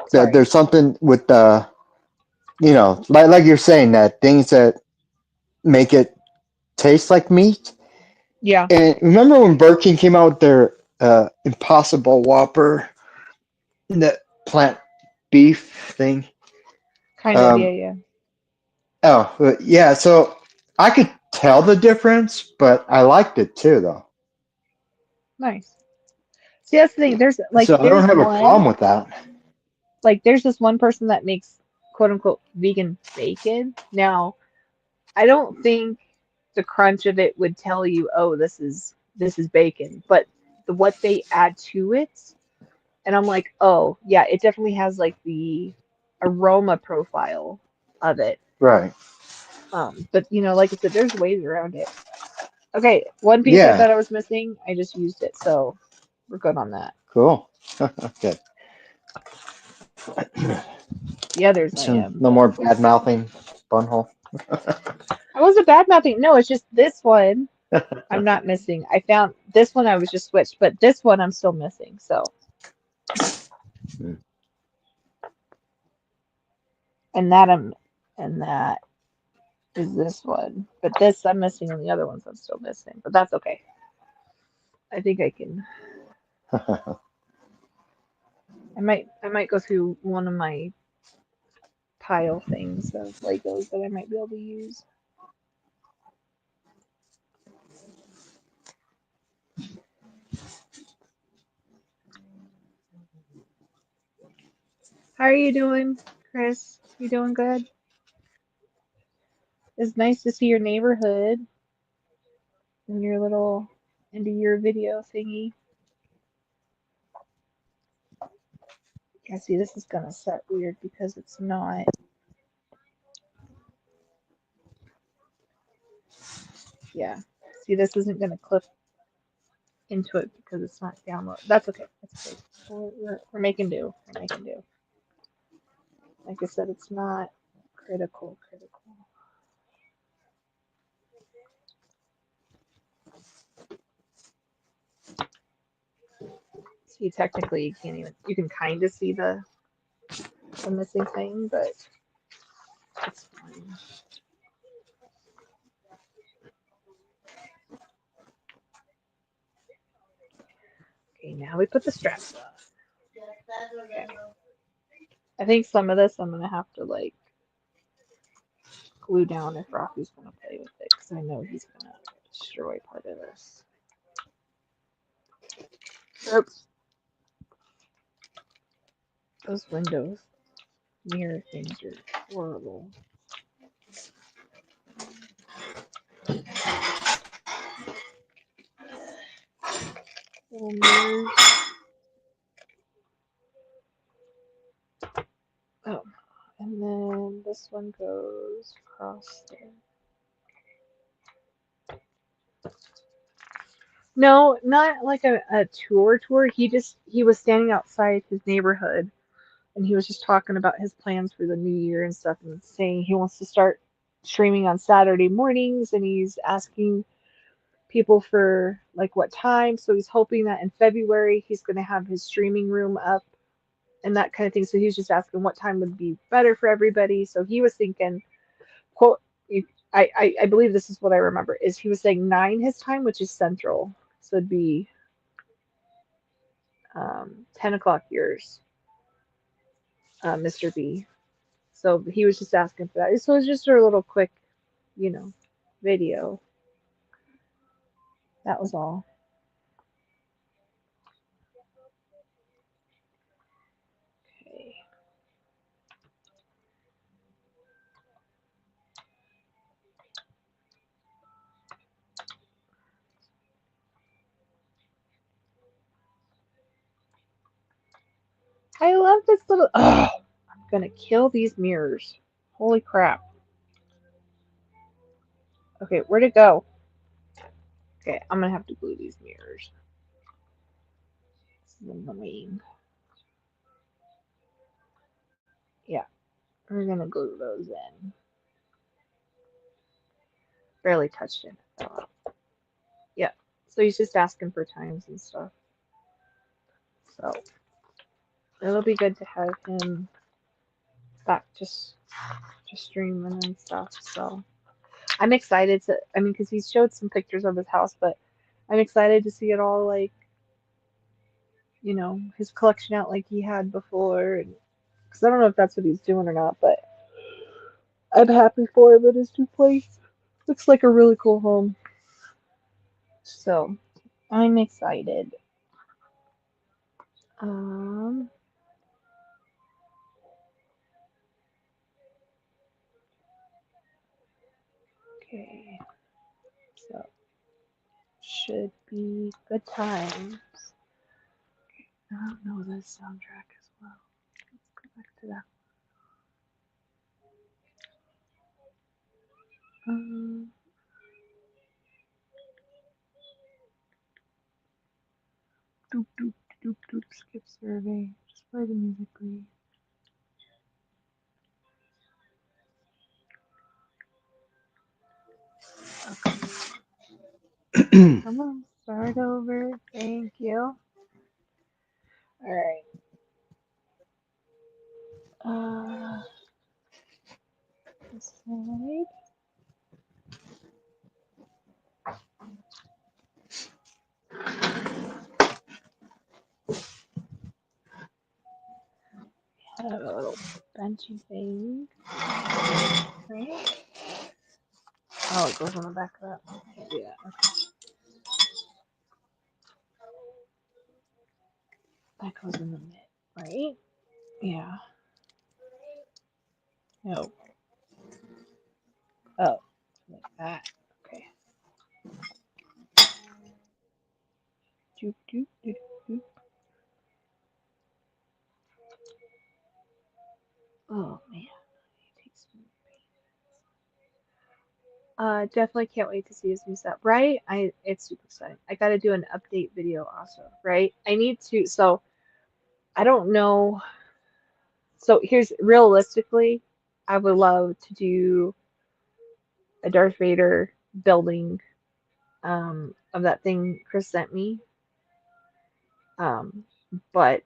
That sorry. there's something with like you're saying, that things that make it taste like meat. Yeah, And remember when Burger King came out with their Impossible Whopper, the plant beef thing? kind of. Yeah, Um, yeah. yeah. So I could tell the difference, but I liked it too, though. Nice. See, that's the thing. So I don't have a problem with that. There's this one person that makes quote unquote vegan bacon. Now, I don't think the crunch of it would tell you, oh, this is bacon, but what they add to it, and I'm like, oh, yeah, it definitely has like the aroma profile of it. Right. But like I said, there's ways around it. Okay, one piece I Yeah. thought I was missing, I just used it, so we're good on that. Cool. Okay. The others I So am, no but more bad mouthing, bunhole. I wasn't bad mouthing. No, it's just this one I'm not missing. I found this one I was just switched, but this one I'm still missing. So, and that I'm, and that is this one, but this I'm missing, and the other ones I'm still missing. But that's okay. I think I can. I might go through one of my pile things of Legos that I might be able to use. How are you doing, Chris? You doing good? It's nice to see your neighborhood and your little into your video thingy. Yeah, see, this is gonna set weird because it's not. Yeah. See, this isn't gonna clip into it because it's not download. That's okay. That's okay. We're making do. We're making do. Like I said, it's not critical. See, technically, you can't even. You can kind of see the missing thing, but it's fine. Okay, now we put the straps on. Okay. I think some of this I'm gonna have to like glue down if Rocky's gonna play with it, because I know he's gonna destroy part of this. Oops. Those windows mirror things are horrible. Little mirrors. Oh, and then this one goes across there. No, not like a tour. He was standing outside his neighborhood and he was just talking about his plans for the new year and stuff and saying he wants to start streaming on Saturday mornings and he's asking people for like what time. So he's hoping that in February he's going to have his streaming room up and that kind of thing. So he was just asking what time would be better for everybody. So he was thinking, quote, I believe this is what I remember, is he was saying 9 his time, which is central. So it'd be 10 o'clock yours, Mr. B. So he was just asking for that. So it was just a little quick, you know, video. That was all. Okay. I love this little. Oh, I'm gonna kill these mirrors. Holy crap. Okay, where'd it go? Okay, I'm gonna have to glue these mirrors. This is annoying. Yeah, we're gonna glue those in. Barely touched it. Oh, yeah. So he's just asking for times and stuff. So it'll be good to have him back just streaming and stuff. So I'm excited to. I mean, because he showed some pictures of his house, but I'm excited to see it all like his collection out like he had before. And because I don't know if that's what he's doing or not, but I'm happy for him in his new place. Looks like a really cool home. So I'm excited. Um, okay, so should be good times. I don't know this soundtrack as well. Let's go back to that. Um, doop doop doop doop. Skip survey. Just play the music, please. Okay. Come on, start over. Thank you. All right. This side. Have a little benchy thing. Right? Oh, it goes on the back of that. Can't do that. Okay. That goes in the mid, right? Yeah. No. Oh, like that. Okay. Doop, doop, doop, doop. Oh man, it takes me. Definitely can't wait to see his new set. Right? It's super exciting. I got to do an update video also. Right? I need to. So I don't know. So here's realistically, I would love to do a Darth Vader building of that thing Chris sent me. Um, but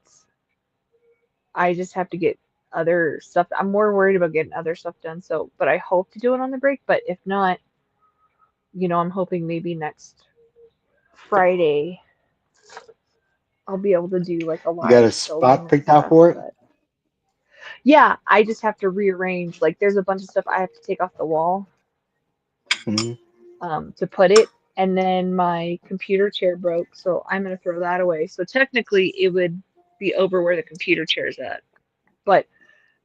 I just have to get other stuff. I'm more worried about getting other stuff done. So, but I hope to do it on the break. But if not, I'm hoping maybe next Friday I'll be able to do like a You got live a building spot and picked out stuff. for it? But yeah, I just have to rearrange. Like there's a bunch of stuff I have to take off the wall Mhm. to put it. And then my computer chair broke, so I'm gonna throw that away. So technically it would be over where the computer chair is at. But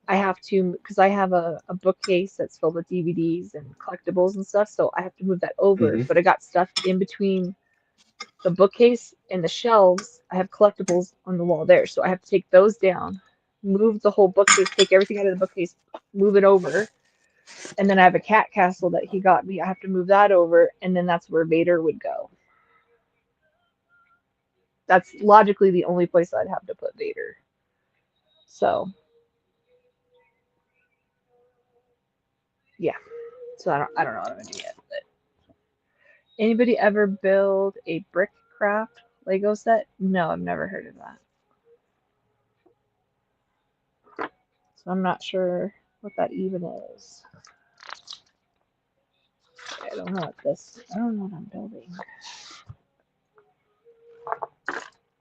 I have to, because I have a bookcase that's filled with DVDs and collectibles and stuff, so I have to move that over. Mhm. But I got stuff in between the bookcase and the shelves. I have collectibles on the wall there, so I have to take those down, move the whole bookcase, take everything out of the bookcase, move it over. And then I have a cat castle that he got me. I have to move that over, and then that's where Vader would go. That's logically the only place I'd have to put Vader. So, yeah. So I don't know what I'm gonna do yet. But anybody ever build a brick craft Lego set? No, I've never heard of that. So I'm not sure what that even is. I don't know what this. I don't know what I'm building.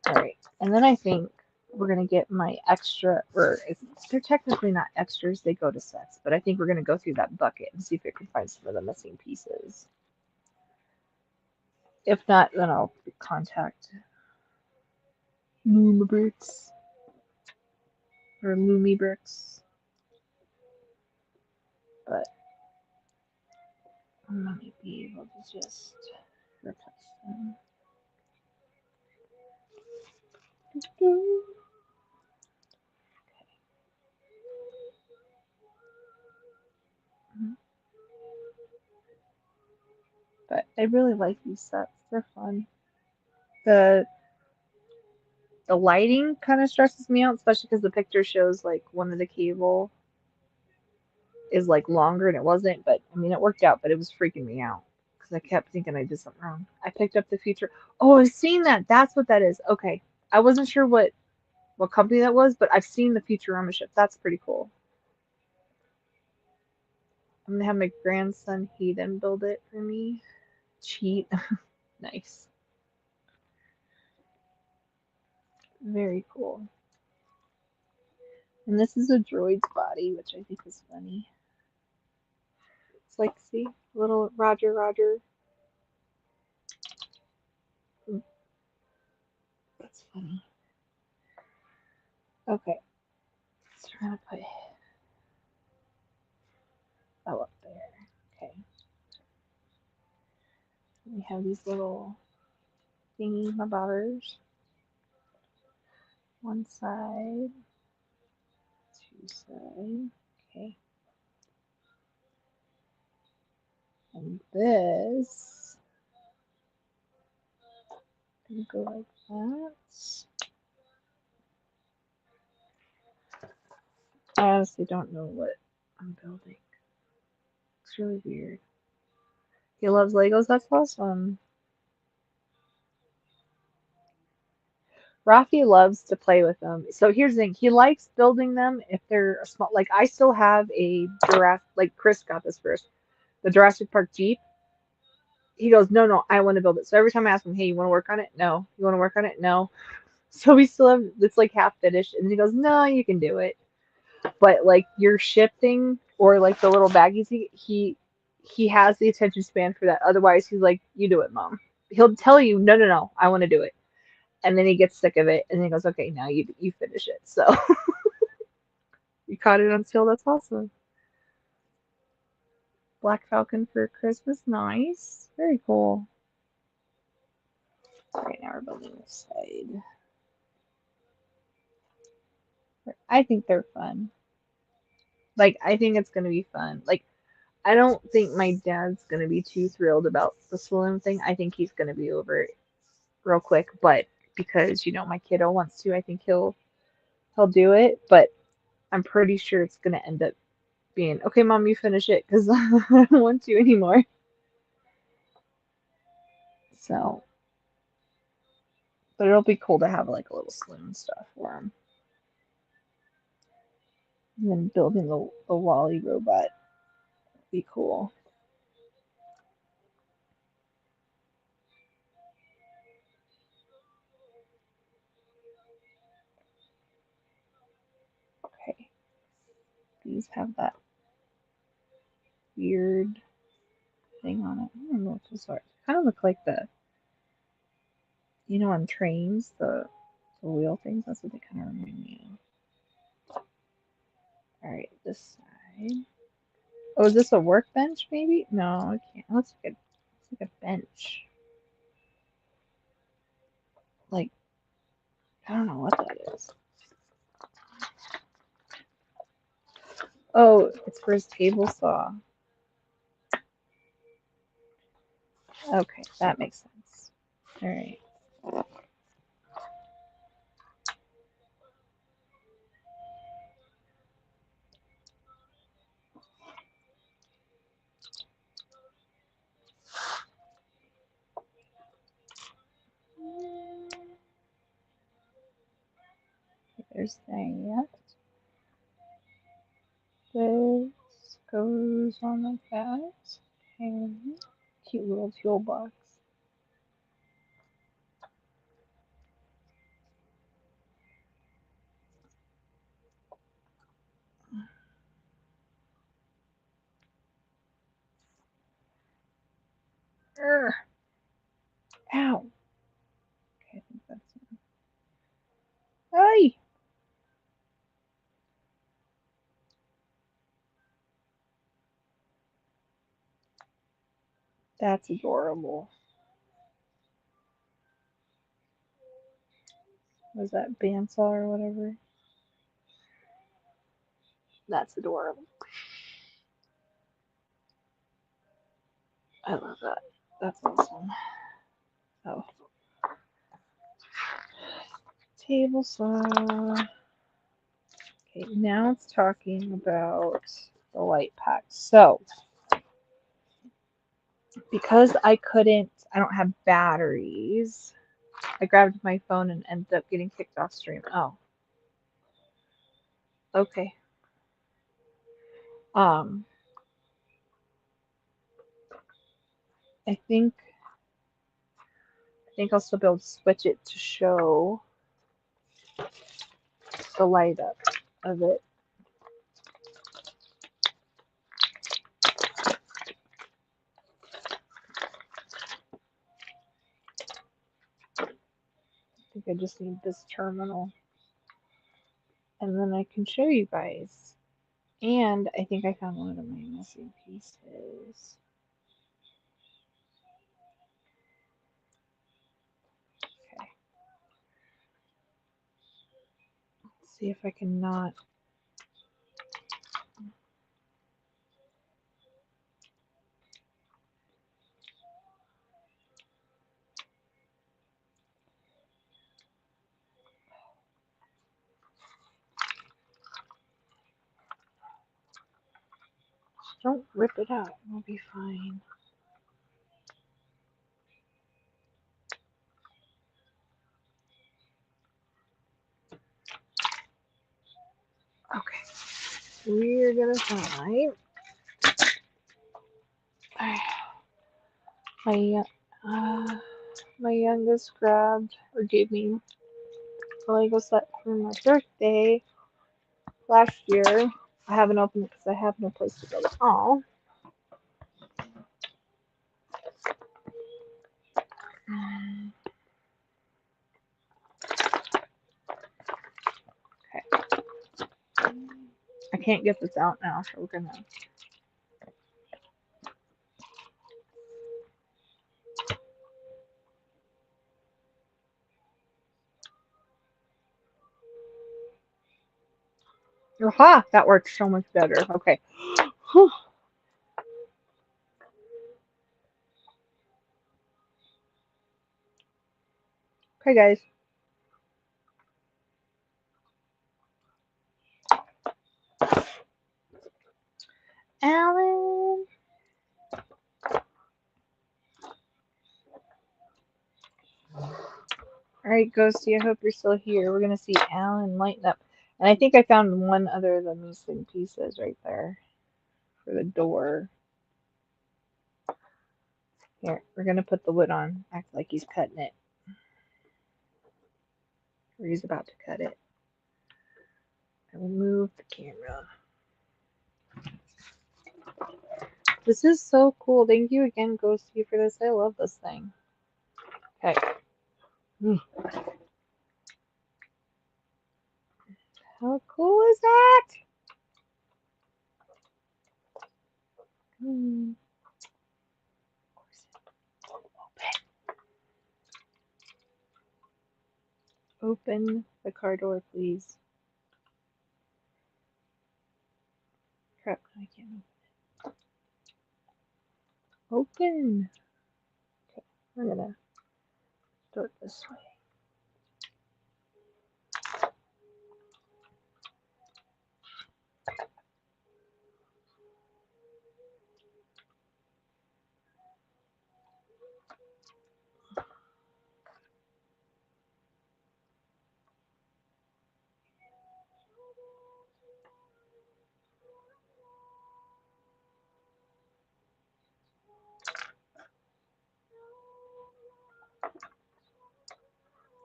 All right, and then I think we're gonna get my extra, or they're technically not extras; they go to sets. But I think we're gonna go through that bucket and see if we can find some of the missing pieces. If not, then I'll contact Lumibricks or Lumibricks. But I might be able to just replace them. But I really like these sets. They're fun. The the lighting kind of stresses me out, especially because the picture shows like one of the cable is like longer and it wasn't. But I mean, it worked out, but it was freaking me out because I kept thinking I did something wrong. I picked up the future. Oh, I've seen that. That's what that is. Okay, I wasn't sure what company that was, but I've seen the Futurama ship. That's pretty cool. I'm gonna have my grandson Hayden build it for me. Cheat. Nice. Very cool. And this is a droid's body, which I think is funny. It's like, see, little Roger Roger. That's funny. Okay, so we're gonna put oh up there. Okay, we have these little thingy bobbers. One side, two side. Okay, and this gonna go like that. I honestly don't know what I'm building. It's really weird. He loves Legos. That's awesome. Rafi loves to play with them. So here's the thing. He likes building them if they're small. Like I still have a Jurassic. Like Chris got this first. The Jurassic Park Jeep. He goes, no, no, I want to build it. So every time I ask him, hey, you want to work on it? No. You want to work on it? No. So we still have it's like half finished, and he goes, no, you can do it. But like your ship thing or like the little baggies, he has the attention span for that. Otherwise, he's like, you do it, mom. He'll tell you, no, no, no, I want to do it, and then he gets sick of it, and he goes, okay, now you finish it. So you caught it on sale. That's awesome. Black Falcon for Christmas, nice, very cool. Right now we're building this side. I think they're fun. Like I think it's gonna be fun. Like I don't think my dad's gonna be too thrilled about the saloon thing. I think he's gonna be over it real quick, but because my kiddo wants to, I think he'll do it. But I'm pretty sure it's gonna end up being okay, mom, you finish it because I don't want to anymore. So, but it'll be cool to have like a little saloon stuff for him. And then building the Wally robot would be cool. These have that weird thing on it. I don't know what those are. Kind of look like on trains, the wheel things. That's what they kind of remind me of. All right, this side. Oh, is this a workbench? Maybe? No, it can't. Looks like a bench. Like I don't know what that is. Oh, it's for his table saw. Okay, that makes sense. All right. There's that. This goes on like that. Okay. Cute little toolbox. Urgh. Ow. Okay, I think that's it. Hey! That's adorable. Was that bandsaw or whatever? That's adorable. I love that. That's awesome. Oh, table saw. Okay, now it's talking about the light pack. So, because I don't have batteries, I grabbed my phone and ended up getting kicked off stream. Oh, okay. Um, I think I'll still be able to switch it to show the light up of it. I think I just need this terminal, and then I can show you guys. And I think I found one of my missing pieces. Okay. Let's see if I can not. Don't rip it out. We'll be fine. Okay. We're gonna find my uh, my youngest grabbed or gave me a Lego set for my birthday last year. I haven't opened it because I have no place to go. Oh. Okay. I can't get this out now, so we're gonna. Aha! That works so much better. Okay. Okay, guys. Alan. All right, Ghosty. I hope you're still here. We're gonna see Alan lighten up, and I think I found one other of the missing pieces right there for the door. Here, we're gonna put the wood on. Act like he's cutting it, or he's about to cut it. I will move the camera. This is so cool. Thank you again, Ghosty, for this. I love this thing. Okay. Mm. How cool is that? Mm. Open the car door, please. Crap, I can't open. Okay, we're gonna do it this way.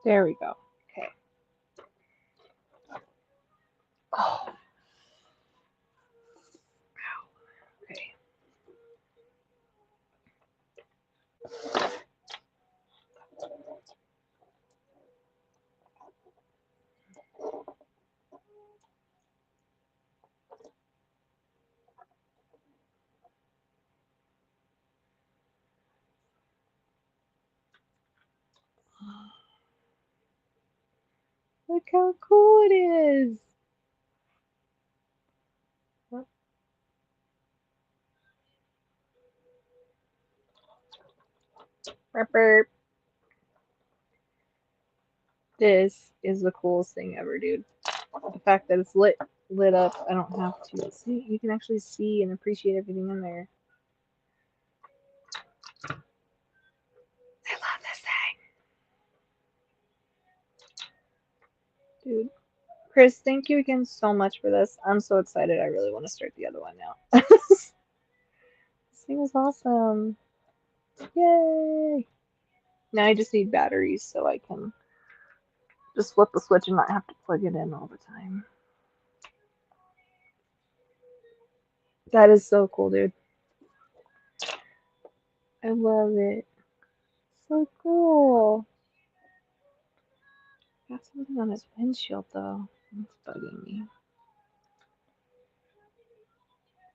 There we go. Okay. Oh, okay. Look how cool it is. Burp, burp. This is the coolest thing ever, dude. The fact that it's lit up, I don't have to see. You can actually see and appreciate everything in there. I love this thing, dude. Chris, thank you again so much for this. I'm so excited. I really want to start the other one now. This thing is awesome. Yay! Now I just need batteries so I can just flip the switch and not have to plug it in all the time. That is so cool, dude. I love it. So cool. Got something on his windshield though. That's bugging me.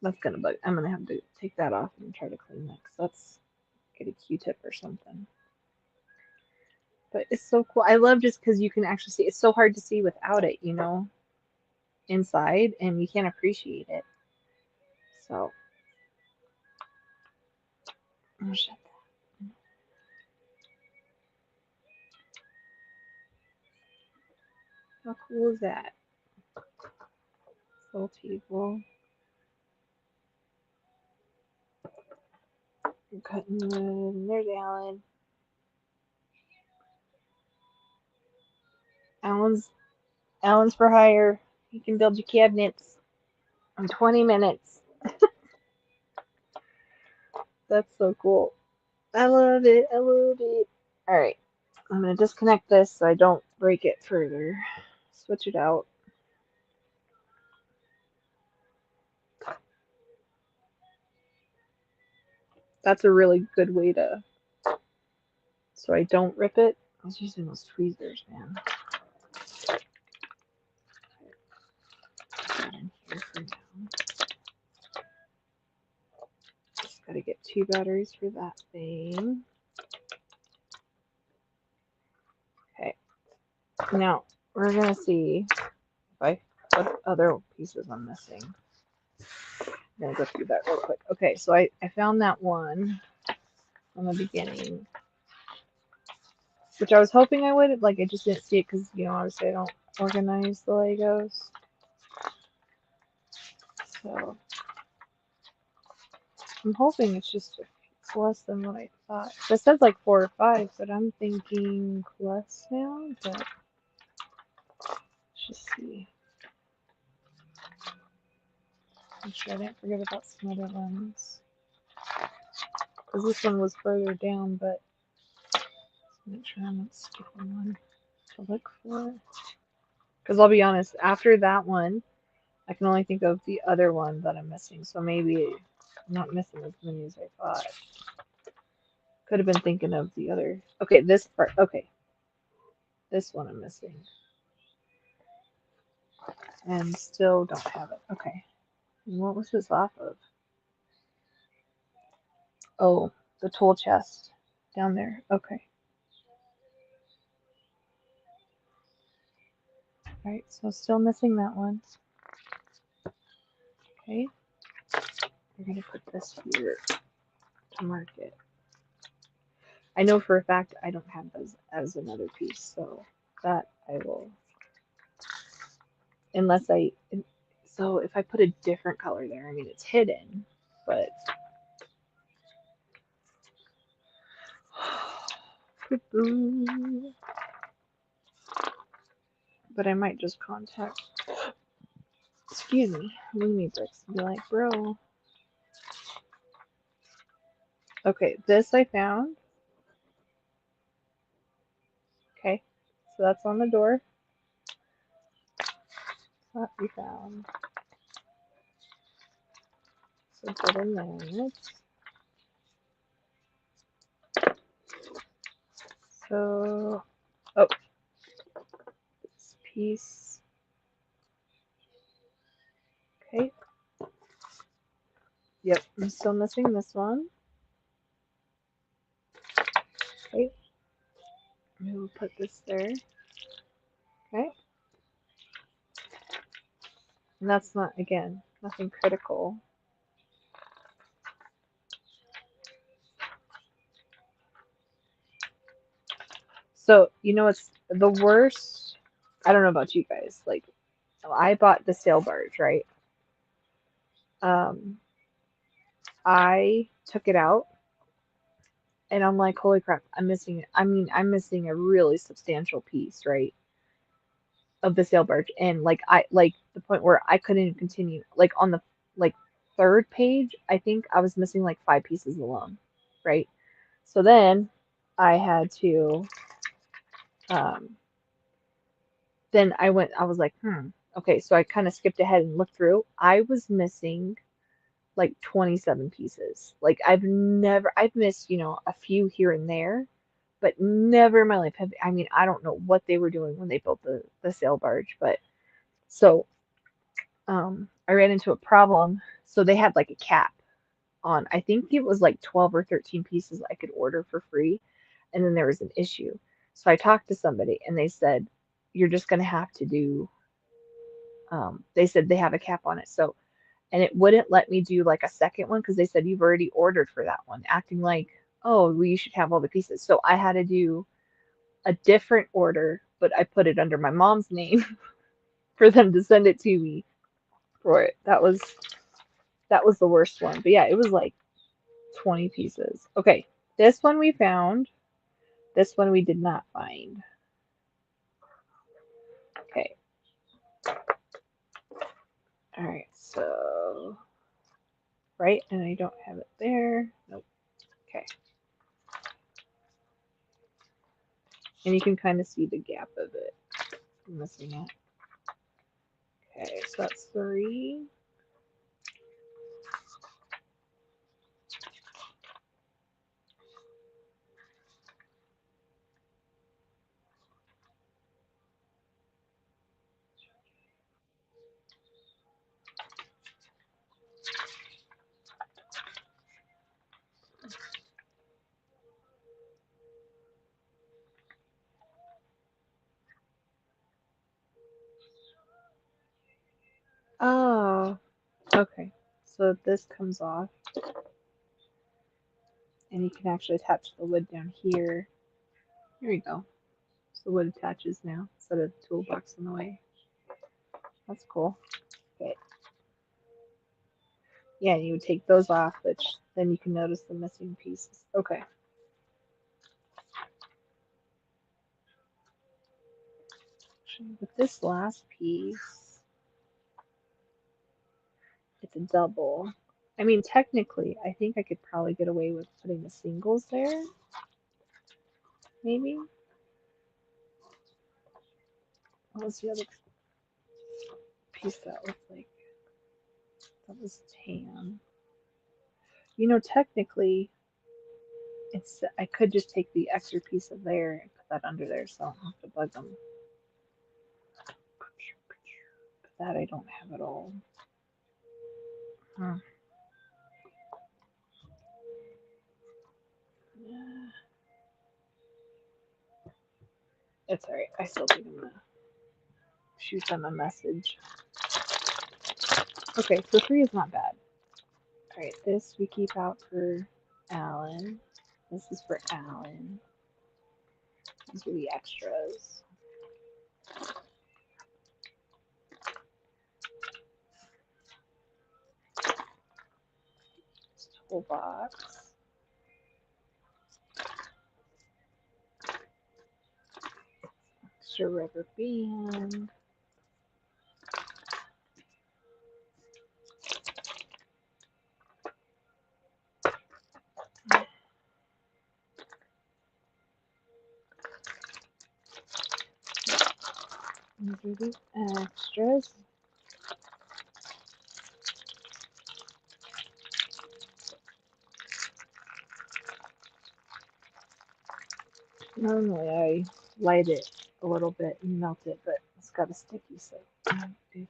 That's gonna bug. I'm gonna have to take that off and try to clean that because that's get a Q-tip or something. But it's so cool. I love just because you can actually see. It's so hard to see without it, inside, and you can't appreciate it. So, oh shit. How cool is that? Full table. I'm cutting wood. There's Alan. Alan's Alan's for hire. He can build you cabinets in 20 minutes. That's so cool. I love it. I love it. All right. I'm going to disconnect this so I don't break it further. Switch it out. That's a really good way to, so I don't rip it. I was using those tweezers, man. Put that in here for now. Just gotta get 2 batteries for that thing. Okay. Now, we're gonna see what other pieces I'm missing. I'm gonna go through that real quick. Okay, so I found that one from the beginning, which I was hoping I would. Like, I just didn't see it because, obviously I don't organize the Legos. So, I'm hoping it's less than what I thought. It says like 4 or 5, but I'm thinking less now. But let's just see. Make sure I didn't forget about some other ones. Because this one was further down, but make sure I'm not skipping one to look for. Because I'll be honest, after that one, I can only think of the other one that I'm missing. So maybe I'm not missing as many as I thought. Could have been thinking of the other. Okay, this part. Okay, this one I'm missing. And still don't have it. Okay. What was this off of? Oh, the tool chest down there. Okay. Alright, so still missing that one. Okay. We're going to put this here to mark it. I know for a fact I don't have those as another piece, so that I will. Unless I. So if I put a different color there, I mean, it's hidden, but. But I might just contact, excuse me, Looney Bricks and be like, bro. Okay, this I found. Okay, so that's on the door. That we found. So put in there. So, oh, this piece. Okay. Yep, I'm still missing this one. Okay. We'll put this there. Okay. And that's not, again, nothing critical. So, you know, it's the worst. I don't know about you guys. Like, I bought the sail barge, right? Um, I took it out and I'm like, holy crap, I'm missing it. I mean, I'm missing a really substantial piece, right? Of the sail barge. And like I like the point where I couldn't continue. Like on the like third page, I think I was missing like 5 pieces alone, right? So then I had to um I was like, okay, so I kind of skipped ahead and looked through. I was missing like 27 pieces. Like I've missed, a few here and there, but never in my life have, I mean, I don't know what they were doing when they built the sail barge, but so I ran into a problem. So they had like a cap on, I think it was like 12 or 13 pieces I could order for free. And then there was an issue. So I talked to somebody and they said, you're just going to have to do, they said they have a cap on it. So and it wouldn't let me do like a second one because they said you've already ordered for that one, acting like, oh, well, you should have all the pieces. So I had to do a different order, but I put it under my mom's name for them to send it to me for it. That was the worst one. But yeah, it was like 20 pieces. Okay, this one we found. This one we did not find. Okay. All right. So right, and I don't have it there. Nope. Okay. And you can kind of see the gap of it. I'm missing it. Okay, so that's 3. Oh, okay. So this comes off, and you can actually attach the wood down here. Here we go. So the wood attaches now instead of the toolbox in the way. That's cool. Okay. Yeah, you would take those off, which then you can notice the missing pieces. Okay. With this last piece, it's a double. I mean, technically, I think I could probably get away with putting the singles there. Maybe. What was the other piece that looked like? That was tan. technically, I could just take the extra piece of there and put that under there, so I don't have to bug them. But that I don't have at all. Huh. Yeah, it's alright. I still think I'm gonna shoot them a message. Okay, so 3 is not bad. Alright, this we keep out for Alan. This is for Alan. These are the extras. Toolbox. Extra rubber band. These are the extras. Normally I light it a little bit and melt it, but it's got a sticky, so I don't do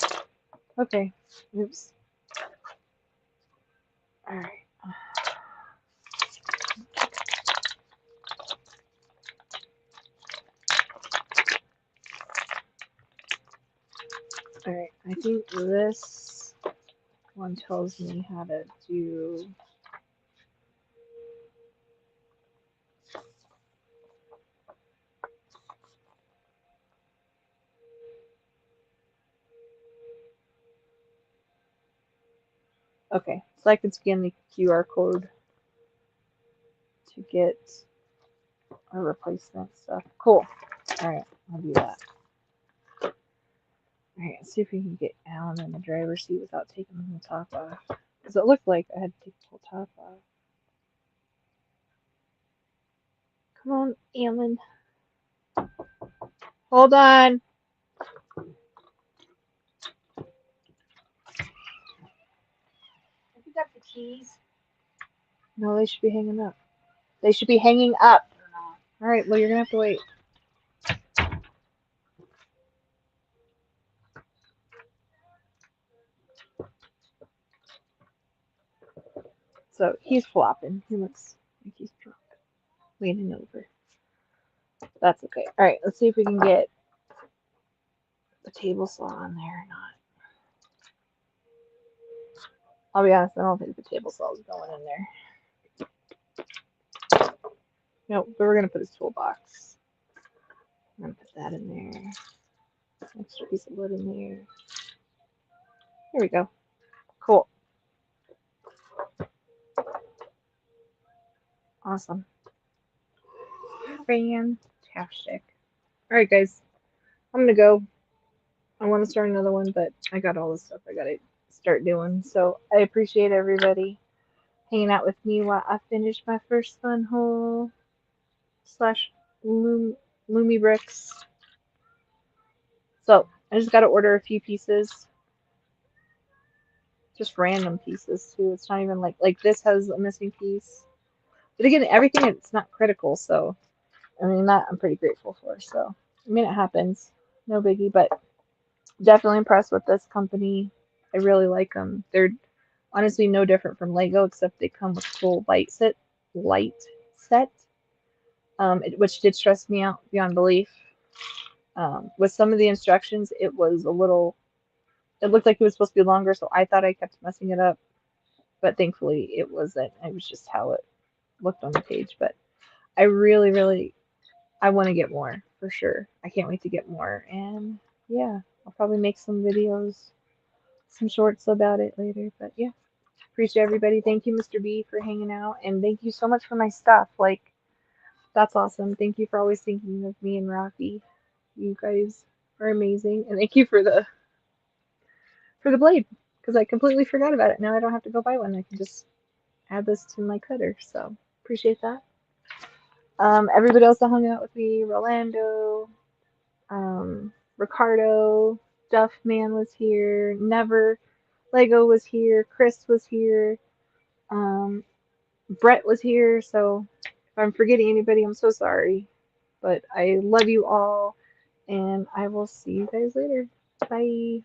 that. Okay. Oops. Alright. Alright, I think this one tells me how to do. Okay, so I can scan the QR code to get a replacement stuff. Cool. Alright, I'll do that. Alright, let's see if we can get Alan in the driver's seat without taking the top off. Because it looked like I had to take the whole top off. Come on, Alan. Hold on. Have you got the keys? No, they should be hanging up. They should be hanging up. Alright, well, you're going to have to wait. So he's flopping. He looks like he's drunk, leaning over. That's okay. Alright, let's see if we can get the table saw on there or not. I'll be honest, I don't think the table saw is going in there. Nope, but we're going to put his toolbox. I'm going to put that in there. Extra piece of wood in there. Here we go. Cool. Awesome. Fantastic. Alright, guys. I'm going to go. I want to start another one, but I got all this stuff I got to start doing. So I appreciate everybody hanging out with me while I finish my first FunWhole slash Loomy Bricks. So I just got to order a few pieces. Just random pieces too. It's not even like this has a missing piece. But again, everything it's not critical, so I mean that I'm pretty grateful for. So I mean it happens. No biggie, but definitely impressed with this company. I really like them. They're honestly no different from Lego, except they come with full light set, which did stress me out beyond belief. With some of the instructions, it was a little. It looked like it was supposed to be longer, so I thought I kept messing it up. But thankfully, it wasn't. It was just how it looked on the page. But I really, really, I want to get more for sure. I can't wait to get more, and yeah, I'll probably make some videos, some shorts about it later. But yeah. Appreciate everybody. Thank you, Mr. B, for hanging out, and thank you so much for my stuff. Like, that's awesome. Thank you for always thinking of me and Rafi. You guys are amazing, and thank you for the blade because I completely forgot about it. Now I don't have to go buy one. I can just add this to my cutter. So appreciate that. Everybody else that hung out with me, Rolando, Ricardo, Duff Man was here. Never. Lego was here, Chris was here, um, Brett was here. So if I'm forgetting anybody, I'm so sorry. But I love you all, and I will see you guys later. Bye.